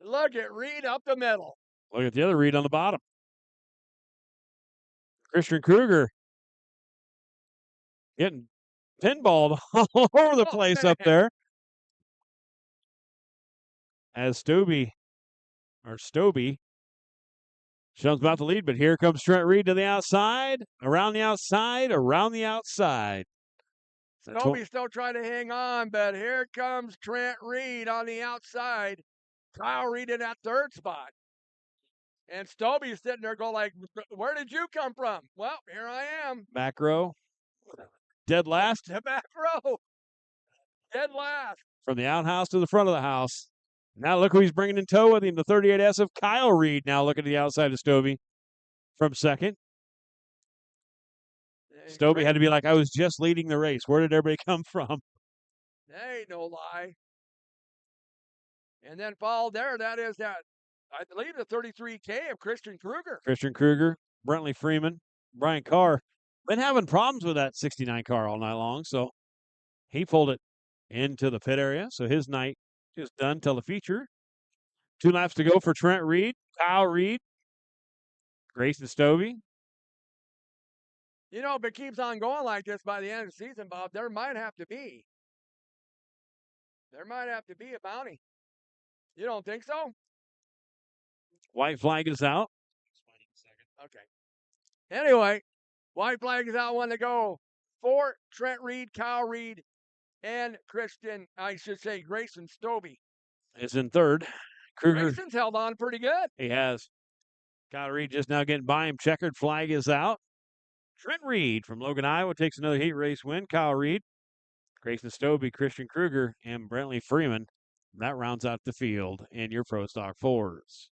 B: Look at Reed up the middle.
A: Look at the other Reed on the bottom. Christian Kruger getting pinballed all over the place up there. As Stobie shows about the lead, but here comes Trent Reed to the outside, around the outside, around the outside.
B: Stobie's still trying to hang on, but here comes Trent Reed on the outside. Kyle Reed in that third spot. And Stobie's sitting there going like, where did you come from? Well, here I am.
A: Back row. Dead last.
B: The back row. Dead last.
A: From the outhouse to the front of the house. Now look who he's bringing in tow with him, the 38S of Kyle Reed. Now look at the outside of Stobie from second. Stobie had to be like, I was just leading the race. Where did everybody come from?
B: That ain't no lie. And then followed there, that is that, I believe, the 33K of Christian Kruger.
A: Christian Kruger, Brentley Freeman, Brian Carr. Been having problems with that 69 car all night long, so he pulled it into the pit area. So his night is done till the feature. 2 laps to go for Trent Reed, Kyle Reed, Grayson Stobie.
B: If it keeps on going like this by the end of the season, Bob, there might have to be a bounty. You don't think so?
A: White flag is out.
B: Okay. Anyway, white flag is out, 1 to go for Trent Reed, Kyle Reed, and Grayson Stobie.
A: Is in third. Kruger.
B: Grayson's held on pretty good.
A: He has. Kyle Reed just now getting by him. Checkered flag is out. Trent Reed from Logan, Iowa takes another heat race win. Kyle Reed, Grayson Stobie, Christian Kruger, and Brentley Freeman. That rounds out the field in your Pro Stock 4s.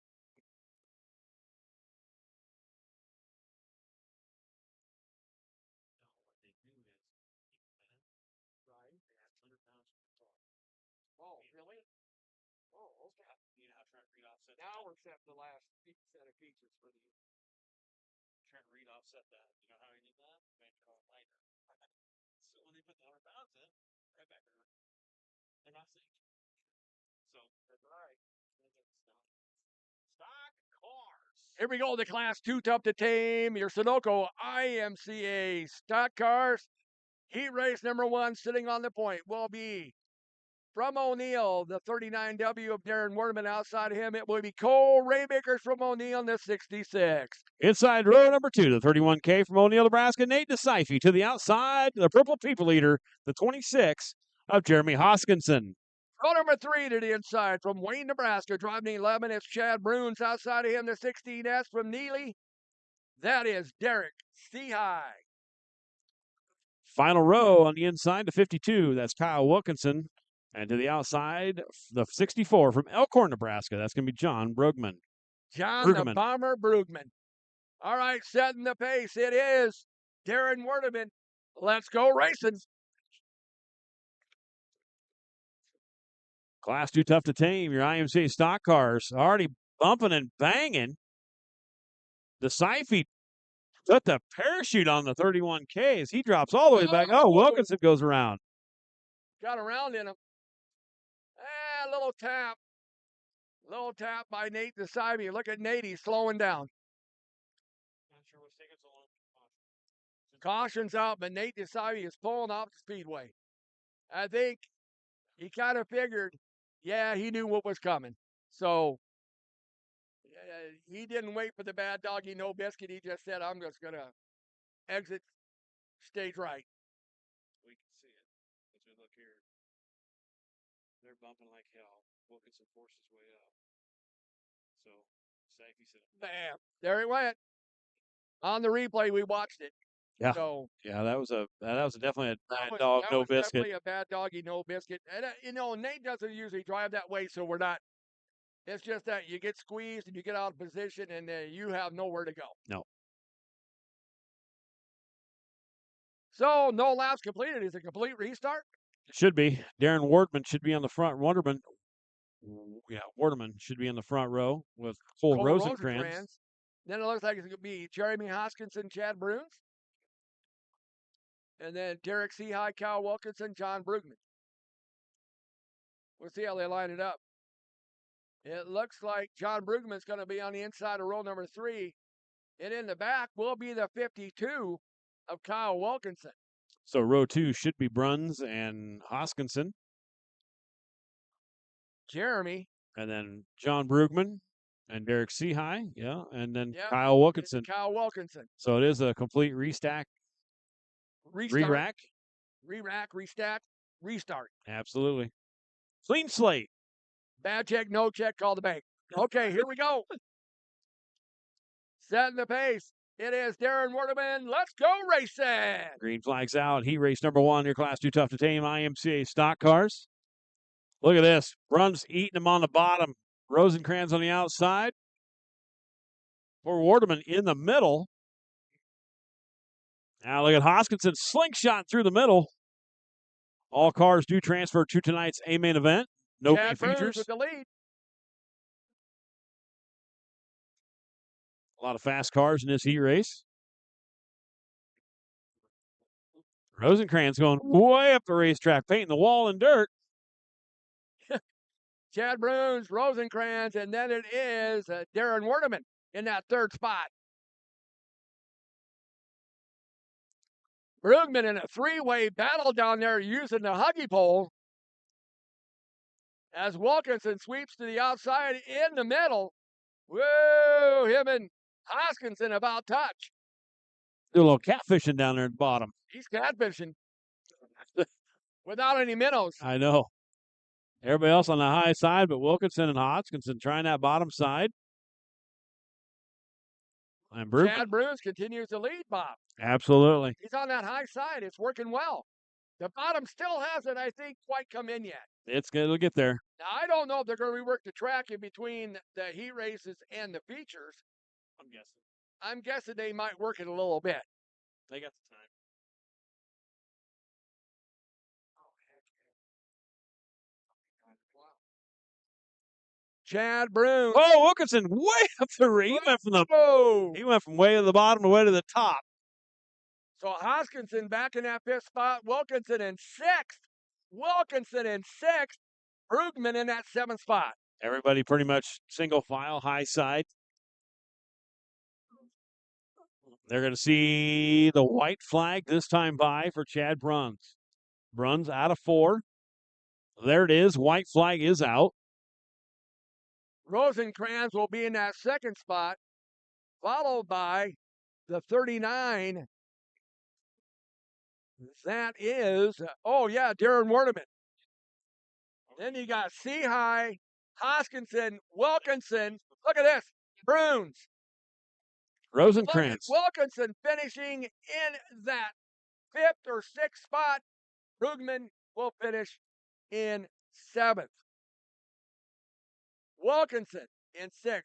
B: Oh, really? Oh, okay. Now we're set the last set of features for the
A: Trent Reed offset that. You know how he did that? Made it lighter. So when they put the 100 pounds in, right back around. They're not
B: Here we go, the Class 2 Tough to Tame, your Sunoco IMCA stock cars. Heat race number 1 sitting on the point will be from O'Neill, the 39W of Darren Werman. Outside of him, it will be Cole Raymakers from O'Neill in the 66.
A: Inside row number 2, the 31K from O'Neill, Nebraska, Nate DeCiphe. To the outside, the Purple People Eater, the 26 of Jeremy Hoskinson.
B: Row number 3 to the inside from Wayne, Nebraska. Driving 11, it's Chad Bruins. Outside of him, the 16S from Neely. That is Derek Seahigh.
A: Final row on the inside, the 52, that's Kyle Wilkinson. And to the outside, the 64 from Elkhorn, Nebraska, that's going to be John Brugman.
B: John the Bomber Brugman. All right, setting the pace. It is Darren Werdeman. Let's go racing.
A: Class 2 Tough to Tame, your IMCA stock cars already bumping and banging. DeCiphe put the parachute on the 31K as he drops all the way back. Oh, Wilkinson goes around.
B: Got around in him. A little tap. Little tap by Nate DeCiphe. Look at Nate. He's slowing down.
A: Not sure what's taking so long.
B: Caution's out, but Nate DeCiphe is pulling off the Speedway. I think he kind of figured, yeah, he knew what was coming. So he didn't wait for the bad doggy no biscuit. He just said, I'm just going to exit stage right.
A: We can see it as we look here. They're bumping like hell. Wilkinson forced his way up. So, Safety said,
B: bam. There he went. On the replay, we watched it.
A: Yeah.
B: So,
A: yeah, that was definitely a bad dog, no biscuit.
B: Definitely a bad doggy, no biscuit. And, Nate doesn't usually drive that way, so we're not. It's just that you get squeezed and you get out of position and you have nowhere to go.
A: No.
B: So, no laps completed. Is it a complete restart?
A: Should be. Darren Wardman should be on the front. Warderman should be in the front row with Cole Rosencrantz.
B: Then it looks like it's going to be Jeremy Hoskinson, Chad Bruins. And then Derek Seahigh, Kyle Wilkinson, John Brugman. We'll see how they line it up. It looks like John Brugman's going to be on the inside of row number 3. And in the back will be the 52 of Kyle Wilkinson.
A: So row 2 should be Bruns and Hoskinson.
B: Jeremy.
A: And then John Brugman and Derek Seahigh. Yeah. And then Kyle Wilkinson.
B: Kyle Wilkinson.
A: So it is a complete restack. Re-rack.
B: Re-rack, restack, restart.
A: Absolutely. Clean slate.
B: Bad check, no check, call the bank. Okay, here we go. Setting the pace. It is Darren Werdeman. Let's go racing.
A: Green flag's out. Heat race number 1, your Class 2 Tough to Tame IMCA stock cars. Look at this. Bruns eating them on the bottom. Rosencrantz on the outside. For Werdeman in the middle. Now look at Hoskinson slingshot through the middle. All cars do transfer to tonight's A main event. No main features.
B: With the lead.
A: A lot of fast cars in this heat race. Rosencrantz going way up the racetrack, painting the wall in dirt.
B: Chad Bruins, Rosencrantz, and then it is Darren Werdeman in that third spot. Brugman in a three-way battle down there using the huggy pole. As Wilkinson sweeps to the outside in the middle. Whoa, him and Hoskinson about touch.
A: Do a little catfishing down there at the bottom.
B: He's catfishing. Without any minnows.
A: I know. Everybody else on the high side, but Wilkinson and Hoskinson trying that bottom side. And
B: Chad Bruins continues to lead, Bob.
A: Absolutely.
B: He's on that high side. It's working well. The bottom still hasn't, I think, quite come in yet.
A: It'll get there.
B: Now, I don't know if they're going to rework the track in between the heat races and the features. I'm guessing they might work it a little bit.
A: They got the time.
B: Chad Bruins.
A: Oh, Wilkinson way up the ring. He went from way to the bottom to way to the top.
B: So Hoskinson back in that 5th spot. Wilkinson in 6th. Brugman in that 7th spot.
A: Everybody pretty much single file, high side. They're going to see the white flag this time by for Chad Bruns. Bruns out of 4. There it is. White flag is out.
B: Rosencrantz will be in that second spot, followed by the 39. That is, Darren Werneman. Then you got Seahigh, Hoskinson, Wilkinson. Look at this, Bruns.
A: Rosencrantz.
B: Wilkinson finishing in that 5th or 6th spot. Brugman will finish in 7th. Wilkinson in 6th.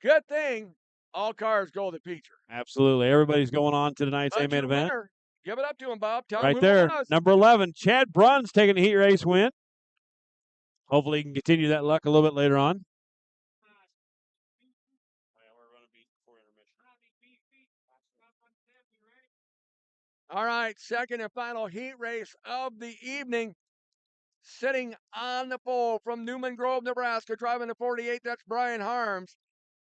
B: Good thing all cars go to Peacher.
A: Absolutely. Everybody's going on to tonight's
B: But
A: main
B: your
A: event.
B: winner, give it up to him, Bob. Tell him
A: Right
B: who
A: there,
B: it was.
A: number 11, Chad Bruns taking a heat race win. Hopefully he can continue that luck a little bit later on.
B: All right, second and final heat race of the evening. Sitting on the pole from Newman Grove, Nebraska, driving the 48, that's Brian Harms.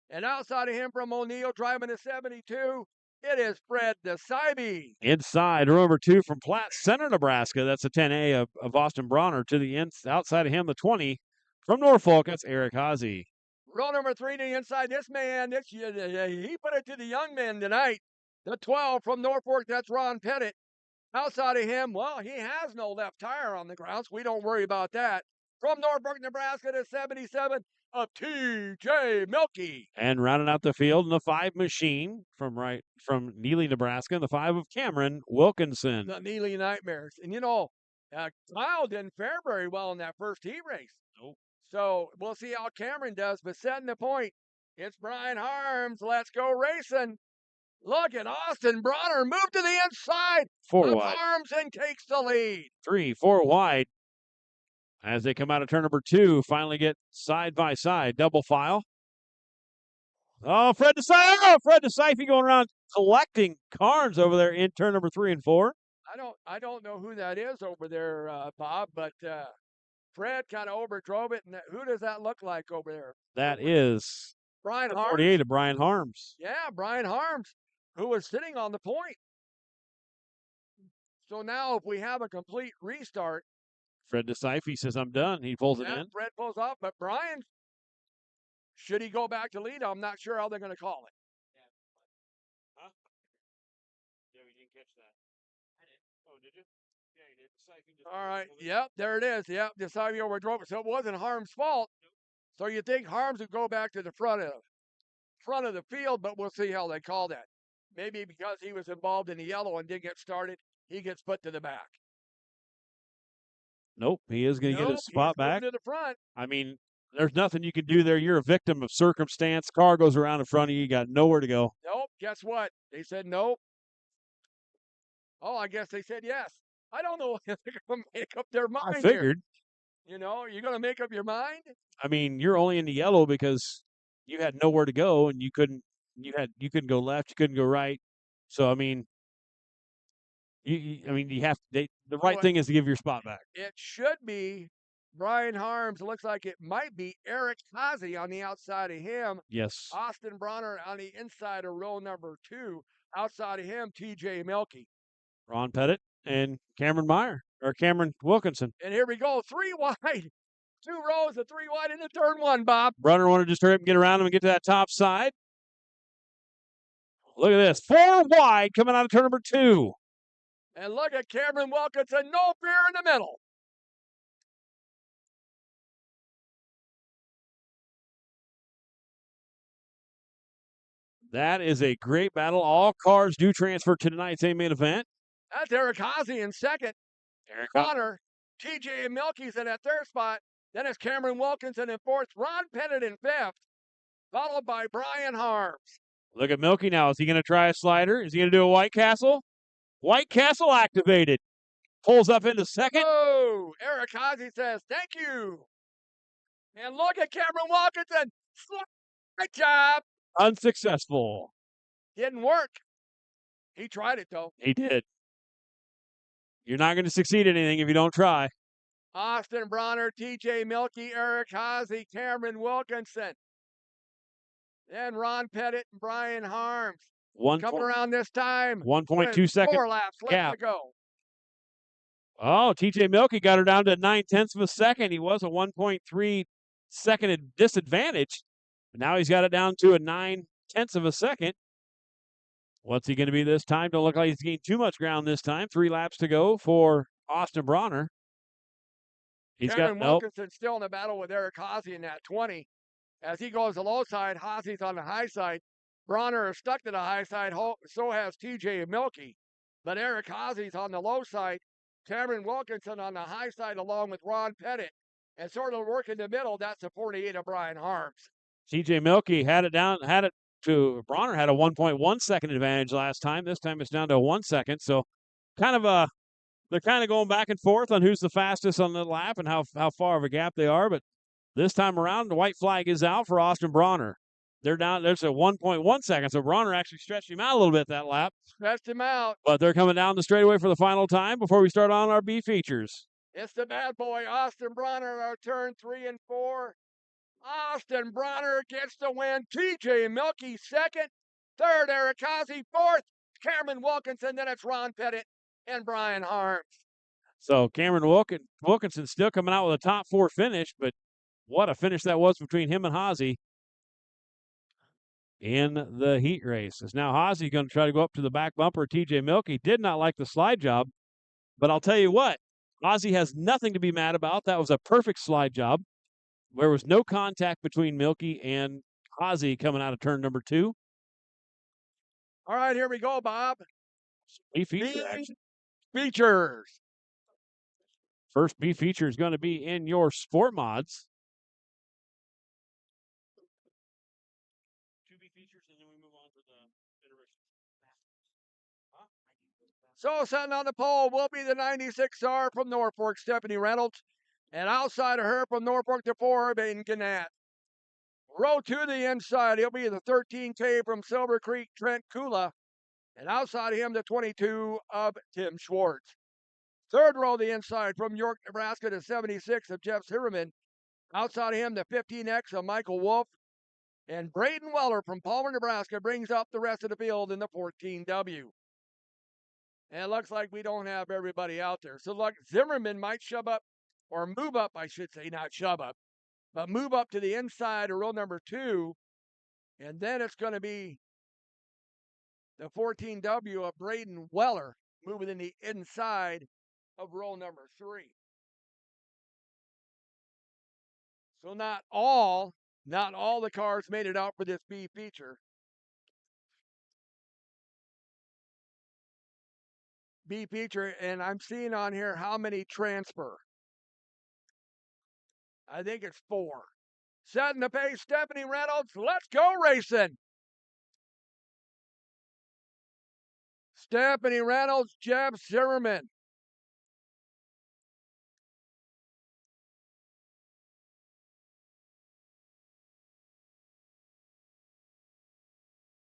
B: And outside of him from O'Neill, driving the 72, it is Fred DeCibe.
A: Inside, row number 2 from Platte Center, Nebraska. That's a 10A of Austin Bronner. To the outside of him, the 20 from Norfolk. That's Eric Haase.
B: Row number 3 to the inside. This man, he put it to the young men tonight. The 12 from Norfolk, that's Ron Pettit. Outside of him, well, he has no left tire on the ground, so we don't worry about that. From Norfolk, Nebraska to 77 of T.J. Milky.
A: And rounding out the field in the 5 machine from Neely, Nebraska, and the 5 of Cameron Wilkinson.
B: The Neely Nightmares. And Kyle didn't fare very well in that first heat race.
A: Nope.
B: So we'll see how Cameron does, but setting the point, it's Brian Harms. Let's go racing. Look at Austin Bronner move to the inside.
A: 4 wide.
B: Harms and takes the lead.
A: 3, 4 wide. As they come out of turn number 2, finally get side by side, double file. Oh, Fred DeCife going around collecting cars over there in turn number 3 and 4.
B: I don't know who that is over there, Bob, but Fred kind of overdrove it. And who does that look like over there?
A: That is
B: Brian Harms.
A: 48 of Brian Harms.
B: Yeah, Brian Harms, who was sitting on the point. So now if we have a complete restart.
A: Fred DeCife says, I'm done. He pulls it in.
B: Fred pulls off, but Brian, should he go back to lead? I'm not sure how they're going to call it.
A: Huh? Yeah, we didn't catch that. I did. Oh, did you? Yeah, you did.
B: All right. Yep, there it is. Yep, DeCife overdrove it. So it wasn't Harms' fault. So you think Harms would go back to the front of the field, but we'll see how they call that. Maybe because he was involved in the yellow and didn't get started, he gets put to the back.
A: Nope, he is going to get his spot back.
B: To the front.
A: I mean, there's nothing you can do there. You're a victim of circumstance. Car goes around in front of you. You got nowhere to go.
B: Nope. Guess what? They said nope. Oh, I guess they said yes. I don't know if they're going to make up their mind.
A: I figured.
B: Here. You're going to make up your mind?
A: I mean, you're only in the yellow because you had nowhere to go and you couldn't go left, you couldn't go right. So I mean, the right thing is to give your spot back.
B: It should be Brian Harms. Looks like it might be Eric Haase on the outside of him.
A: Yes.
B: Austin Bronner on the inside of row number 2. Outside of him, T.J. Milky.
A: Ron Pettit and Cameron Wilkinson.
B: And here we go, 3 wide. 2 rows of 3 wide in the turn 1, Bob.
A: Brunner wanted to just hurry up and get around him and get to that top side. Look at this. 4 wide coming out of turn number 2.
B: And look at Cameron Wilkinson, no fear in the middle.
A: That is a great battle. All cars do transfer to tonight's main event.
B: That's Eric Haase in second.
A: Eric
B: Connor, TJ Milky's in that third spot. Then it's Cameron Wilkinson in fourth. Ron Pettit in fifth. Followed by Brian Harms.
A: Look at Milky now. Is he going to try a slider? Is he going to do a White Castle? White Castle activated. Pulls up into second.
B: Oh, Eric Haase says, thank you. And look at Cameron Wilkinson. Great job.
A: Unsuccessful.
B: Didn't work. He tried it, though.
A: He did. You're not going to succeed at anything if you don't try.
B: Austin Bronner, TJ Milky, Eric Haase, Cameron Wilkinson. Then Ron Pettit and Brian Harms. Coming around this time.
A: 1.2 second
B: 4 laps left
A: gap.
B: to go.
A: Oh, TJ Milky got her down to 9/10 of a second. He was a 1.3 second disadvantage. But now he's got it down to a 9/10 of a second. What's he going to be this time? Don't look like he's gained too much ground this time. 3 laps to go for Austin Bronner.
B: Cameron Wilkinson still in the battle with Eric Haase in that 20. As he goes the low side, Haase's on the high side. Bronner is stuck to the high side. So has TJ Milky. But Eric Haase's on the low side. Cameron Wilkinson on the high side along with Ron Pettit. And sort of working the middle, that's the 48 of Brian Harms.
A: TJ Milky had it to Bronner had a 1.1 second advantage last time. This time it's down to 1 second. So they're kind of going back and forth on who's the fastest on the lap and how far of a gap they are. But this time around, the white flag is out for Austin Bronner. They're down. There's a 1.1 second. So Bronner actually stretched him out a little bit that lap.
B: Stretched him out.
A: But they're coming down the straightaway for the final time before we start on our B features.
B: It's the bad boy, Austin Bronner, our turn 3 and 4. Austin Bronner gets the win. TJ Milky second. Third, Eric Haase. Fourth, Cameron Wilkinson. Then it's Ron Pettit and Brian Harms.
A: So Cameron Wilkinson still coming out with a top 4 finish, but what a finish that was between him and Haase in the heat race. As now Haase going to try to go up to the back bumper. TJ Milky did not like the slide job, but I'll tell you what, Haase has nothing to be mad about. That was a perfect slide job. There was no contact between Milky and Haase coming out of turn number 2.
B: All right, here we go, Bob.
A: B feature action.
B: Features.
A: First B feature is going to be in your sport mods. 2 B features, and then we move on to the iterations.
B: So sitting on the pole will be the 96R from Norfolk, Stephanie Reynolds. And outside of her from Norfolk to 4, Baden Gannett. Row to the inside, he'll be the 13K from Silver Creek, Trent Kula. And outside of him, the 22 of Tim Schwartz. Third row the inside from York, Nebraska to 76 of Jeff Zimmerman. Outside of him, the 15X of Michael Wolf. And Braden Weller from Palmer, Nebraska brings up the rest of the field in the 14W. And it looks like we don't have everybody out there. So look, Zimmerman might shove up, or move up, I should say, not shove up, but move up to the inside of row number 2. And then it's going to be the 14W of Braden Weller moving in the inside of row number 3. So not all the cars made it out for this B feature. B feature, and I'm seeing on here how many transfer. I think it's 4. Setting the pace, Stephanie Reynolds. Let's go racing. Stephanie Reynolds, Jeff Zimmerman.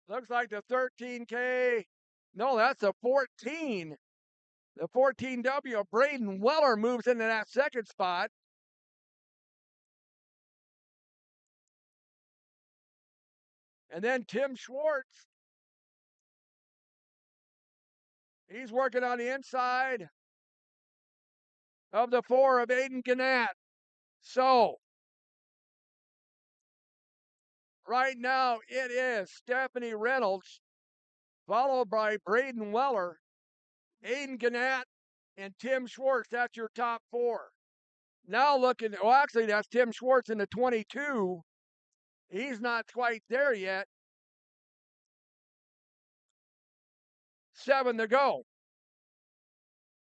B: Looks like the 13K. No, that's a 14. The 14W of Braden Weller moves into that second spot. And then Tim Schwartz. He's working on the inside of the 4 of Aiden Gannett. So, right now it is Stephanie Reynolds, followed by Braden Weller, Aiden Gannett, and Tim Schwartz. That's your top 4. Now looking, well, actually, that's Tim Schwartz in the 22. He's not quite there yet. 7 to go.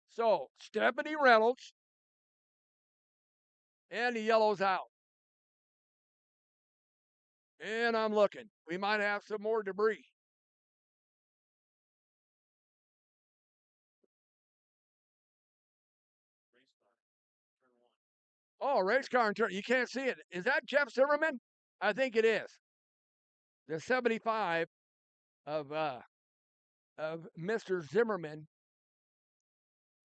B: So, Stephanie Reynolds, and the yellow's out. And I'm looking. We might have some more debris. Oh, race car and turn. You can't see it. Is that Jeff Zimmerman? I think it is. The 75 of Mr. Zimmerman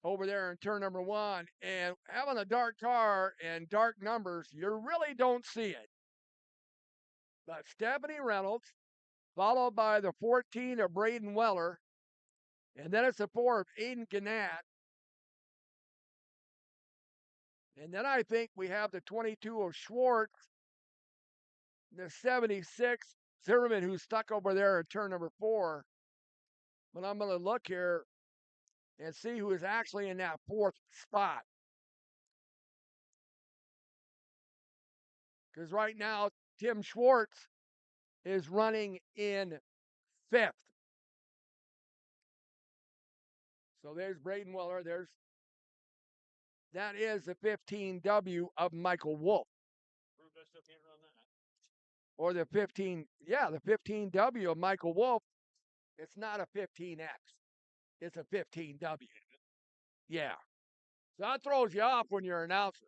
B: over there in turn number 1. And having a dark car and dark numbers, you really don't see it. But Stephanie Reynolds followed by the 14 of Braden Weller, and then it's the 4 of Aiden Gannett. And then I think we have the 22 of Schwartz, the 76 Zimmerman, who's stuck over there in turn number 4. But I'm going to look here and see who is actually in that 4th spot. Because right now, Tim Schwartz is running in 5th. So there's Braden Weller. That is the 15W of Michael Wolf. Or the 15W of Michael Wolf. It's not a 15X. It's a 15W. Yeah. So that throws you off when you're an announcer.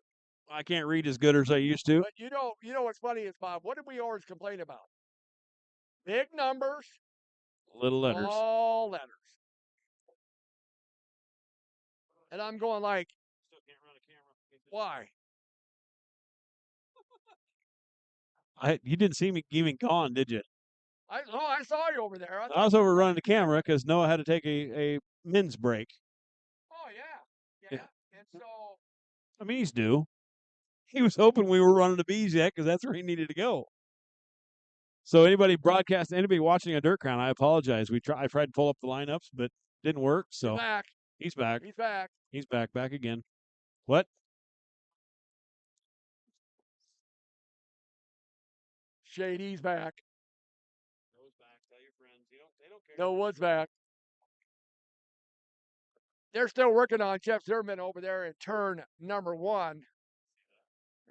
A: I can't read as good as I used to.
B: But you know what's funny is, Bob, what did we always complain about? Big numbers,
A: Little letters.
B: all letters. And I'm going like, why?
A: You didn't see me even gone, did you?
B: I saw you over there.
A: I was over running the camera because Noah had to take a men's break.
B: Oh, yeah. And so,
A: I mean, he's due. He was hoping we were running the bees yet because that's where he needed to go. So anybody watching a Dirt Crown, I apologize. I tried to pull up the lineups, but didn't work. So
B: he's
A: back.
B: He's back.
A: Back again. What?
B: Shady's back.
A: Noah's back. Tell your friends. They don't care.
B: Noah's back. They're still working on Jeff Zimmerman over there in turn number 1.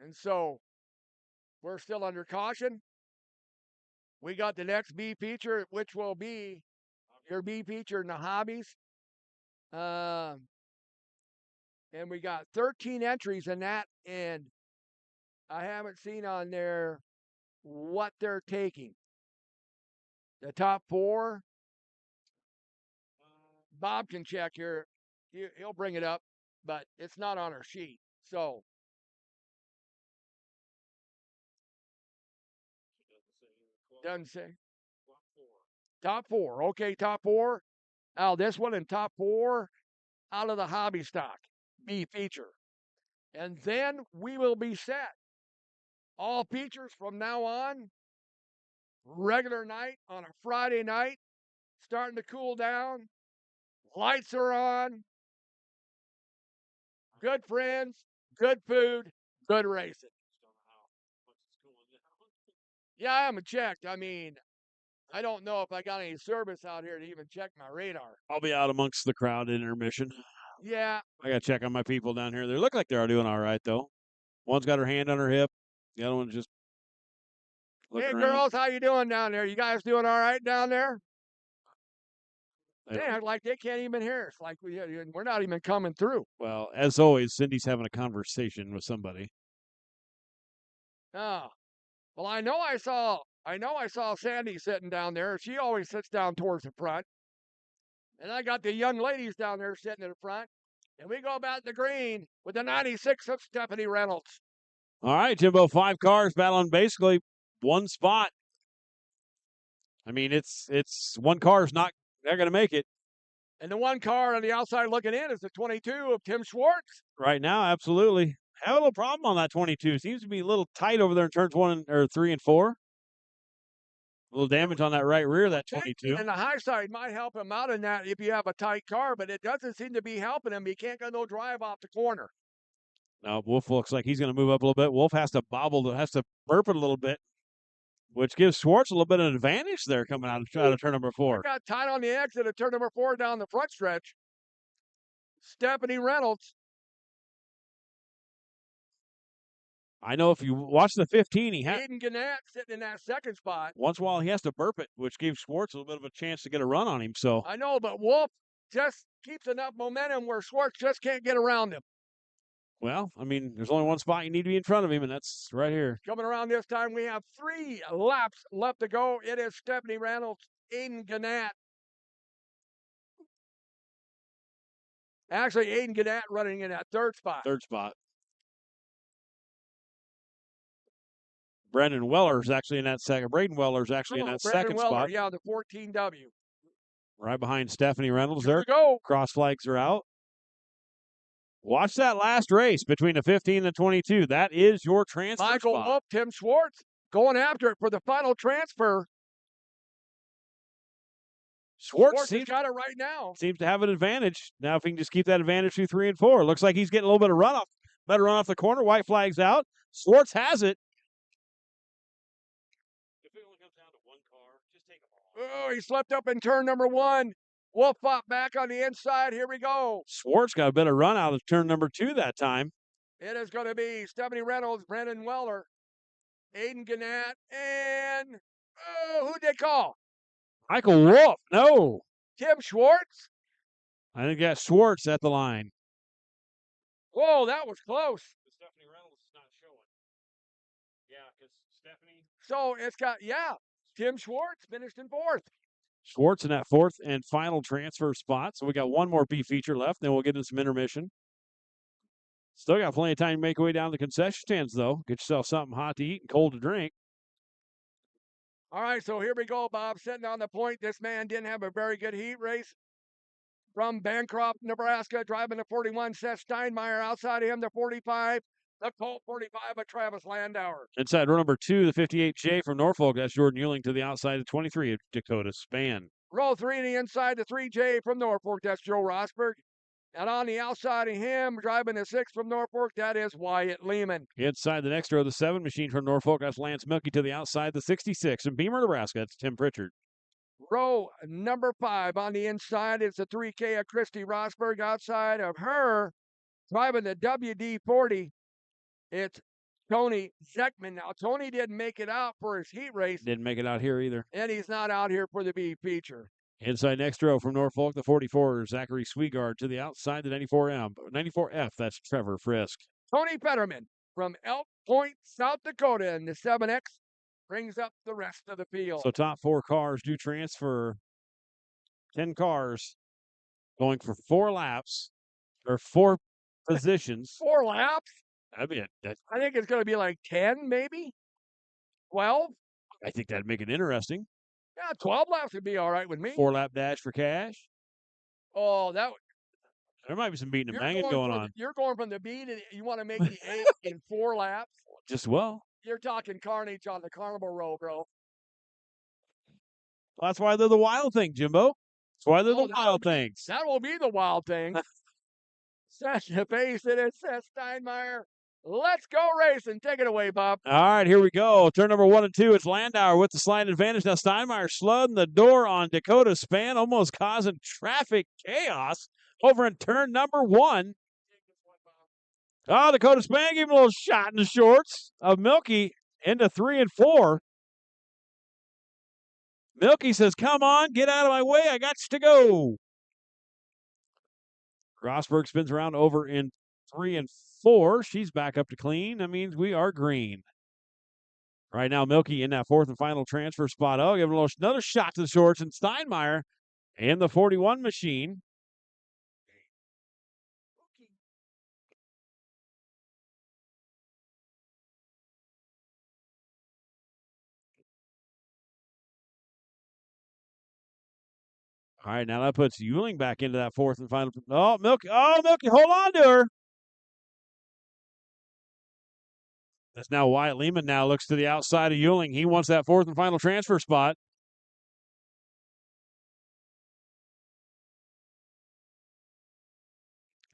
B: And so we're still under caution. We got the next B feature, which will be your B feature in the hobbies. And we got 13 entries in that, and I haven't seen on there what they're taking. The top 4. Bob can check here. He'll bring it up, but it's not on our sheet. So doesn't say. Top 4. Okay, top 4. Now this one in top 4 out of the hobby stock. B feature. And then we will be set. All features from now on. Regular night on a Friday night. Starting to cool down. Lights are on. Good friends, good food, good racing. Yeah, I haven't checked. I mean, I don't know if I got any service out here to even check my radar.
A: I'll be out amongst the crowd at intermission.
B: Yeah.
A: I got to check on my people down here. They look like they're doing all right, though. One's got her hand on her hip. The other one's just looking
B: Hey,
A: around.
B: girls, how you doing down there? You guys doing all right down there? They act like they can't even hear us. Like we're not even coming through.
A: Well, as always, Cindy's having a conversation with somebody.
B: Oh. Well, I know I saw Sandy sitting down there. She always sits down towards the front. And I got the young ladies down there sitting in the front. And we go back to green with the 96 of Stephanie Reynolds.
A: All right, Jimbo, 5 cars battling basically one spot. I mean, it's one car's not they're going to make it.
B: And the one car on the outside looking in is the 22 of Tim Schwartz.
A: Right now, absolutely. Have a little problem on that 22. Seems to be a little tight over there in turns 3 and 4. A little damage on that right rear of that 22.
B: And the high side might help him out in that if you have a tight car, but it doesn't seem to be helping him. He can't get no drive off the corner.
A: Now, Wolf looks like he's going to move up a little bit. Wolf has to burp it a little bit, which gives Schwartz a little bit of advantage there coming out of turn number 4.
B: Got tight on the exit of turn number 4 down the front stretch. Stephanie Reynolds.
A: I know if you watch the 15,
B: Aiden Gannett sitting in that second spot.
A: Once in a while he has to burp it, which gave Schwartz a little bit of a chance to get a run on him. So
B: I know, but Wolf just keeps enough momentum where Schwartz just can't get around him.
A: Well, I mean, there's only one spot you need to be in front of him, and that's right here.
B: Coming around this time, we have 3 laps left to go. It is Stephanie Reynolds, Aiden Gannett. Actually, Aiden Gannett running in that third spot.
A: Brendan Weller's actually in that second. Braden Weller's actually in that second spot.
B: Yeah, the 14W.
A: Right behind Stephanie Reynolds
B: Here
A: there.
B: we go.
A: Cross flags are out. Watch that last race between the 15 and the 22. That is your transfer
B: Michael
A: spot.
B: Wolf, Tim Schwartz going after it for the final transfer.
A: Schwartz
B: has got it right now.
A: Seems to have an advantage. Now, if he can just keep that advantage through 3 and 4. Looks like he's getting a little bit of runoff. Better run off the corner. White flag's out. Schwartz has it. If it only comes down to one car, just take them all.
B: Oh, he slipped up in turn number 1. Wolf fought back on the inside. Here we go.
A: Schwartz got a better run out of turn number 2 that time.
B: It is going to be Stephanie Reynolds, Brendan Weller, Aiden Gannett, and who'd they call?
A: Michael Wolf. No.
B: Tim Schwartz?
A: I think that's Schwartz at the line.
B: Whoa, that was close.
A: Stephanie Reynolds is not showing. Yeah, because Stephanie.
B: So it's got, Tim Schwartz finished in 4th.
A: Schwartz in that 4th and final transfer spot. So we got one more B feature left. Then we'll get into some intermission. Still got plenty of time to make your way down to the concession stands, though. Get yourself something hot to eat and cold to drink.
B: All right, so here we go, Bob. Sitting on the point. This man didn't have a very good heat race. From Bancroft, Nebraska, driving the 41, Seth Steinmeier. Outside of him, the 45, the Colt 45 of Travis Landauer.
A: Inside row number 2, the 58J from Norfolk. That's Jordan Ewing to the outside of 23 of Dakota Span.
B: Row 3, the inside, the 3J from Norfolk. That's Joe Rosberg. And on the outside of him, driving the 6 from Norfolk, that is Wyatt Lehman.
A: Inside the next row, the 7 machine from Norfolk. That's Lance Milkey to the outside, the 66. In Beamer, Nebraska, that's Tim Pritchard.
B: Row number 5 on the inside is the 3K of Christy Rosberg. Outside of her, driving the WD-40, it's Tony Zeckman. Now, Tony didn't make it out for his heat race.
A: Didn't make it out here either.
B: And he's not out here for the B feature.
A: Inside next row from Norfolk, the 44, Zachary Swigard to the outside, the 94F, that's Trevor Frisk.
B: Tony Fetterman from Elk Point, South Dakota, and the 7X brings up the rest of the field.
A: So top 4 cars do transfer. 10 cars going for 4 laps, or 4 positions.
B: 4 laps?
A: That'd be it.
B: I think it's going to be like 10, maybe 12.
A: I think that'd make it interesting.
B: Yeah, 12 laps would be all right with me.
A: 4-lap dash for cash.
B: Oh,
A: there might be some beating and banging going on.
B: You're going from the B to you want to make the A in 4 laps?
A: Just well.
B: You're talking carnage on the carnival row, bro.
A: Well, that's why they're the wild thing, Jimbo. That's why they're the wild things.
B: That will be the wild thing. Sasha Face it is Seth Steinmeier. Let's go racing. Take it away, Bob.
A: All right, here we go. Turn number 1 and 2. It's Landauer with the slight advantage. Now Steinmeier flooding the door on Dakota Span, almost causing traffic chaos over in turn number 1. Oh, Dakota Span gave him a little shot in the shorts of Milky into 3 and 4. Milky says, come on, get out of my way. I got to go. Rosberg spins around over in 3 and 4. She's back up to clean. That means we are green. Right now, Milky in that 4th and final transfer spot. Oh, give him another shot to the shorts. And Steinmeier in the 41 machine. All right, now that puts Ewing back into that 4th and final. Oh, Milky, hold on to her. That's now Wyatt Lehman now looks to the outside of Ewing. He wants that 4th and final transfer spot.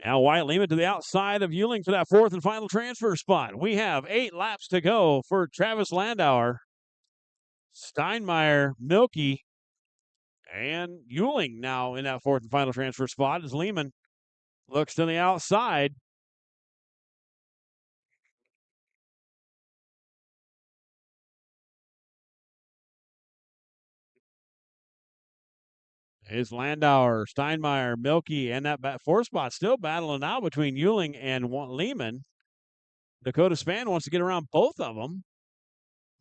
A: Now Wyatt Lehman to the outside of Ewing for that 4th and final transfer spot. We have 8 laps to go for Travis Landauer, Steinmeier, Milky, and Ewing now in that 4th and final transfer spot as Lehman looks to the outside. Is Landauer, Steinmeier, Milky, and that 4th spot still battling out between Ewing and Lehman. Dakota Span wants to get around both of them.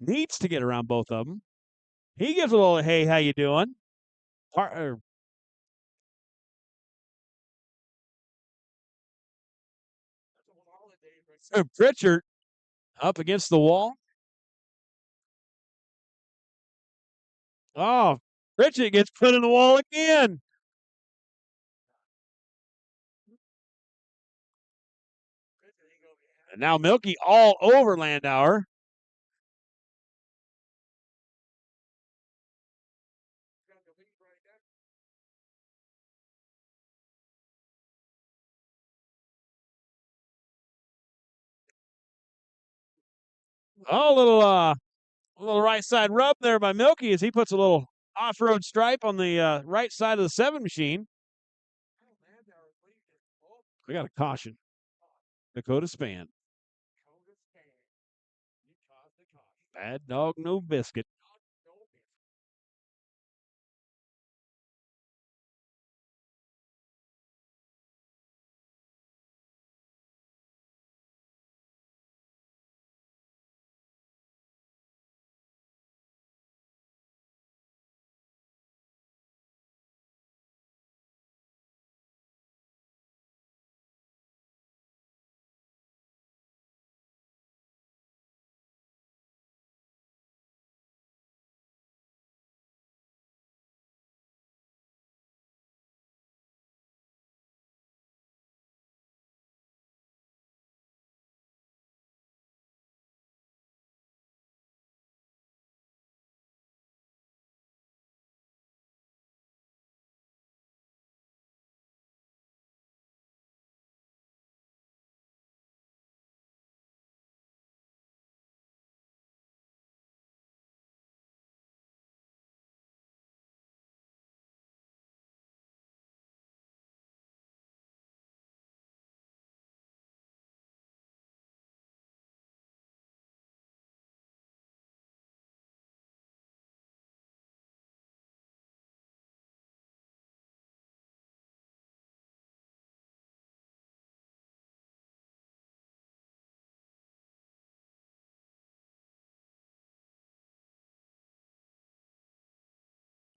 A: Needs to get around both of them. He gives a little, hey, how you doing? Pritchard up against the wall. Oh, Pritchett gets put in the wall again. And now Milky all over Landauer. Oh, a little right side rub there by Milky as he puts a little off-road stripe on the right side of the 7 machine. We got a caution. Dakota Span. Bad dog, no biscuit.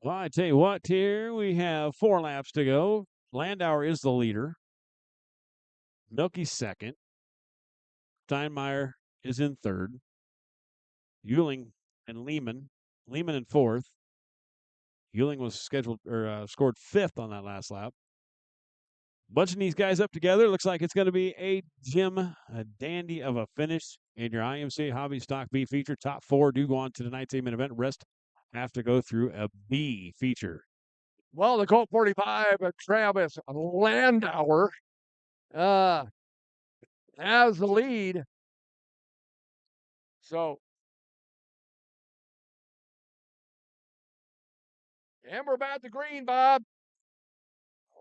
A: Well, I tell you what, here we have 4 laps to go. Landauer is the leader. Milky second. Steinmeier is in third. Euling and Lehman. Lehman in fourth. Euling was scored fifth on that last lap. Bunching these guys up together, looks like it's going to be a dandy of a finish in your IMCA Hobby Stock B feature. Top 4 do go on to tonight's 8-minute event. Rest have to go through a B feature.
B: Well, the Colt 45 of Travis Landauer has the lead. So, and we're back to green, Bob.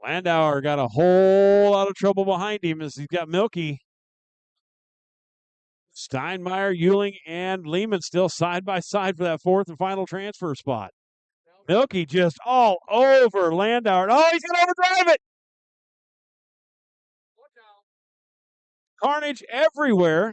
A: Landauer got a whole lot of trouble behind him as he's got Milky, Steinmeier, Euling, and Lehman still side by side for that 4th and final transfer spot. Milky just all over Landauer. Oh, he's going to overdrive it. Carnage everywhere.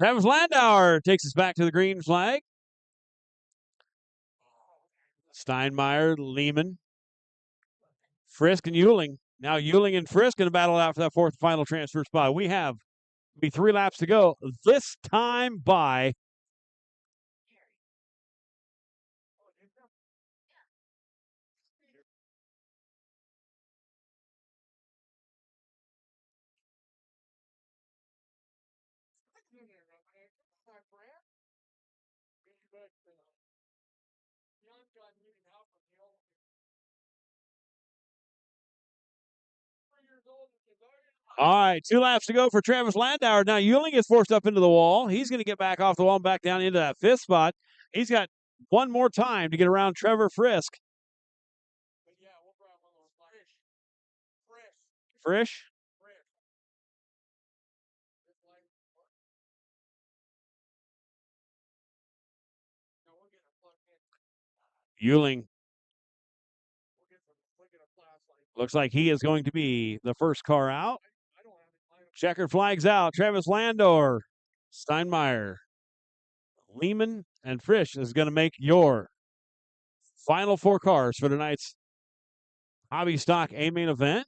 A: Travis Landauer takes us back to the green flag. Steinmeier, Lehman, Frisk, and Euling. Now Euling and Frisk going to battle out for that fourth final transfer spot. We have be 3 laps to go. This time by all right, 2 laps to go for Travis Landauer. Now Euling gets forced up into the wall. He's going to get back off the wall and back down into that 5th spot. He's got one more time to get around Trevor Frisk. Frisch? Euling looks like he is going to be the first car out. Checkered flags out. Travis Landauer, Steinmeier, Lehman, and Frisch is going to make your final 4 cars for tonight's Hobby Stock A main event.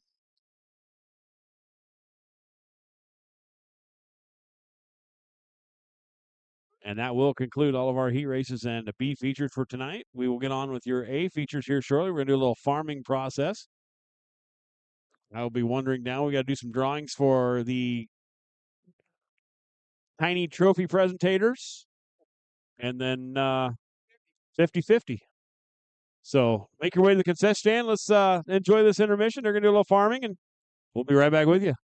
A: And that will conclude all of our heat races and B features for tonight. We will get on with your A features here shortly. We're going to do a little farming process. I'll be wondering now, we got to do some drawings for the tiny trophy presentators. And then 50-50. So make your way to the concession stand. Let's enjoy this intermission. They're going to do a little farming, and we'll be right back with you.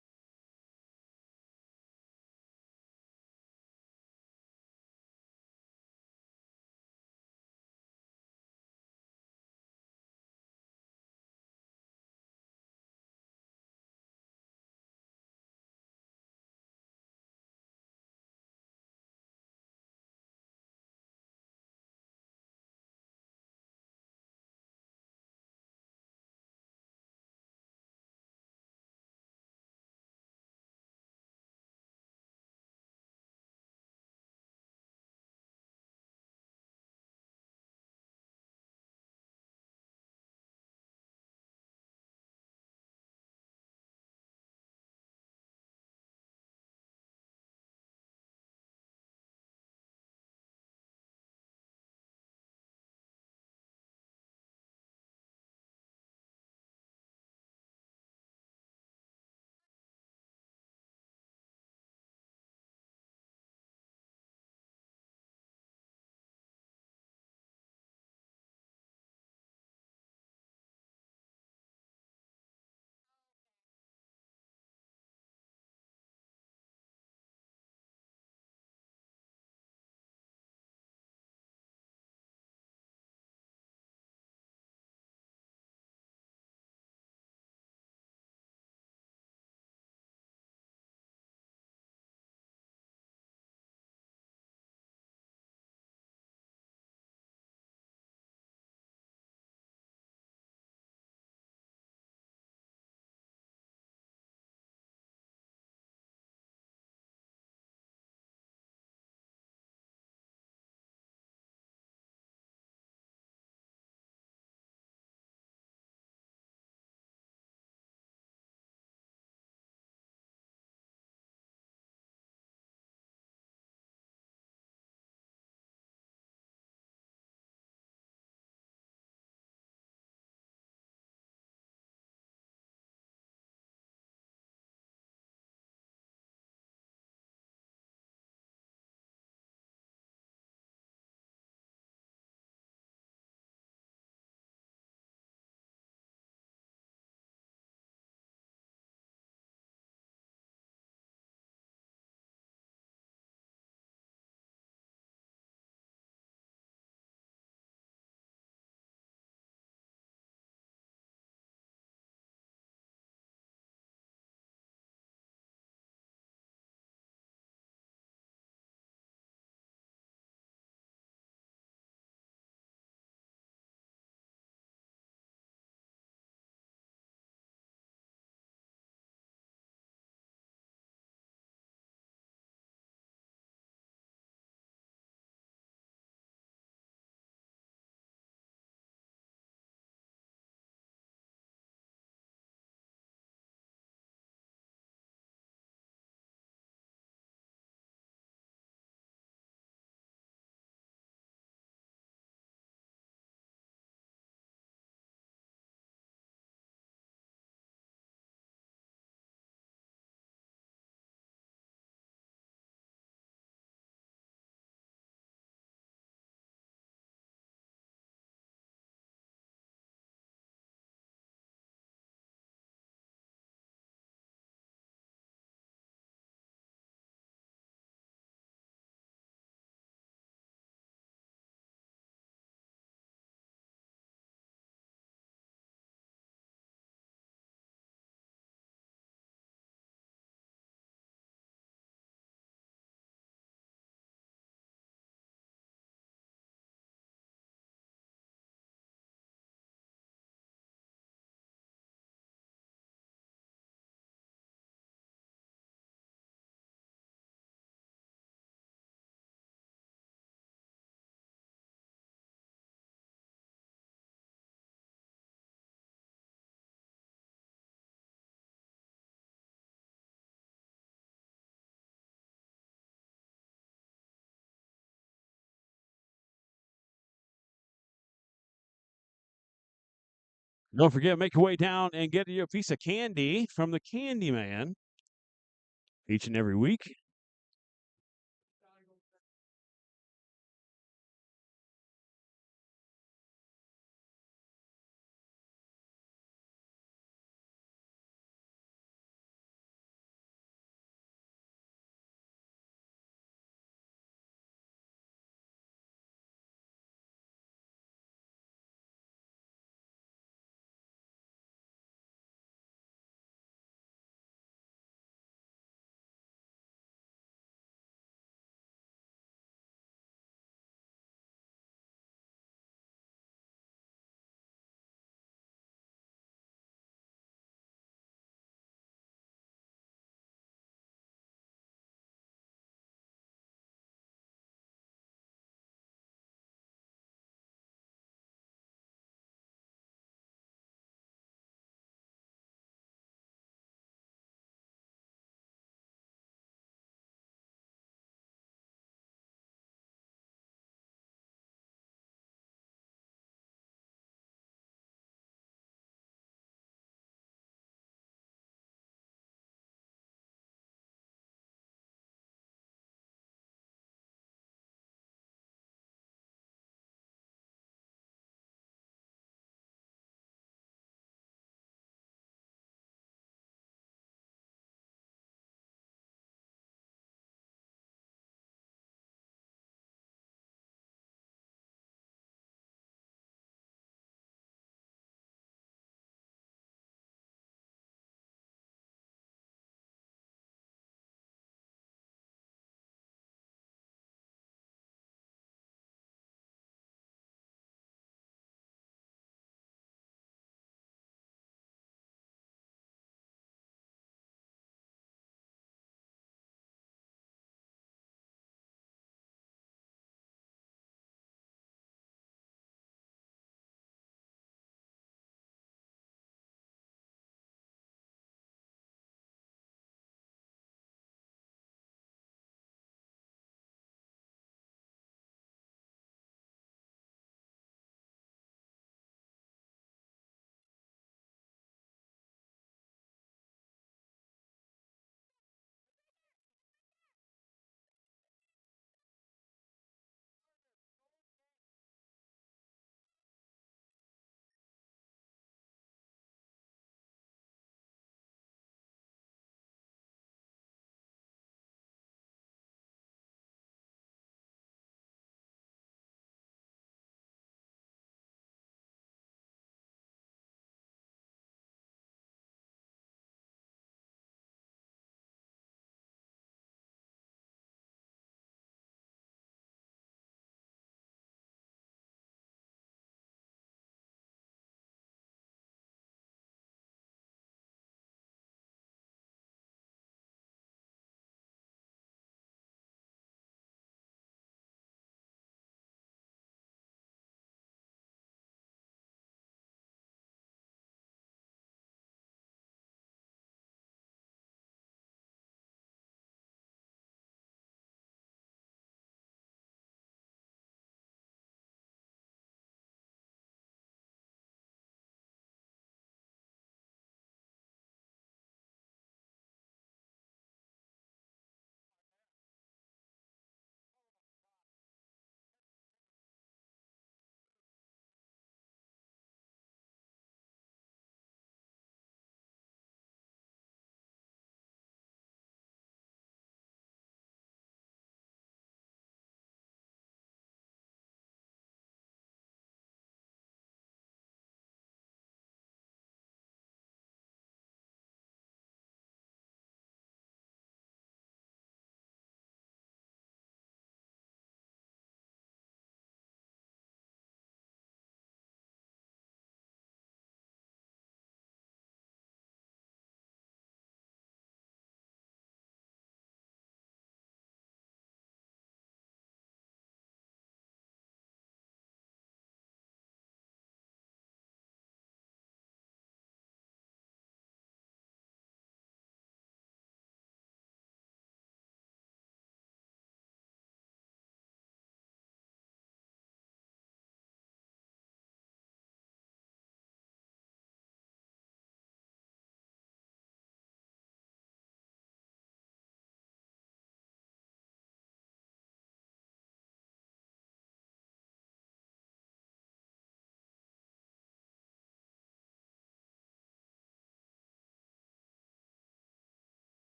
A: Don't forget, make your way down and get you a piece of candy from the Candy Man each and every week.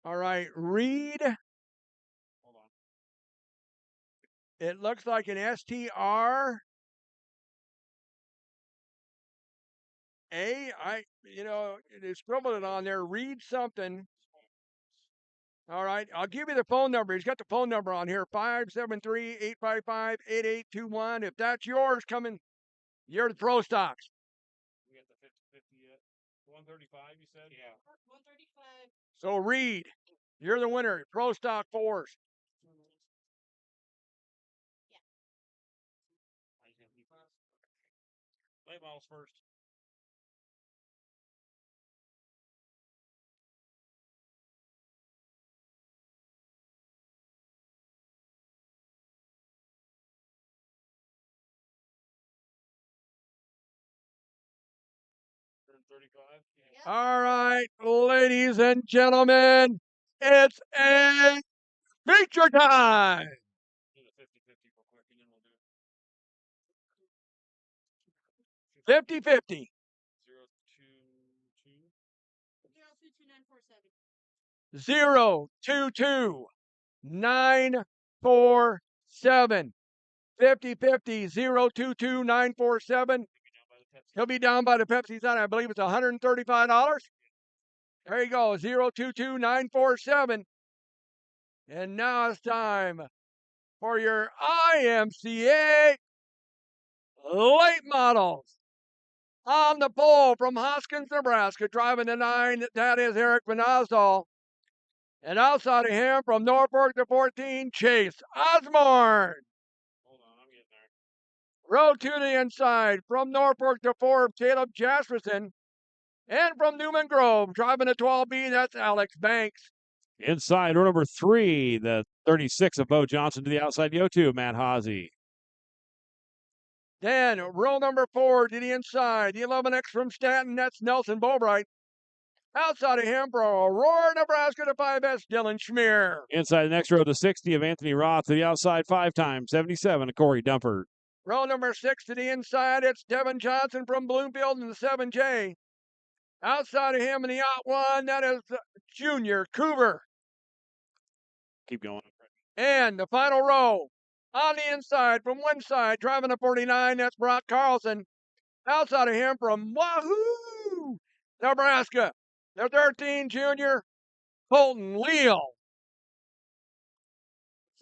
B: All right, Reed.
A: Hold on.
B: It looks like an STR. They scribbled it on there. Read something. All right, I'll give you the phone number. He's got the phone number on here, 573-855-8821. If that's yours, you're the Pro Stocks.
A: We got the 50 at 135, you said? Yeah.
C: 135.
B: So, Reed, you're the winner. Pro Stock 4s.
A: Late models first.
B: All right, ladies and gentlemen, it's a feature time.
A: Do the 50-50 real quick, and then we'll do
B: 50-50.
C: 022947.
B: 022947. 50-50. 022947. He'll be down by the Pepsi sign. I believe it's $135. There you go. 022947. And now it's time for your IMCA late models. On the pole from Hoskins, Nebraska, driving the 9, that is Eric Benazol. And outside of him, from Norfolk to 14, Chase Osborne.
A: Hold on, I'm getting there.
B: Row to the inside, from Norfolk to 4, Caleb Jasperson. And from Newman Grove, driving the 12B, that's Alex Banks.
A: Inside, row number 3, the 36 of Bo Johnson to the outside, the 02, Matt Haase.
B: Then row number 4 to the inside, the 11X from Stanton, that's Nelson Bobright. Outside of him, from Aurora, Nebraska to 5S, Dylan Schmier.
A: Inside the next row, the 60 of Anthony Roth to the outside, 5 times, 77 of Corey Dumpert.
B: Row number 6 to the inside, it's Devin Johnson from Bloomfield in the 7J. Outside of him in the out one, that is Junior Coover.
A: Keep going.
B: And the final row, on the inside, from one side, driving the 49, that's Brock Carlson. Outside of him from Wahoo, Nebraska, the 13 junior, Colton Leal.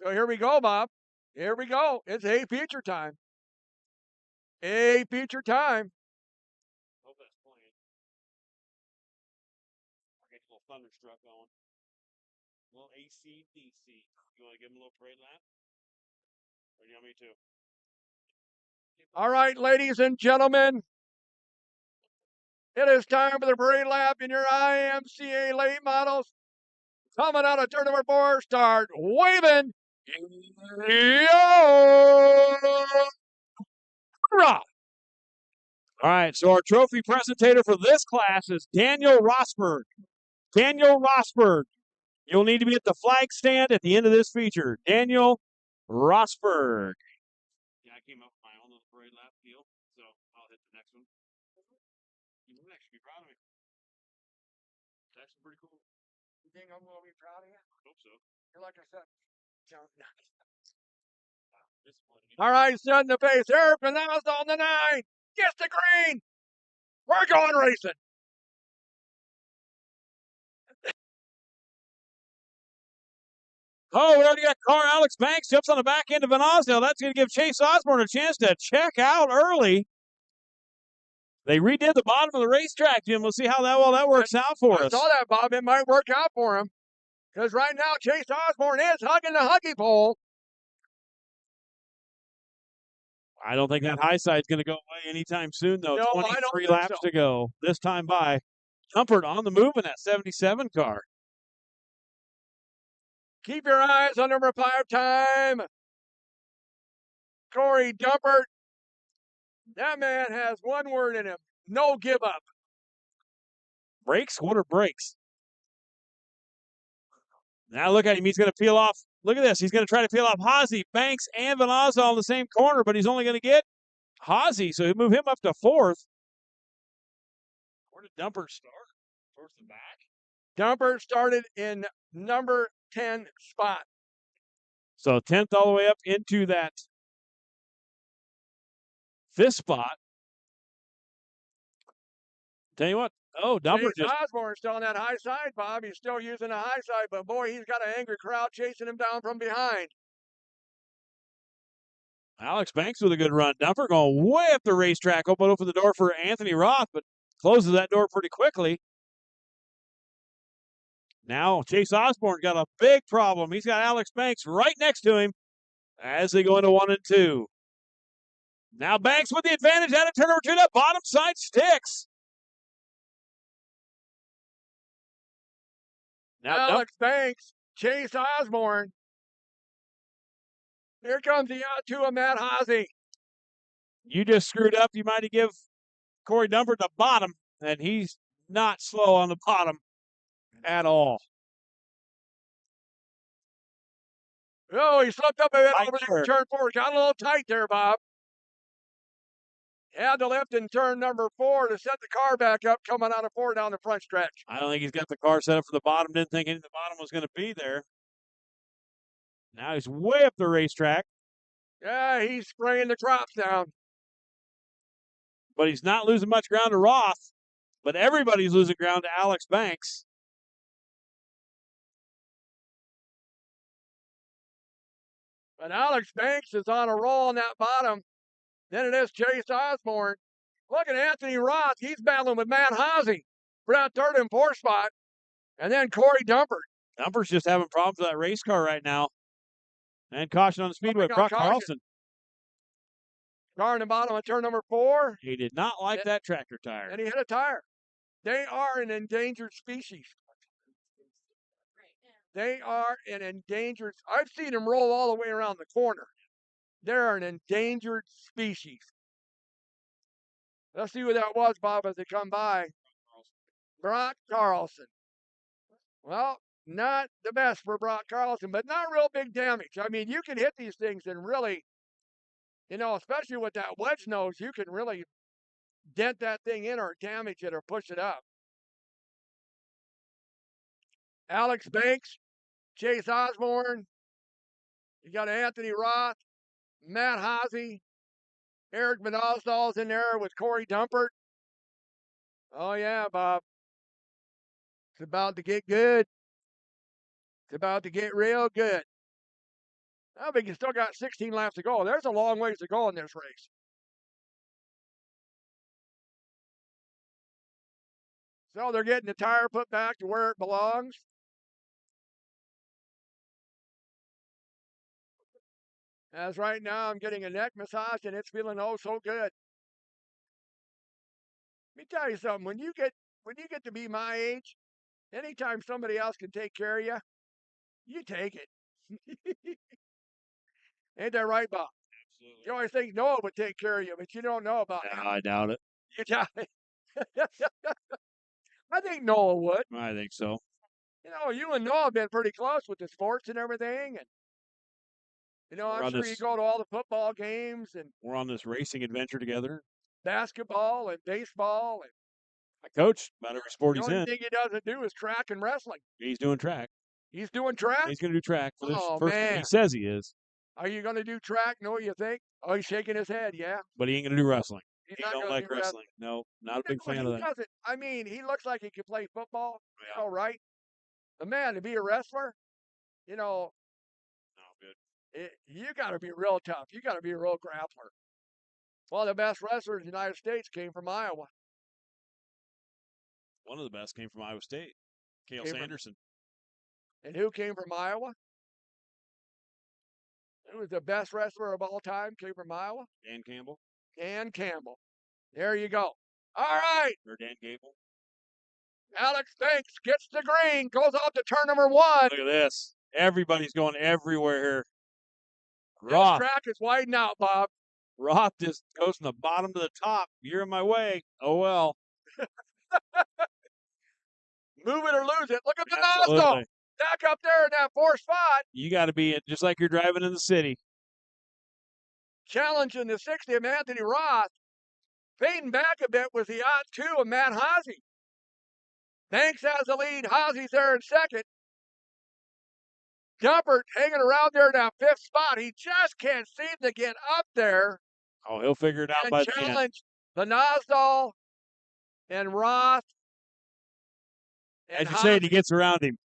B: So here we go, Bob. Here we go. It's a feature time. A feature time.
A: Hope that's playing. I'll get a little thunderstruck going. A little AC/DC. You want to give him a little parade lap? Or do you want me to?
B: All right, ladies and gentlemen, it is time for the parade lap in your IMCA late models. Coming out of turn number 4, start waving. Hurrah!
A: All right, so our trophy presentator for this class is Daniel Rosberg. Daniel Rosberg. You'll need to be at the flag stand at the end of this feature. Daniel Rosberg. Yeah, I came up with my own little parade lap deal, so I'll hit the next one. You might actually be proud of me. It's actually pretty cool.
B: You think I'm going to be proud of you?
A: I hope so.
B: You're like I said.
A: Disappointing.
B: All right, set in the pace. Eric Benaz on the 9. Gets the green. We're going racing.
A: Oh, we already got car. Alex Banks jumps on the back end of Van Osdale. That's going to give Chase Osborne a chance to check out early. They redid the bottom of the racetrack, Jim. We'll see how that works out for us.
B: I saw that, Bob. It might work out for him. Because right now, Chase Osborne is hugging the huggy pole.
A: I don't think that high side's going to go away anytime soon, though.
B: No, I don't
A: 23
B: think
A: laps
B: so.
A: to go. This time by Comfort on the move in that 77 car.
B: Keep your eyes on number 5 time. Corey Dumpert. That man has one word in him. No give up.
A: Brakes? What are brakes? Now look at him. He's going to peel off. Look at this. He's going to try to peel off Haase, Banks, and Van Osdale in the same corner, but he's only going to get Haase, so he'll move him up to 4th. Where did Dumpert start? Towards the back?
B: Dumper started in number 10 spot.
A: So 10th all the way up into that 5th spot. Tell you what, Dumper
B: Chase Osborne's still on that high side, Bob. He's still using the high side, but boy, he's got an angry crowd chasing him down from behind.
A: Alex Banks with a good run. Dumper going way up the racetrack, open the door for Anthony Roth, but closes that door pretty quickly. Now Chase Osborne got a big problem. He's got Alex Banks right next to him as they go into 1 and 2. Now Banks with the advantage out of turn number 2. That bottom side sticks. Now
B: Alex Banks, Chase Osborne. Here comes the out 2 of Matt Haase.
A: You just screwed up. You might have give Corey Dumper the bottom, and he's not slow on the bottom at all.
B: Oh, he slipped up a bit
A: Right
B: over
A: there.
B: there, turn 4. Got a little tight there, Bob. Had to lift in turn number 4 to set the car back up coming out of 4 down the front stretch.
A: I don't think he's got the car set up for the bottom. Didn't think the bottom was going to be there. Now he's way up the racetrack.
B: Yeah, he's spraying the drops down.
A: But he's not losing much ground to Roth. But everybody's losing ground to Alex Banks.
B: But Alex Banks is on a roll on that bottom. Then it is Chase Osborne. Look at Anthony Roth. He's battling with Matt Haase for that 3rd and 4th spot. And then Corey Dumper.
A: Dumper's just having problems with that race car right now. And caution on the Speedway. Brock Carlson.
B: Car in the bottom of turn number 4.
A: He did not like that tractor tire.
B: And he hit a tire. They are an endangered species. They are an endangered. I've seen them roll all the way around the corner. They're an endangered species. Let's see who that was, Bob, as they come by. Brock Carlson. Well, not the best for Brock Carlson, but not real big damage. I mean, you can hit these things and really, especially with that wedge nose, you can really dent that thing in or damage it or push it up. Alex Banks, Chase Osborne. You got Anthony Roth, Matt Haase, Eric Manalstall's in there with Corey Dumpert. Oh, yeah, Bob. It's about to get good. It's about to get real good. I think you still got 16 laps to go. There's a long ways to go in this race. So they're getting the tire put back to where it belongs. As right now, I'm getting a neck massage, and it's feeling oh so good. Let me tell you something. When you get to be my age, anytime somebody else can take care of you, you take it. Ain't that right, Bob?
A: Absolutely.
B: You always think Noah would take care of you, but you don't know about him.
A: I doubt it.
B: You doubt it. I think Noah would.
A: I think so.
B: You and Noah have been pretty close with the sports and everything, and I'm sure you go to all the football games and
A: we're on this racing adventure together.
B: Basketball and baseball and
A: I coach about every sport he's in.
B: The only thing he doesn't do is track and wrestling.
A: He's doing track.
B: He's doing track?
A: He's going to do track for this first
B: man.
A: one. He says he is.
B: Are you going to do track? No, you think? Oh, he's shaking his head, yeah.
A: But he ain't going to do wrestling.
B: He
A: don't like wrestling. No, not a big fan of that.
B: Doesn't. I mean, he looks like he could play football.
A: Yeah.
B: All right. But man, to be a wrestler,
A: No, good.
B: You got to be real tough. You got to be a real grappler. One of the best wrestlers in the United States came from Iowa.
A: One of the best came from Iowa State. Cale Sanderson.
B: And who came from Iowa? Who was the best wrestler of all time? Came from Iowa?
A: Dan Campbell.
B: Dan Campbell. There you go. All right.
A: Or Dan Gable.
B: Alex Banks gets the green, goes off to turn number 1.
A: Look at this. Everybody's going everywhere here.
B: Roth. This track is widening out, Bob.
A: Roth just goes from the bottom to the top. You're in my way. Oh, well.
B: Move it or lose it. Look at the nozzle. Back up there in that 4th spot.
A: You got to be just like you're driving in the city.
B: Challenging the 60 of Anthony Roth. Fading back a bit was the odd 2 of Matt Haase. Banks has the lead. Hosey's there in second. Dumpert hanging around there in that fifth spot. He just can't seem to get up there
A: Oh, he'll figure it out
B: and
A: by the end.
B: challenge the Nosdahl and Roth.
A: As you say, he gets around him.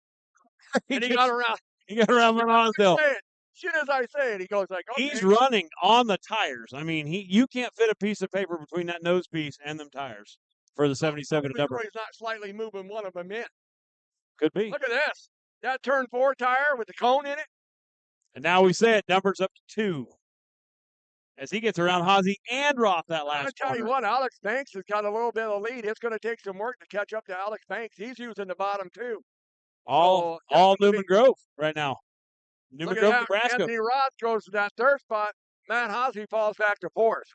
B: And he got around.
A: He got around Lonsdale.
B: As soon as I say it, he goes like, okay.
A: He's running on the tires. I mean, you can't fit a piece of paper between that nose piece and them tires for the 77
B: He's
A: number.
B: not slightly moving one of them in.
A: Could be.
B: Look at this. That turn 4 tire with the cone in it.
A: And now we say it, Dumpert's up to 2. As he gets around Hosey and Roth that last
B: I tell you
A: corner.
B: what, Alex Banks has got a little bit of lead. It's going to take some work to catch up to Alex Banks. He's using the bottom too.
A: All Newman Grove right now. Newman Grove, Nebraska.
B: Anthony Roth goes to that third spot. Matt Hosey falls back to fourth.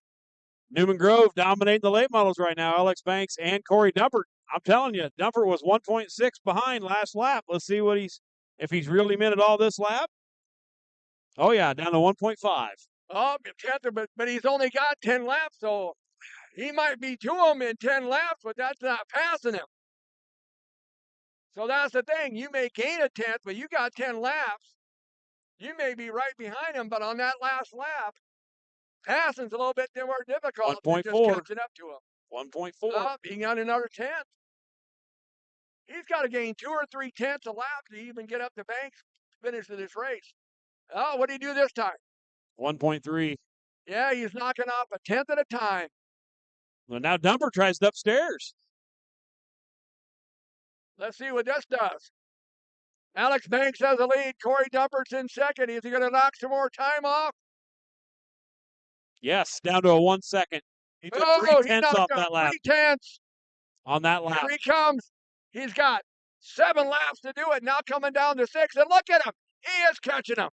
A: Newman Grove dominating the late models right now. Alex Banks and Corey Dumpert. I'm telling you, Dumpert was 1.6 behind last lap. Let's see what if he's really minute all this lap. Oh yeah, down to 1.5.
B: Oh, but he's only got 10 laps, so he might be to him in 10 laps, but that's not passing him. So that's the thing. You may gain a 10th, but you got 10 laps. You may be right behind him, but on that last lap, passing's a little bit more difficult than just
A: 1.4.
B: catching up to him.
A: 1.4.
B: He got another 10th. He's got to gain 2 or 3 tenths a lap to even get up to Banks to finish this race. Oh, what did he do this time?
A: 1.3.
B: Yeah, he's knocking off a 10th at a time.
A: Well, now Dumper tries it upstairs.
B: Let's see what this does. Alex Banks has the lead. Corey Dumpert's in second. Is he going to knock some more time off?
A: Yes, down to a 1 second. He took 3 tenths off that lap.
B: 3 tenths.
A: On that lap.
B: Here he comes. He's got 7 laps to do it. Now coming down to 6. And look at him. He is catching him.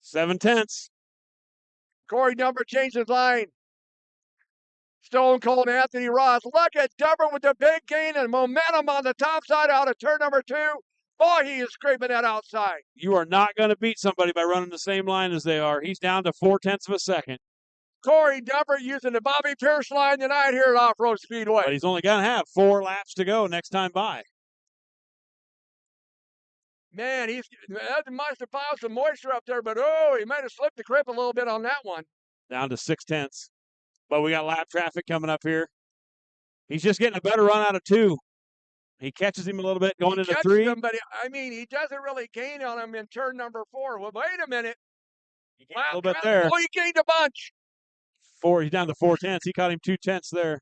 A: 7 tenths.
B: Corey Dumpert changes line. Stone Cold Anthony Ross. Look at Dumpert with the big gain and momentum on the top side out of turn number 2. Boy, he is scraping that outside.
A: You are not going to beat somebody by running the same line as they are. He's down to 0.4 of a second.
B: Corey Dumpert using the Bobby Pierce line tonight here at Off-Road Speedway.
A: But he's only going to have 4 laps to go next time by.
B: Man, that must have piled some moisture up there, but he might have slipped the grip a little bit on that one.
A: Down to 6 tenths. But we got lap traffic coming up here. He's just getting a better run out of 2. He catches him a little bit going into 3.
B: Him, but he doesn't really gain on him in turn number 4. Well, wait a minute.
A: He gained a little bit there.
B: Oh, he gained a bunch.
A: 4. He's down to 4 tenths. He caught him 2 tenths there.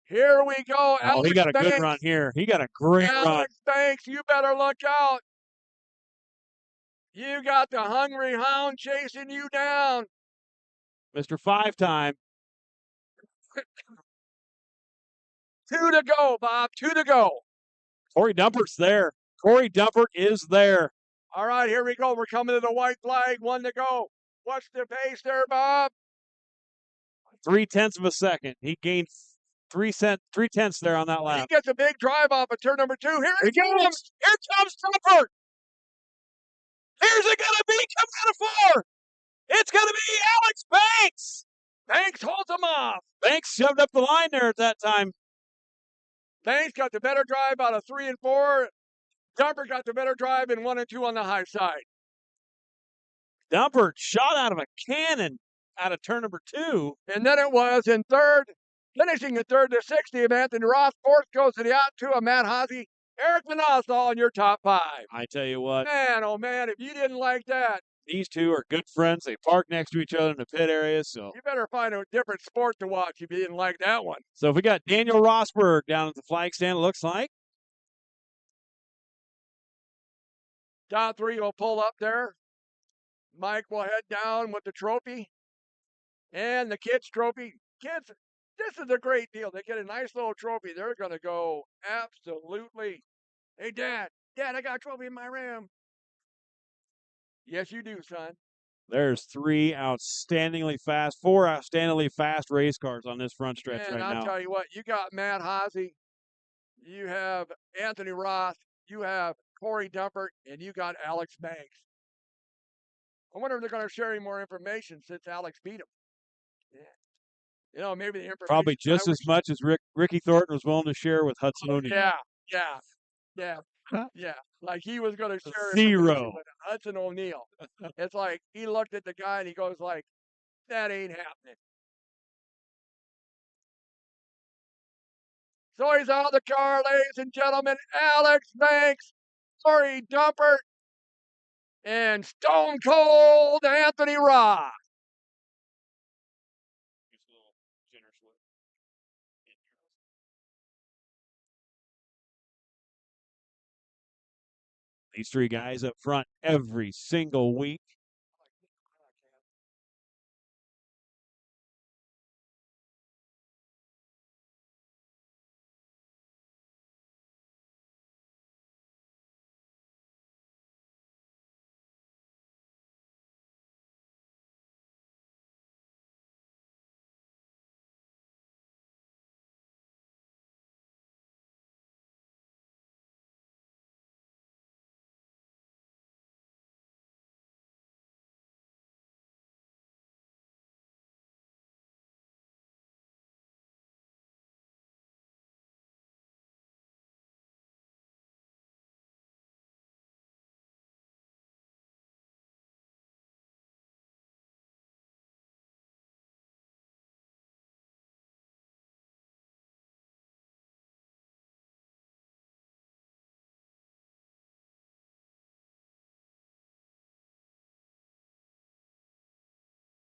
B: Here we go.
A: Oh, he got a good run here. He got a great run.
B: Alex Banks, you better look out. You got the hungry hound chasing you down.
A: Mr. 5-time.
B: 2 to go, Bob. 2 to go.
A: Corey Dumpert's there. Corey Dumpert is there.
B: All right, here we go. We're coming to the white flag. 1 to go. What's the pace there, Bob?
A: 0.3 of a second. He gained 3 tenths there on that lap.
B: He gets a big drive off of turn number 2. Here
A: he comes. Here comes Dumpert. Here's it going to be coming out of 4. It's going to be Alex Banks.
B: Banks holds him off.
A: Banks shoved up the line there at that time.
B: Banks got the better drive out of 3 and 4. Dumpert got the better drive in 1 and 2 on the high side.
A: Dumpert shot out of a cannon out of turn number 2.
B: And then it was in third, finishing in third to 60 of Anthony Roth. Fourth goes to the out 2 of Matt Hosey. Eric Manasal in your top 5.
A: I tell you what.
B: Man, oh man, if you didn't like that.
A: These two are good friends. They park next to each other in the pit area. So
B: you better find a different sport to watch if you didn't like that one.
A: So if we got Daniel Rosberg down at the flag stand, it looks like.
B: Top 3 will pull up there. Mike will head down with the trophy. And the kids' trophy. Kids, this is a great deal. They get a nice little trophy. They're going to go absolutely. Hey, Dad, I got a trophy in my room. Yes, you do, son.
A: There's 4 outstandingly fast race cars on this front stretch right now.
B: I'll tell you what, you got Matt Hosey, you have Anthony Roth, you have Corey Dumpert, and you got Alex Banks. I wonder if they're going to share any more information since Alex beat him. Yeah. You know, maybe the information.
A: Probably just as much as Ricky Thornton was willing to share with Hudson O'Neal.
B: Yeah. Like he was going to share
A: 0.
B: information with Hudson O'Neal. It's like he looked at the guy and he goes like, that ain't happening. So he's out of the car, ladies and gentlemen. Alex Banks, Corey Dumpert, and Stone Cold Anthony Ross.
A: These three guys up front every single week.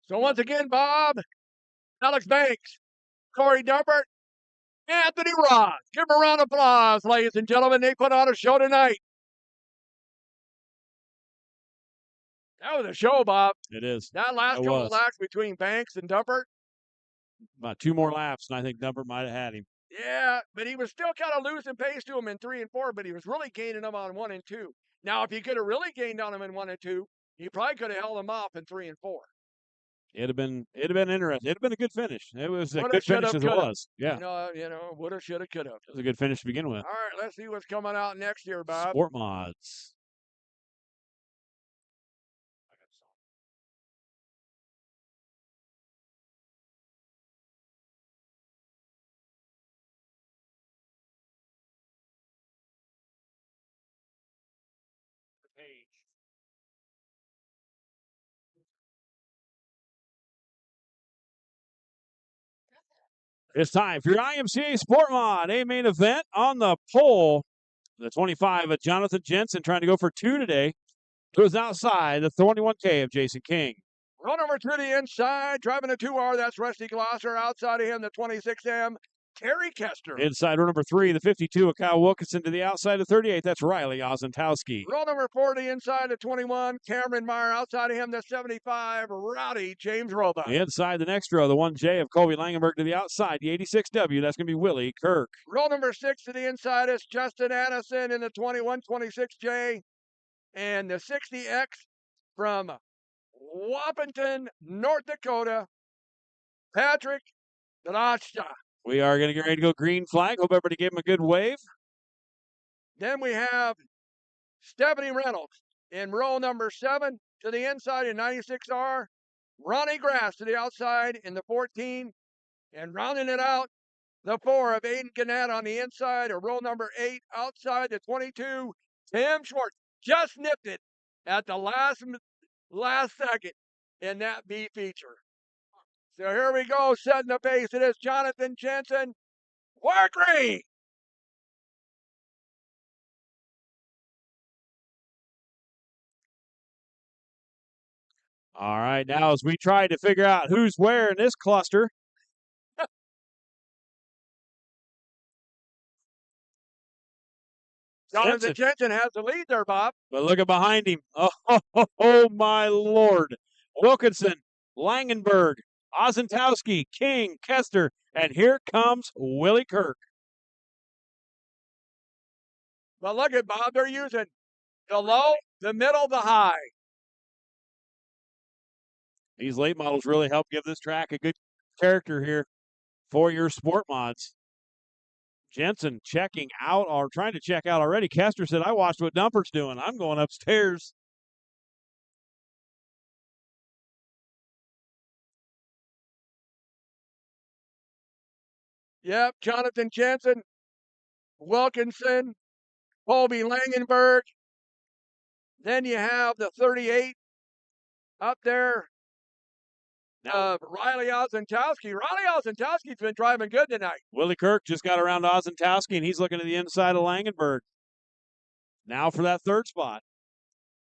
B: So once again, Bob, Alex Banks, Corey Dumpert, Anthony Ross. Give them a round of applause, ladies and gentlemen. They put on a show tonight. That was a show, Bob.
A: It is.
B: That last couple of laps between Banks and Dumpert.
A: About 2 more laps, and I think Dumpert might have had him.
B: Yeah, but he was still kind of losing pace to him in 3 and 4, but he was really gaining them on 1 and 2. Now, if he could have really gained on him in 1 and 2, he probably could have held him off in 3 and 4.
A: It'd have been interesting. It'd have been a good finish. It was a
B: Woulda,
A: good finish
B: shoulda,
A: as it
B: coulda.
A: was. Yeah.
B: You know, woulda, shoulda, coulda.
A: It was a good finish to begin with.
B: All right, let's see what's coming out next year, Bob.
A: Sport mods. It's time for your IMCA Sport Mod, a main event on the pole. The 25 of Jonathan Jensen trying to go for 2 today. Goes outside the 21K of Jason King.
B: Row number 3 to the inside, driving a 2R. That's Rusty Glosser. Outside of him, the 26M, Terry Kester.
A: Inside row number 3, the 52 of Kyle Wilkinson to the outside of 38. That's Riley Ozentowski.
B: Row number 4 to the inside of 21, Cameron Meyer. Outside of him, the 75, Rowdy James Roba.
A: Inside the next row, the 1J of Colby Langenberg to the outside, the 86W. That's going to be Willie Kirk.
B: Row number 6 to the inside is Justin Addison in the 21, 26J. And the 60X from Wappington, North Dakota, Patrick Drasta.
A: We are going to get ready to go green flag. Hope everybody gave him a good wave.
B: Then we have Stephanie Reynolds in row number 7 to the inside in 96R. Ronnie Grass to the outside in the 14. And rounding it out, the 4 of Aiden Gannett on the inside of row number 8 outside the 22. Tim Schwartz just nipped it at the last second in that B feature. So here we go, setting the pace. It is Jonathan Jensen. Work green.
A: All right, now as we try to figure out who's where in this cluster.
B: Jonathan Jensen has the lead there, Bob.
A: But look at behind him. Oh my Lord. Wilkinson, Langenberg, Ozentowski, King, Kester, and here comes Willie Kirk.
B: But look at Bob, they're using the low, the middle, the high.
A: These late models really help give this track a good character here for your sport mods. Jensen checking out or trying to check out already. Kester said, I watched what Dumpert's doing. I'm going upstairs.
B: Yep, Jonathan Jensen, Wilkinson, Colby Langenberg. Then you have the 38 up there. Riley Ozentowski. Riley Ozentowski's been driving good tonight.
A: Willie Kirk just got around Ozentowski, and he's looking to the inside of Langenberg. Now for that third spot.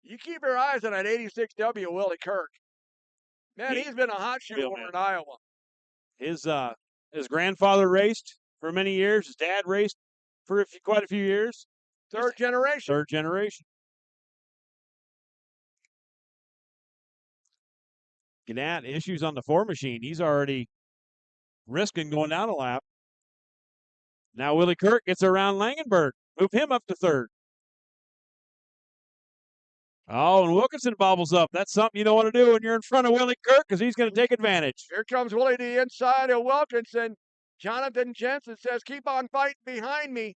B: You keep your eyes on that 86W Willie Kirk. Man, he's been a hot shoe
A: Real
B: over
A: man.
B: in Iowa.
A: His grandfather raced for many years. His dad raced for quite a few years.
B: Third generation.
A: Third generation. Gannett, issues on the 4 machine. He's already risking going down a lap. Now Willie Kirk gets around Langenberg. Move him up to third. Oh, and Wilkinson bobbles up. That's something you don't want to do when you're in front of Willie Kirk because he's going to take advantage.
B: Here comes Willie to the inside of Wilkinson. Jonathan Jensen says, keep on fighting behind me.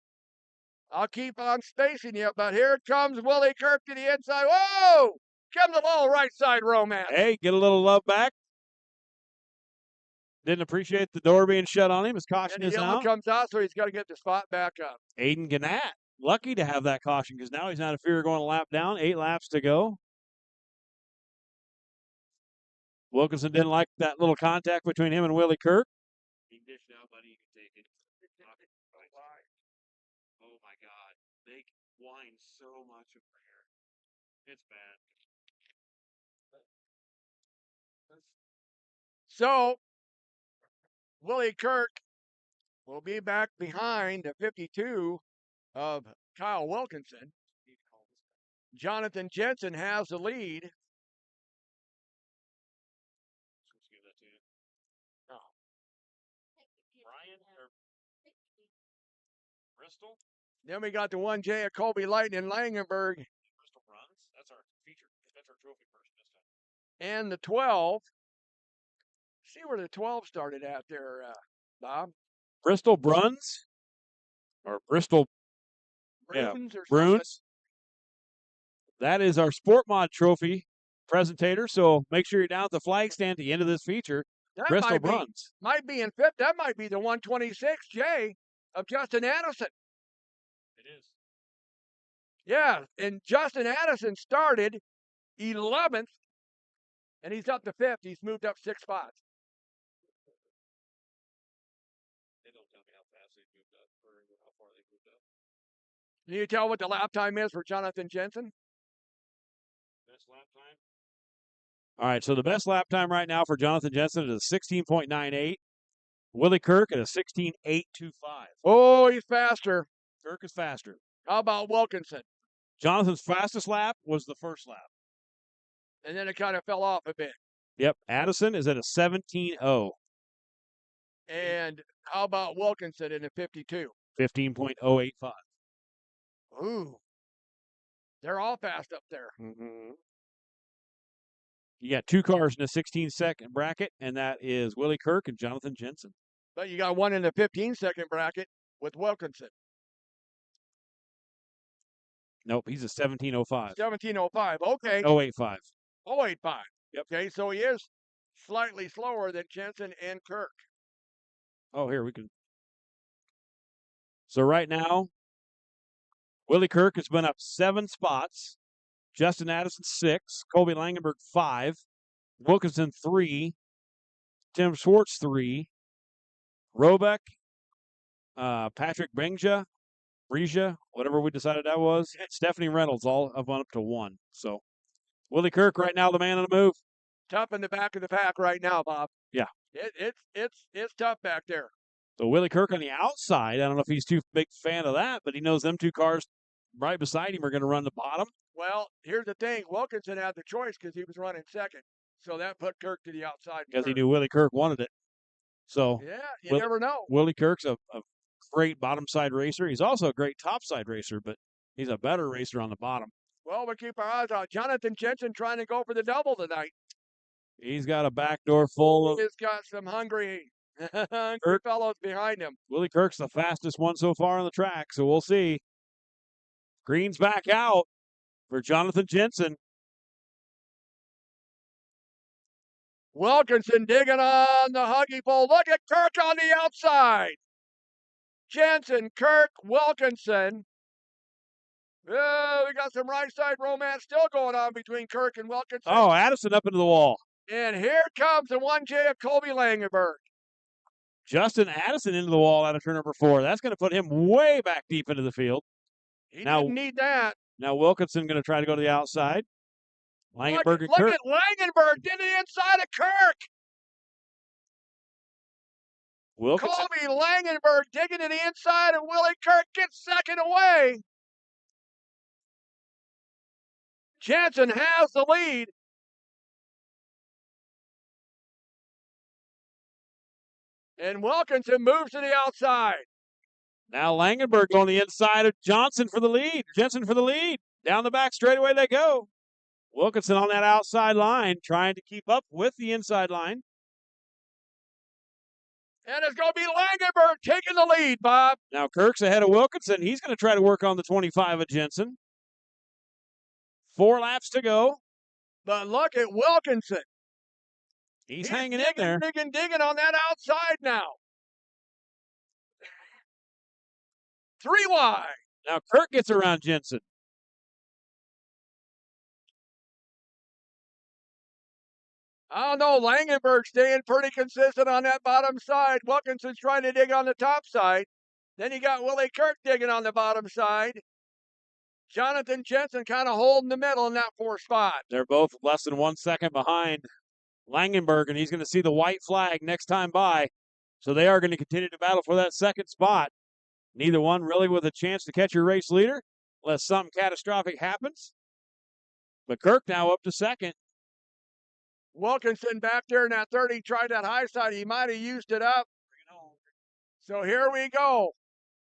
B: I'll keep on spacing you, but here comes Willie Kirk to the inside. Whoa! Give him the little right side romance.
A: Hey, get a little love back. Didn't appreciate the door being shut on him. His caution
B: And the
A: is
B: yellow
A: out.
B: comes out, so he's got to get the spot back up.
A: Aiden Gannett, lucky to have that caution because now he's not a fear of going a lap down. 8 laps to go. Wilkinson didn't like that little contact between him and Willie Kirk. He dished out, buddy. You can take it. Oh, my God. They whine so much over here. It's bad.
B: So, Willie Kirk will be back behind the 52 of Kyle Wilkinson. Jonathan Jensen has the lead.
A: Bristol?
B: Then we got the 1J of Colby Lightning Langenberg.
A: Bristol runs. That's our feature. That's our trophy person this time.
B: And the 12. See where the 12 started at there, Bob.
A: Bristol Bruns? Or Bristol
B: Bruins or something.
A: Bruins. That is our Sport Mod trophy presentator. So make sure you're down at the flag stand at the end of this feature.
B: That
A: Bristol Bruns.
B: Might be in fifth. That might be the 126J of Justin Addison.
A: It is.
B: Yeah, and Justin Addison started 11th, and he's up to 5th. He's moved up 6 spots.
A: They don't tell me how fast they moved up or how far they moved up.
B: Can you tell what the lap time is for Jonathan Jensen?
A: Best lap time? All right, so the best lap time right now for Jonathan Jensen is a 16.98. Willie Kirk at a 16.825.
B: Oh, he's faster.
A: Kirk is faster.
B: How about Wilkinson?
A: Jonathan's fastest lap was the first lap.
B: And then it kind of fell off a bit.
A: Yep, Addison is at a 17.0.
B: And how about Wilkinson in a 52?
A: 15.085.
B: Ooh. They're all fast up there.
A: Mm-hmm. You got 2 cars in a 16-second bracket, and that is Willie Kirk and Jonathan Jensen.
B: But you got one in the 15-second bracket with Wilkinson.
A: Nope, he's a 17.05.
B: 17.05. Okay.
A: 0.85.
B: 0.85.
A: Yep.
B: Okay, so he is slightly slower than Jensen and Kirk.
A: Oh, here we can. So right now, Willie Kirk has been up 7 spots. Justin Addison 6. Colby Langenberg 5. Wilkinson 3. Tim Schwartz 3. Robeck. Patrick Brija, whatever we decided that was. And Stephanie Reynolds all have went up to 1. So Willie Kirk right now, the man on the move.
B: Tough in the back of the pack right now, Bob.
A: Yeah.
B: It's tough back there.
A: So Willie Kirk on the outside, I don't know if he's too big fan of that, but he knows them 2 cars right beside him are going to run the bottom.
B: Well, here's the thing. Wilkinson had the choice because he was running second. So that put Kirk to the outside.
A: Because he knew Willie Kirk wanted it. So
B: yeah, you never know.
A: Willie Kirk's a great bottom side racer. He's also a great top side racer, but he's a better racer on the bottom.
B: Well, we'll keep our eyes on Jonathan Jensen trying to go for the double tonight.
A: He's got a back door full of.
B: He's got some hungry fellows behind him.
A: Willie Kirk's the fastest one so far on the track, so we'll see. Green's back out for Jonathan Jensen.
B: Wilkinson digging on the huggy pole. Look at Kirk on the outside. Jensen, Kirk, Wilkinson. We got some right side romance still going on between Kirk and Wilkinson.
A: Oh, Addison up into the wall.
B: And here comes the 1J of Colby Langenberg.
A: Justin Addison into the wall out of turn number 4. That's going to put him way back deep into the field.
B: He
A: Now-
B: didn't need that.
A: Now Wilkinson going to try to go to the outside. Langenberg and
B: Look
A: Kirk.
B: at Langenberg to the inside of Kirk.
A: Wilkinson.
B: Colby Langenberg digging to the inside, and Willie Kirk gets second away. Jensen has the lead. And Wilkinson moves to the outside.
A: Now Langenberg on the inside of Johnson for the lead. Jensen for the lead. Down the back straightaway they go. Wilkinson on that outside line trying to keep up with the inside line.
B: And it's going to be Langenberg taking the lead, Bob.
A: Now Kirk's ahead of Wilkinson. He's going to try to work on the 25 of Jensen. 4 laps to go.
B: But look at Wilkinson.
A: He's hanging in there.
B: Digging on that outside now. 3 wide.
A: Now Kirk gets around Jensen.
B: I don't know. Langenberg staying pretty consistent on that bottom side. Wilkinson's trying to dig on the top side. Then you got Willie Kirk digging on the bottom side. Jonathan Jensen kind of holding the middle in that 4th spot.
A: They're both less than 1 second behind Langenberg, and he's going to see the white flag next time by. So they are going to continue to battle for that second spot. Neither one really with a chance to catch your race leader unless something catastrophic happens. But Kirk now up to second.
B: Wilkinson back there in that 30 tried that high side. He might have used it up. So here we go.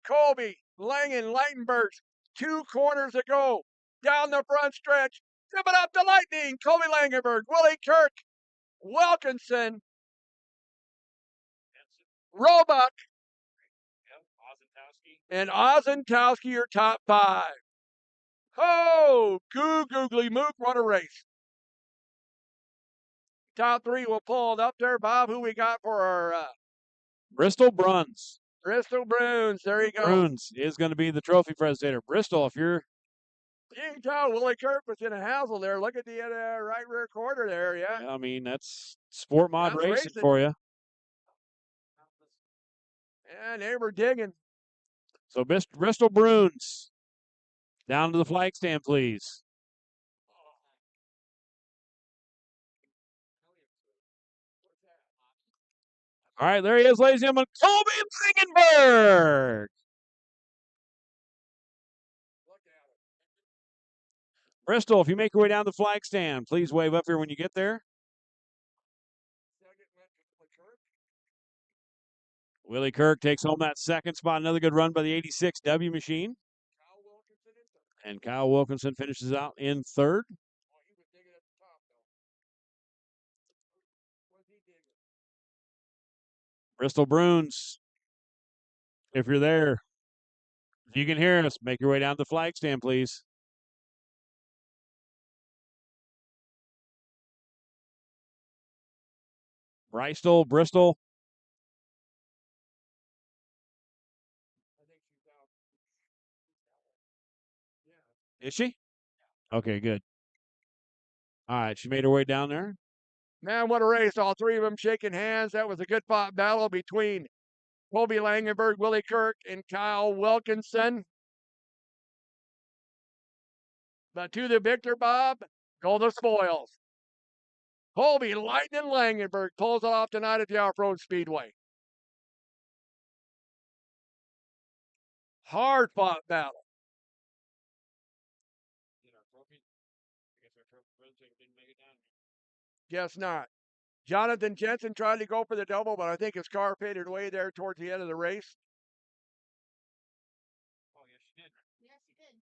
B: Colby, Langenberg's 2 corners to go. Down the front stretch. Zipping up the lightning. Colby Langenberg, Willie Kirk, Wilkinson, Roebuck, and Ozentowski, your top 5. Oh, googly mook, what a race. Top 3 will pull it up there. Bob, who we got for our
A: Bristol Bruns.
B: Bristol Bruins? There you go.
A: Bruins is going to be the trophy presentator. Bristol, if you're...
B: You can tell Willie Kirk was in a hassle there. Look at the right rear quarter there, yeah.
A: I mean, that's sport mod
B: That's
A: racing
B: racing.
A: for you.
B: And they were digging.
A: So Bristol Bruins, down to the flag stand, please. All right, there he is, ladies and gentlemen, Colby Langenberg. Bristol, if you make your way down the flag stand, please wave up here when you get there. Willie Kirk takes home that second spot. Another good run by the 86 W machine. And Kyle Wilkinson finishes out in 3rd. Bristol Bruins, if you're there, if you can hear us, make your way down to the flag stand, please. Bristol. Is she? Okay, good. All right, she made her way down there.
B: Man, what a race. All 3 of them shaking hands. That was a good fought battle between Colby Langenberg, Willie Kirk, and Kyle Wilkinson. But to the victor, Bob, go the spoils. Colby Lightning Langenberg pulls it off tonight at the Off-Road Speedway. Hard fought battle. Guess not. Jonathan Jensen tried to go for the double, but I think his car faded away there towards the end of the race.
A: Oh, yes, she did.
C: Yes, you did.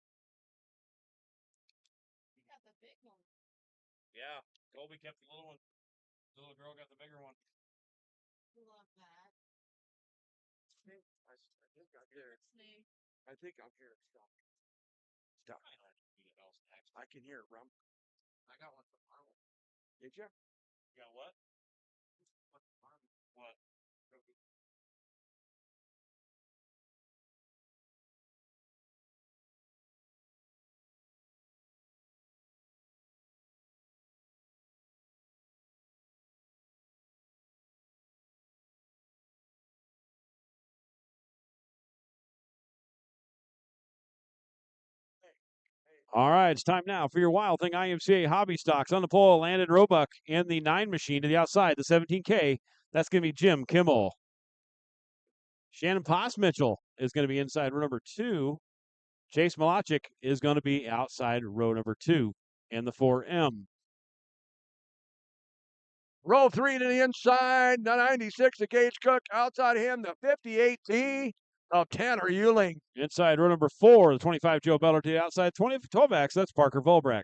C: You got the big one.
A: Yeah, Colby kept the little one. The little girl got the bigger one.
C: Love that. Snake.
B: I think I'm here. Stop. I can hear it rumble.
A: I got one from Marvel.
B: Did you?
A: You got what? What? All right, it's time now for your Wild Thing IMCA Hobby Stocks. On the pole, Landon Roebuck in the 9 machine to the outside, the 17K. That's going to be Jim Kimmel. Shannon Mitchell is going to be inside row number 2. Chase Malachik is going to be outside row number 2 in the 4M.
B: Row 3 to the inside, the 96 of Gage Cook. Outside him, the 58T of Tanner Euling.
A: Inside row number 4, the 25 Joe Beller to the outside, 12X, that's Parker Volbrack.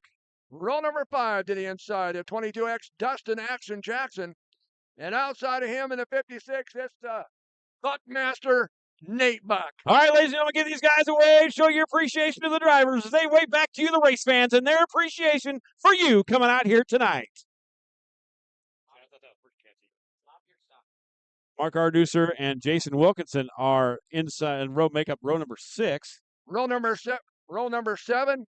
B: Row number 5 to the inside, the 22X Dustin Action Jackson. And outside of him in the 56, it's the Buckmaster Nate Buck.
A: All right, ladies and gentlemen, give these guys a wave. Show your appreciation to the drivers as they wave back to you, the race fans, and their appreciation for you coming out here tonight. Mark Arducer and Jason Wilkinson are inside and make up row number 6.
B: Row number 7,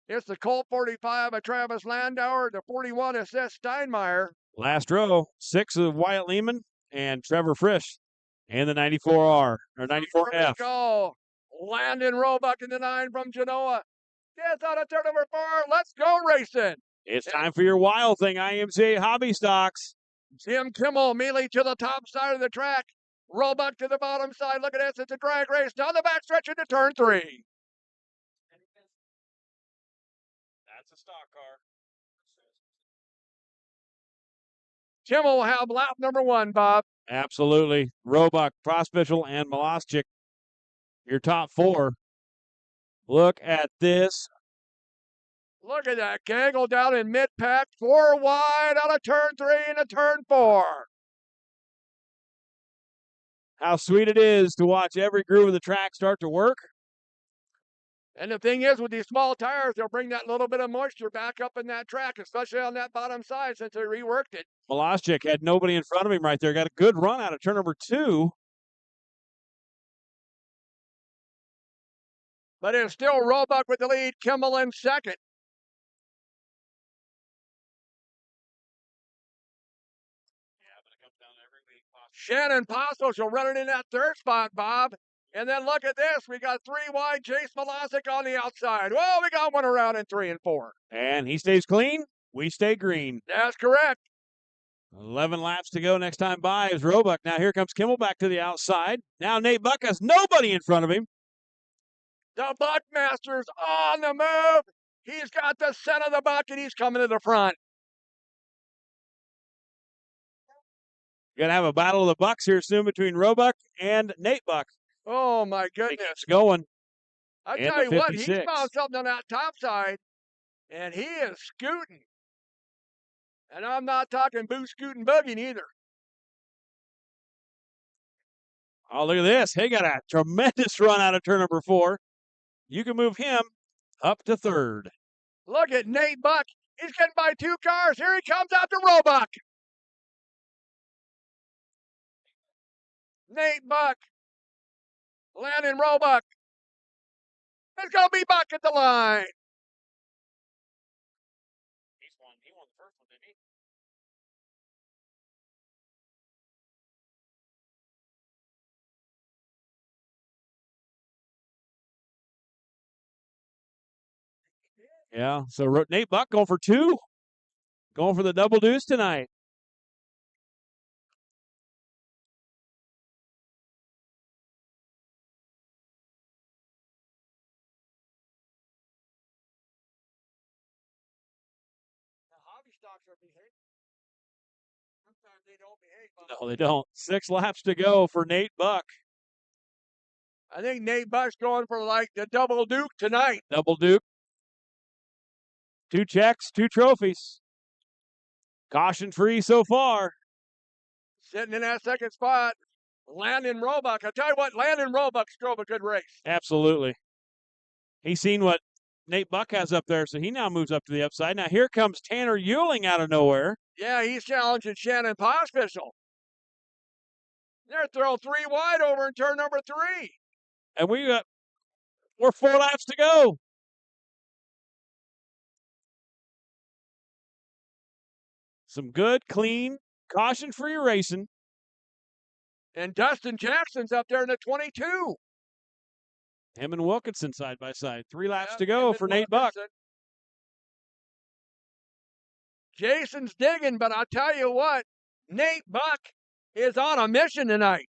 B: it's the Colt 45 of Travis Landauer, the 41 of Seth Steinmeier.
A: Last row, 6 of Wyatt Lehman and Trevor Frisch, and the 94R or 94F.
B: Go. Landon Roebuck in the 9 from Genoa. Gets out of turn number 4. Let's go racing.
A: It's time for your Wild Thing IMCA Hobby Stocks.
B: Jim Kimmel immediately to the top side of the track. Roebuck to the bottom side. Look at this. It's a drag race down the backstretch into turn 3.
A: That's a stock car.
B: Kimmel will have lap number 1, Bob.
A: Absolutely. Roebuck, Prospitchel, and Malachik, your top 4. Look at this.
B: Look at that gaggle down in mid-pack. 4 wide out of turn 3 into turn 4.
A: How sweet it is to watch every groove of the track start to work.
B: And the thing is, with these small tires, they'll bring that little bit of moisture back up in that track, especially on that bottom side since they reworked it.
A: Malachik had nobody in front of him right there. Got a good run out of turn number 2.
B: But it's still Roebuck with the lead, Kimmel in second. Shannon Passos will run it in that third spot, Bob. And then look at this. We got 3 wide, Chase Malachik on the outside. Well, we got one around in 3 and 4.
A: And he stays clean. We stay green.
B: That's correct.
A: 11 laps to go next time by is Roebuck. Now here comes Kimmel back to the outside. Now Nate Buck has nobody in front of him.
B: The Buckmaster's on the move. He's got the scent of the buck, and he's coming to the front.
A: You're going to have a battle of the Bucks here soon between Roebuck and Nate Buck.
B: Oh, my goodness.
A: It's going.
B: I tell you what, he's found something on that top side, and he is scooting. And I'm not talking boo scooting bugging either.
A: Oh, look at this. He got a tremendous run out of turn number 4. You can move him up to 3rd.
B: Look at Nate Buck. He's getting by 2 cars. Here he comes out to Roebuck. Nate Buck. Landon Roebuck. It's going to be Buck at the line.
A: He won the first one, didn't he? Yeah, so Nate Buck going for 2. Going for the double deuce tonight.
B: Stocks are behaving. Sometimes they don't behave.
A: No, they don't. 6 laps to go for Nate Buck.
B: I think Nate Buck's going for like the double duke tonight.
A: Double duke. 2 checks, 2 trophies. Caution free so far.
B: Sitting in that second spot, Landon Roebuck. I tell you what, Landon Roebuck drove a good race.
A: Absolutely. He's seen what Nate Buck has up there, so he now moves up to the upside. Now here comes Tanner Euling out of nowhere.
B: Yeah, he's challenging Shannon Pospisil. They're throwing 3 wide over in turn number 3.
A: And we're 4 laps to go. Some good, clean, caution-free racing.
B: And Dustin Jackson's up there in the 22.
A: Him and Wilkinson side by side. 3 laps to go for Nate Buck.
B: Jason's digging, but I'll tell you what, Nate Buck is on a mission tonight.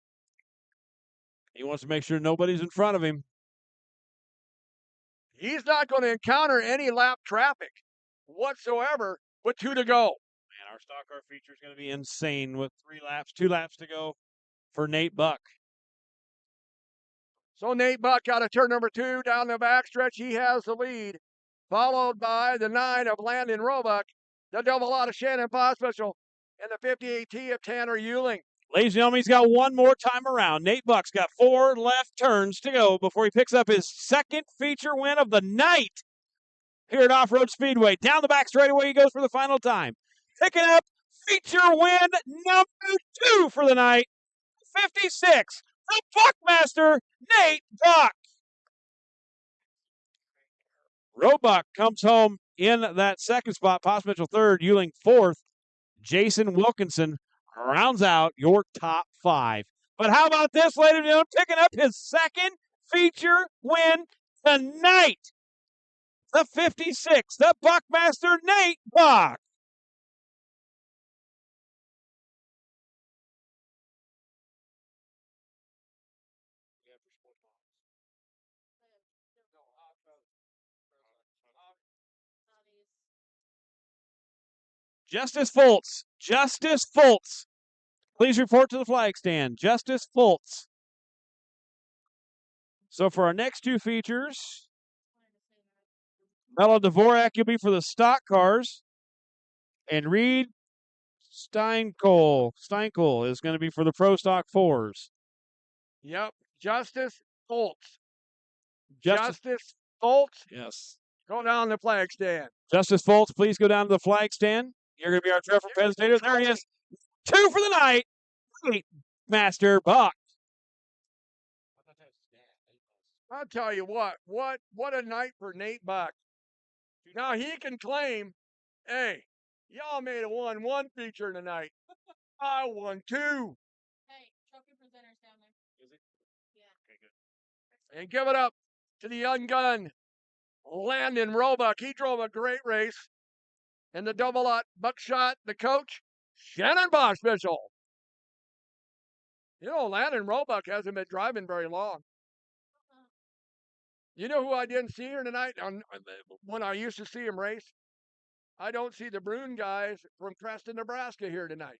A: He wants to make sure nobody's in front of him.
B: He's not going to encounter any lap traffic whatsoever with 2 to go.
A: Man, our stock car feature is going to be insane with 2 laps to go for Nate Buck.
B: So Nate Buck out of turn number 2 down the backstretch. He has the lead, followed by the 9 of Landon Roebuck, the double out of Shannon Pospisil, and the 58T of Tanner Euling.
A: Ladies and gentlemen, he's got one more time around. Nate Buck's got 4 left turns to go before he picks up his second feature win of the night here at Off-Road Speedway. Down the back straightaway he goes for the final time. Picking up feature win number 2 for the night. 56, the Buckmaster, Nate Buck. Roebuck comes home in that second spot. Pospisil third, Euling fourth. Jason Wilkinson rounds out your top 5. But how about this, ladies and gentlemen, picking up his second feature win tonight. The 56, the Buckmaster, Nate Buck. Justice Fultz. Please report to the flag stand. Justice Fultz. So for our next 2 features, Bella Dvorak, you'll be for the stock cars. And Reed Steinkohl is going to be for the pro stock 4s.
B: Yep, Justice Fultz.
A: Justice
B: Fultz,
A: yes.
B: go down the flag stand.
A: Justice Fultz, please go down to the flag stand. You're going to be our Trevor presentator. There he is. 2 for the night. Nate Master Buck.
B: I'll tell you what a night for Nate Buck. Now he can claim, hey, y'all may have won 1 feature tonight. I won 2.
C: Hey, trophy presenter's down there.
A: Is it?
C: Yeah.
A: Okay, good.
B: And give it up to the young gun, Landon Roebuck. He drove a great race. And the double out buckshot, the coach, Shannon Pospisil. You know, Landon Roebuck hasn't been driving very long. You know who I didn't see here tonight when I used to see him race? I don't see the Bruin guys from Creston, Nebraska here tonight.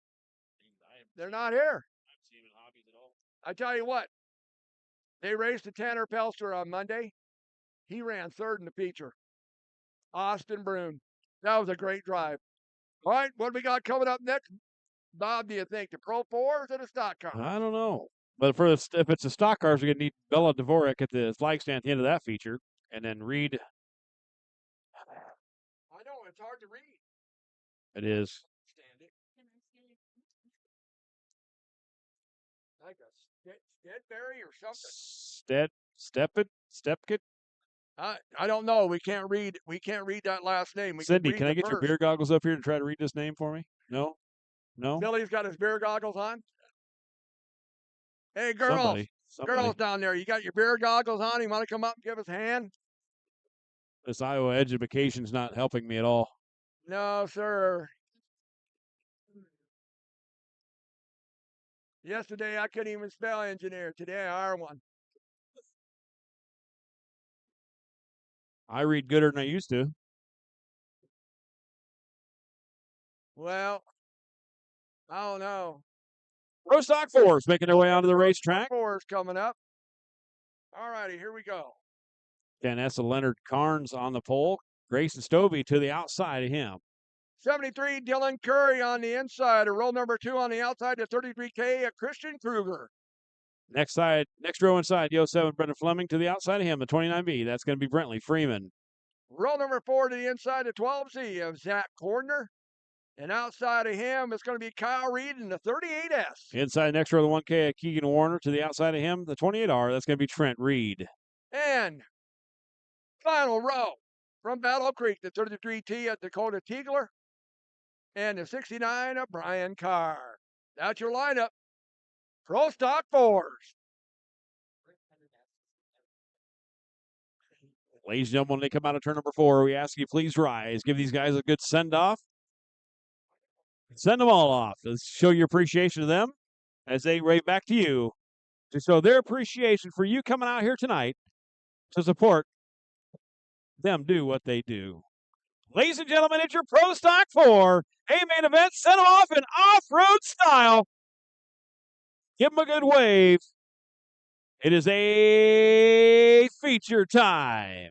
B: They're not here. I tell you what, they raced the Tanner Pelster on Monday. He ran 3rd in the feature. Austin Bruin. That was a great drive. All right, what do we got coming up next? Bob, do you think the Pro 4s or the stock car?
A: I don't know. But if it's the stock cars, we're going to need Bella Dvorak at the flag stand at the end of that feature. And then Reed.
B: I know, it's hard to read.
A: It is.
B: Stand it. Like a Stedberry or something.
A: Stepkit.
B: I don't know. We can't read that last name.
A: Cindy, can I get your beer goggles up here to try to read this name for me? No?
B: Billy's got his beer goggles on. Hey, girls.
A: Somebody.
B: Girls down there, you got your beer goggles on? You want to come up and give us a hand?
A: This Iowa education's not helping me at all.
B: No, sir. Yesterday, I couldn't even spell engineer. Today, I are one.
A: I read gooder than I used to.
B: Well, I don't know.
A: Pro Stock 4s making their way onto the racetrack.
B: 4's coming up. All righty, here we go.
A: Vanessa Leonard Carnes on the pole. Grayson Stovey to the outside of him.
B: 73, Dylan Curry on the inside. A roll number 2 on the outside to 33K, Christian Kruger.
A: Next row inside, the 07, Brendan Fleming to the outside of him, the 29B. That's going to be Brentley Freeman.
B: Row number 4 to the inside, the 12Z of Zach Cordner. And outside of him, it's going to be Kyle Reed in the 38S.
A: Inside next row, the 1K of Keegan Warner to the outside of him, the 28R. That's going to be Trent Reed.
B: And final row from Battle Creek, the 33T of Dakota Tiegler. And the 69 of Brian Carr. That's your lineup. Pro Stock 4s.
A: Ladies and gentlemen, when they come out of turn number 4, we ask you please rise. Give these guys a good send-off. Send them all off. Let's show your appreciation to them as they rave back to you to show their appreciation for you coming out here tonight to support them do what they do. Ladies and gentlemen, it's your Pro Stock 4 A-Main event. Send them off in off-road style. Give them a good wave. It is a feature time.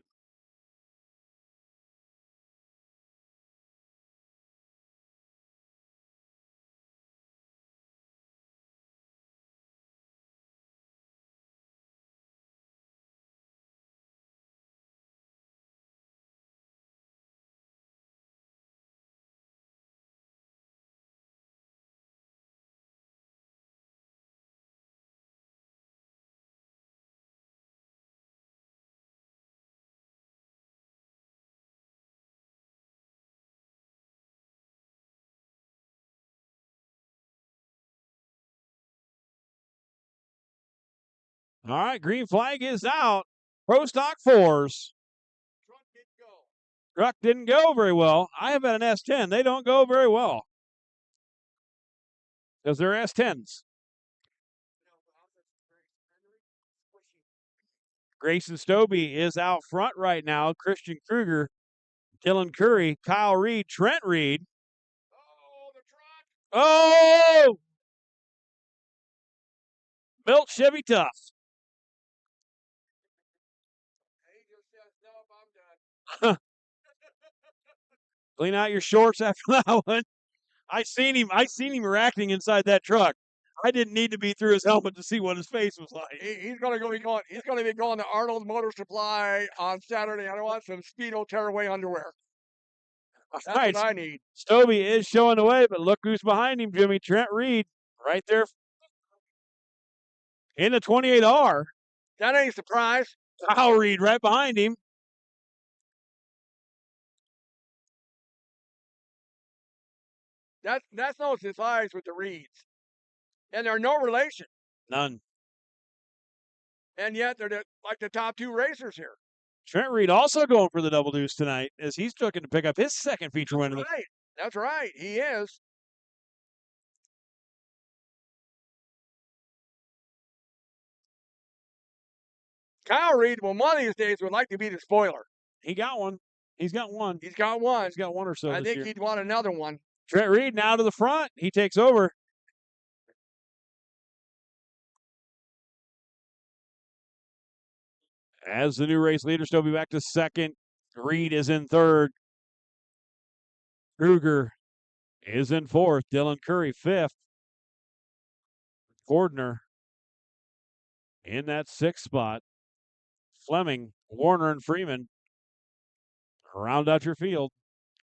A: All right, green flag is out. Pro Stock 4s. Truck didn't go very well. I have had an S10. They don't go very well because they're S10s. Grayson Stobie is out front right now. Christian Kruger, Dylan Curry, Kyle Reed, Trent Reed.
B: Oh, the truck.
A: Oh! Built Chevy Tough.
B: He just says, nope, I'm done.
A: Clean out your shorts after that one. I seen him reacting inside that truck. I didn't need to be through his helmet to see what his face was like.
B: He's going to be going. He's going to be going to Arnold Motor Supply on Saturday. I want some Speedo tearaway underwear. That's
A: right.
B: what I need.
A: Stobie is showing the way, but look who's behind him, Jimmy. Trent Reed, right there in the 28R.
B: That ain't a surprise.
A: Kyle Reed right behind him.
B: That's no surprise with the Reeds, and they're no relation,
A: None.
B: and yet they're like the top two racers here.
A: Trent Reed also going for the double deuce tonight as he's looking to pick up his second feature win.
B: Right. That's right. He is. Kyle Reed, well, one of these days would like to be the spoiler.
A: He got one. He's got one.
B: He's got one.
A: He's got one or so
B: I
A: this
B: think
A: year.
B: he'd want another one.
A: Trent Reed now to the front. He takes over. As the new race leader, Stobie back to second. Reed is in third. Kruger is in fourth. Dylan Curry fifth. Gordner in that sixth spot. Fleming, Warner, and Freeman round out your field.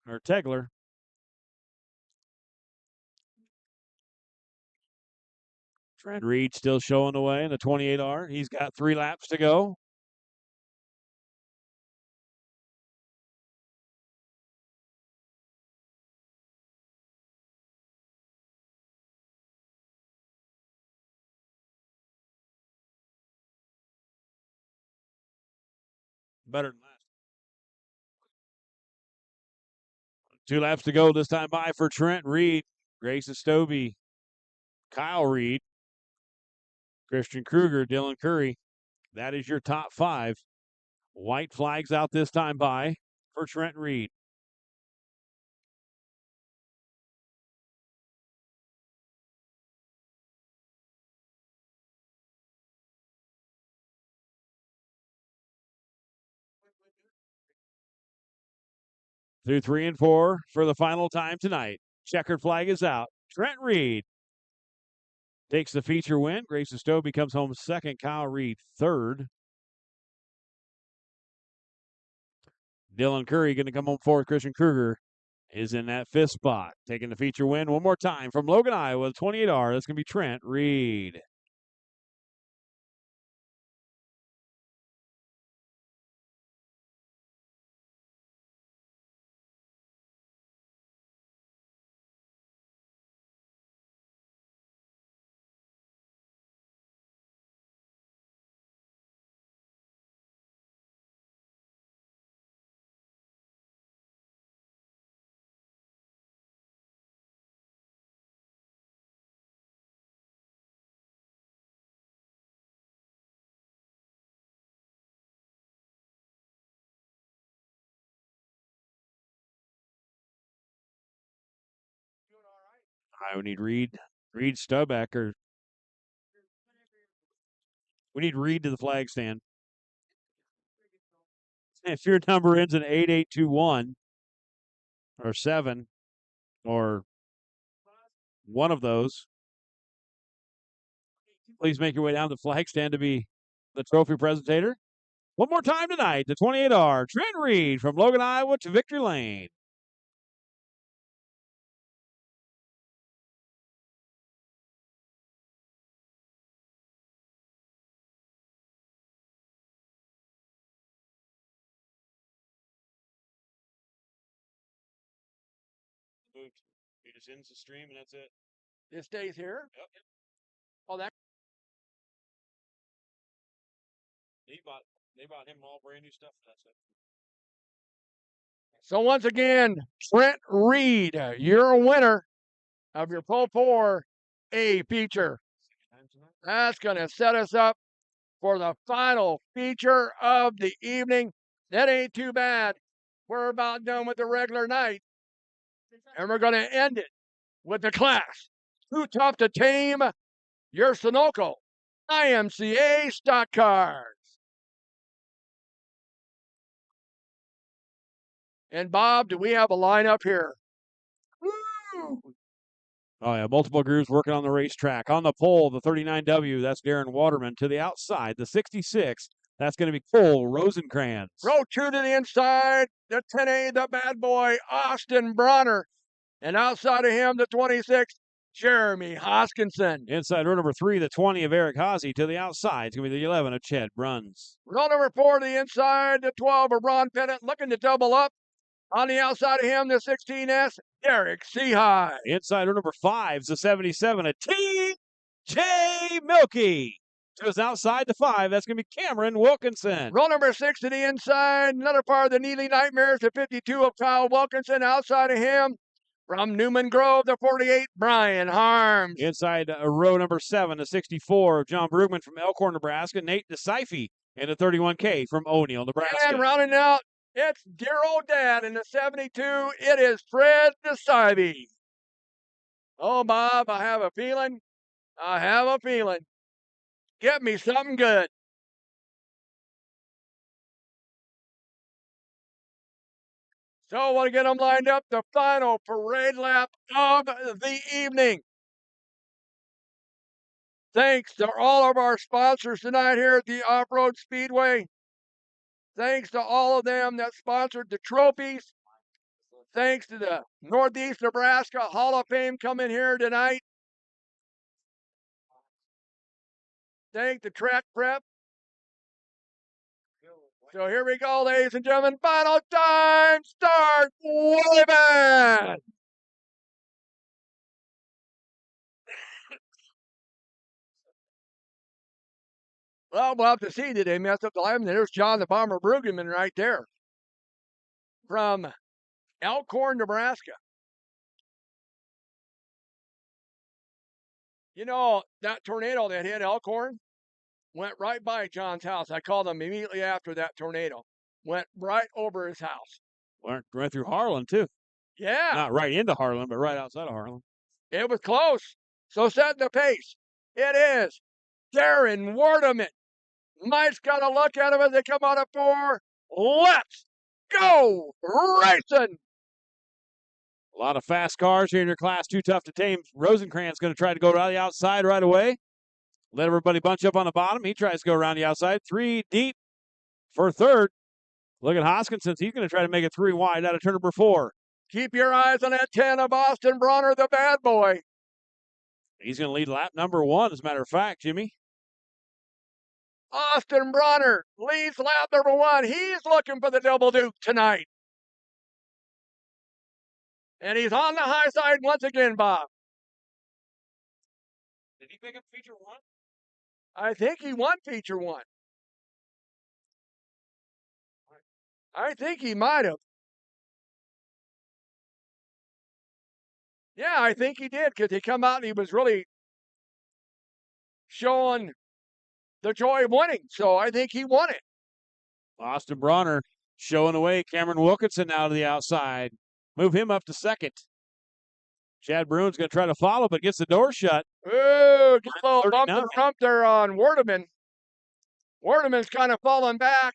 A: Or Tegler. Trent Reed still showing the way in the 28R. He's got 3 laps to go. Better than last. 2 laps to go this time by for Trent Reed. Grayson Stobie, Kyle Reed, Christian Kruger, Dylan Curry. That is your top 5. White flags out this time by for Trent Reed. Through 3 and 4 for the final time tonight. Checkered flag is out. Trent Reed takes the feature win. Grayson Stobie comes home second. Kyle Reed third. Dylan Curry going to come home fourth. Christian Kruger is in that fifth spot, taking the feature win one more time from Logan, Iowa, 28R. That's going to be Trent Reed. We need Reed Stuback, or we need Reed to the flag stand. If your number ends in 8821 or 7 or one of those, please make your way down to the flag stand to be the trophy presentator. One more time tonight, the 28R, Trent Reed from Logan, Iowa to Victory Lane. He just ends the stream and that's it.
B: It stays here?
A: Yep.
B: Oh, that.
A: They bought him all brand new stuff. That's it.
B: So once again, Trent Reed, you're a winner of your Pull 4A feature. That's going to set us up for the final feature of the evening. That ain't too bad. We're about done with the regular night, and we're going to end it with the class. Too tough to tame your Sunoco IMCA stock cars. And Bob, do we have a lineup here? Woo!
A: Oh, yeah, multiple grooves working on the racetrack. On the pole, the 39W, that's Darren Waterman. To the outside, the 66, that's going to be Cole Rosenkrantz.
B: Row 2 to the inside, the 10A, the bad boy, Austin Bronner. And outside of him, the 26, Jeremy Hoskinson.
A: Inside row number 3, the 20 of Eric Haase. To the outside, it's going to be the 11 of Ched Bruns.
B: Row number 4 to the inside, the 12 of Ron Pennant, looking to double up. On the outside of him, the 16S, Derek Seahigh.
A: Inside row number 5 is the 77 of T.J. Milky. To his outside, the 5, that's going to be Cameron Wilkinson.
B: Row number 6 to the inside, another part of the Neely Nightmares, the 52 of Kyle Wilkinson. Outside of him, from Newman Grove, the 48, Brian Harms.
A: Inside row number 7, the 64 of John Brugman from Elkhorn, Nebraska. Nate DeCifey in the 31K from O'Neill, Nebraska.
B: And rounding out, it's dear old dad in the 72. It is Fred DeCivey. Oh, Bob, I have a feeling. Get me something good. So I want to get them lined up. The final parade lap of the evening. Thanks to all of our sponsors tonight here at the Off-Road Speedway. Thanks to all of them that sponsored the trophies. Thanks to the Northeast Nebraska Hall of Fame coming here tonight. Thank the track prep. So here we go, ladies and gentlemen. Final time start. Wayman. Well, we'll have to see. Did they mess up the line? There's John the Bomber Brueggemann right there from Elkhorn, Nebraska. You know, that tornado that hit Elkhorn went right by John's house. I called him immediately after that tornado. Went right over his house.
A: Went right through Harlan, too.
B: Yeah.
A: Not right into Harlan, but right outside of Harlan.
B: It was close. So setting the pace. It is Darren Waterman. Mike's got a look at him as they come out of 4. Let's go racing.
A: A lot of fast cars here in your class, too tough to tame. Rosenkrantz going to try to go around the outside right away. Let everybody bunch up on the bottom. He tries to go around the outside. 3 deep for third. Look at Hoskinson. He's going to try to make it 3 wide out of turn number 4.
B: Keep your eyes on that 10 of Austin Bronner, the bad boy.
A: He's going to lead lap number 1, as a matter of fact, Jimmy.
B: Austin Bronner leads lap number 1. He's looking for the double duke tonight. And he's on the high side once again, Bob.
A: Did he pick up feature 1?
B: I think he won feature 1. I think he might have. Yeah, I think he did, because he come out and he was really showing the joy of winning. So I think he won it.
A: Austin Bronner showing away. Cameron Wilkinson now to the outside. Move him up to second. Chad Bruin's going to try to follow, but gets the door shut.
B: Ooh, get a little bump
A: 39.
B: and rump there on Werdeman. Werdeman's kind of falling back.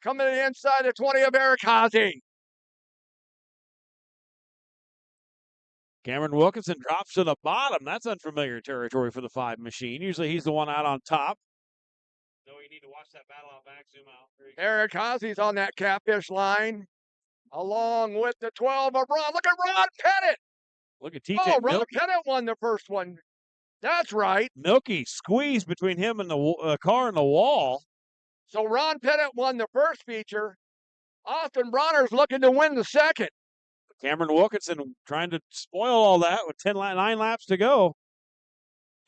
B: Coming to the inside of 20 of Eric Haase.
A: Cameron Wilkinson drops to the bottom. That's unfamiliar territory for the 5 machine. Usually he's the one out on top. No, you need to watch that battle out back, zoom out.
B: Eric Haase's on that catfish line, along with the 12 of Ron. Look at Ron Pettit.
A: Look at TJ
B: Oh, Ron
A: Milky.
B: Pettit won the first one. That's right.
A: Milky squeezed between him and the car and the wall.
B: So Ron Pettit won the first feature. Austin Bronner's looking to win the second.
A: Cameron Wilkinson trying to spoil all that with 9 laps to go.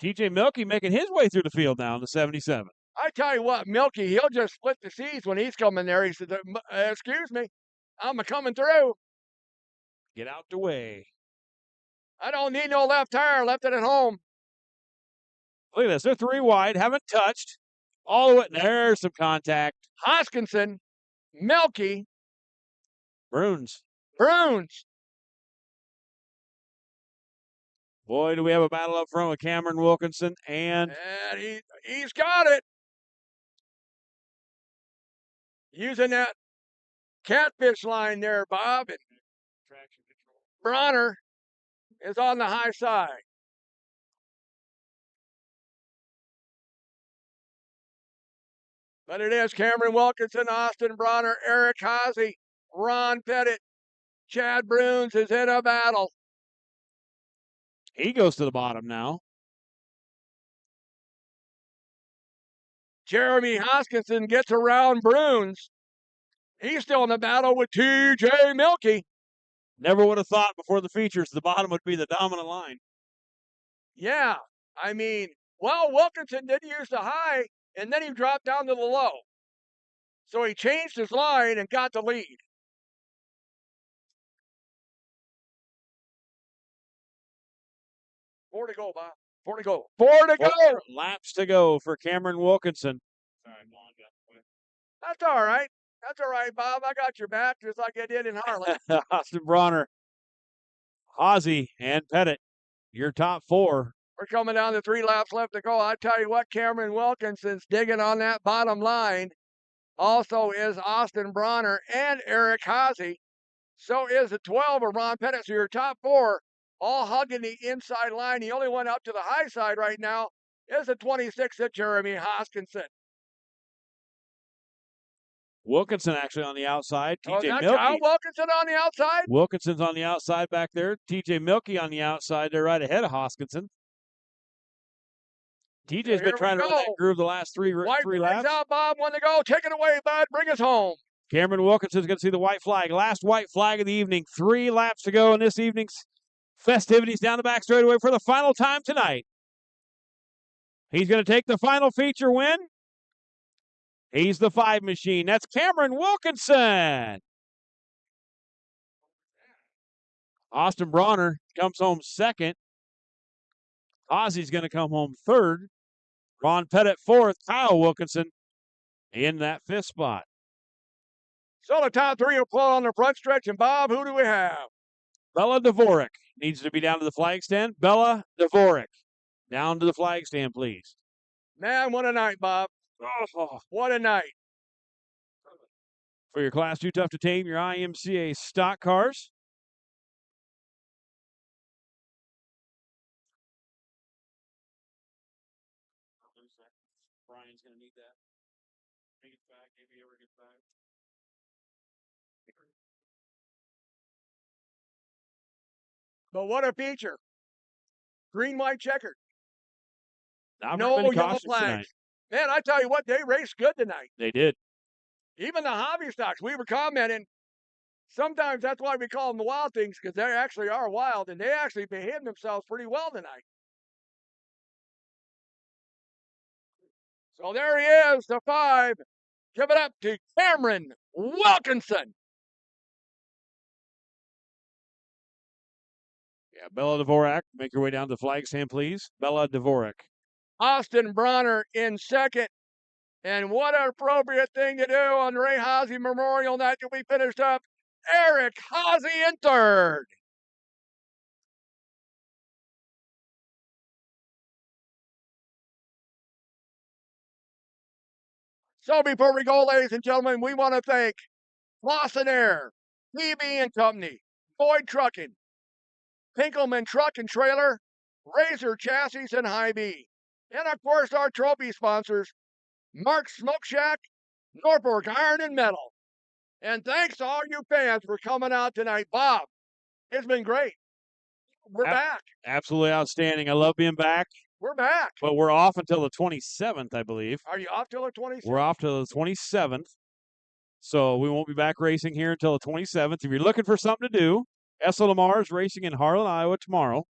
A: TJ Milky making his way through the field now in the 77.
B: I tell you what, Milky, he'll just split the seas when he's coming there. He said, excuse me, I'm coming through.
A: Get out the way.
B: I don't need no left tire, left it at home.
A: Look at this. They're 3 wide, haven't touched. All the way. There's some contact.
B: Hoskinson, Milky,
A: Bruins. Boy, do we have a battle up front with Cameron Wilkinson and
B: he's got it. Using that catfish line there, Bob. And Bronner is on the high side. But it is Cameron Wilkinson, Austin Bronner, Eric Haase, Ron Pettit, Chad Bruins is in a battle.
A: he goes to the bottom now.
B: Jeremy Hoskinson gets around Bruins. He's still in the battle with TJ Milky.
A: Never would have thought before the features the bottom would be the dominant line.
B: Yeah, I mean, well, Wilkinson did use the high, and then he dropped down to the low. So he changed his line and got the lead. Four to go, Bob. Four to go.
A: 4 laps to go for Cameron Wilkinson.
B: That's all right. That's all right, Bob. I got your back just like I did in Harlan.
A: Austin Bronner, Haase, and Pettit, your top 4.
B: We're coming down to 3 laps left to go. I tell you what, Cameron Wilkinson's digging on that bottom line. Also is Austin Bronner and Eric Haase. So is the 12 of Ron Pettit. So your top 4 all hugging the inside line. The only one up to the high side right now is the 26 of Jeremy Hoskinson.
A: Wilkinson actually on the outside.
B: Oh,
A: TJ
B: that's
A: Milky.
B: Wilkinson on the outside?
A: Wilkinson's on the outside back there. TJ Milky on the outside. They're right ahead of Hoskinson. TJ's been trying to run that groove the last three laps.
B: Out, Bob. 1 to go. Take it away, bud. Bring us home.
A: Cameron Wilkinson's going to see the white flag. Last white flag of the evening. 3 laps to go in this evening's festivities down the back straightaway for the final time tonight. He's going to take the final feature win. He's the 5 machine. That's Cameron Wilkinson. Austin Bronner comes home second. Haase's going to come home third. Ron Pettit fourth. Kyle Wilkinson in that 5th spot.
B: So the top 3 will pull on the front stretch. And Bob, who do we have?
A: Bella Dvorak needs to be down to the flag stand. Bella Dvorak, down to the flag stand, please.
B: Man, what a night, Bob. Oh, what a night.
A: For your Class 2 Tough to Tame, your IMCA stock cars. Brian's going to need that. Bring it back if he ever gets back.
B: But what a feature. Green, white, checkered.
A: No
B: yellow flags.
A: Tonight.
B: Man, I tell you what, they raced good tonight.
A: They did.
B: Even the hobby stocks, we were commenting. Sometimes that's why we call them the wild things, because they actually are wild, and they actually behaved themselves pretty well tonight. So there he is, the 5. Give it up to Cameron Wilkinson.
A: Yeah, Bella Dvorak, make your way down to the flag stand, please. Bella Dvorak.
B: Austin Bronner in second. And what an appropriate thing to do on Ray Haase Memorial Night that we finished up. Eric Haase in third. So before we go, ladies and gentlemen, we want to thank Lawson Air, PB and Company, Boyd Trucking, Pinkelman Truck and Trailer, Razor Chassis and Hy-Vee, and of course our trophy sponsors, Mark's Smoke Shack, Norfolk Iron and Metal. And thanks to all you fans for coming out tonight. Bob, it's been great. We're back.
A: Absolutely outstanding. I love being back.
B: We're back.
A: But we're off until the 27th, I believe.
B: Are you off till the 27th?
A: We're off till the 27th. So we won't be back racing here until the 27th. If you're looking for something to do, Essa Lamar is racing in Harlan, Iowa tomorrow.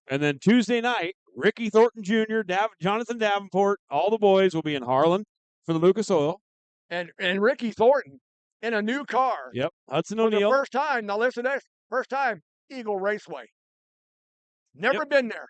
A: And then Tuesday night, Ricky Thornton Jr., Jonathan Davenport, all the boys will be in Harlan for the Lucas Oil.
B: And Ricky Thornton in a new car.
A: Yep, Hudson
B: For the
A: O'Neill.
B: first time, now listen to this, first time, Eagle Raceway. Never been there.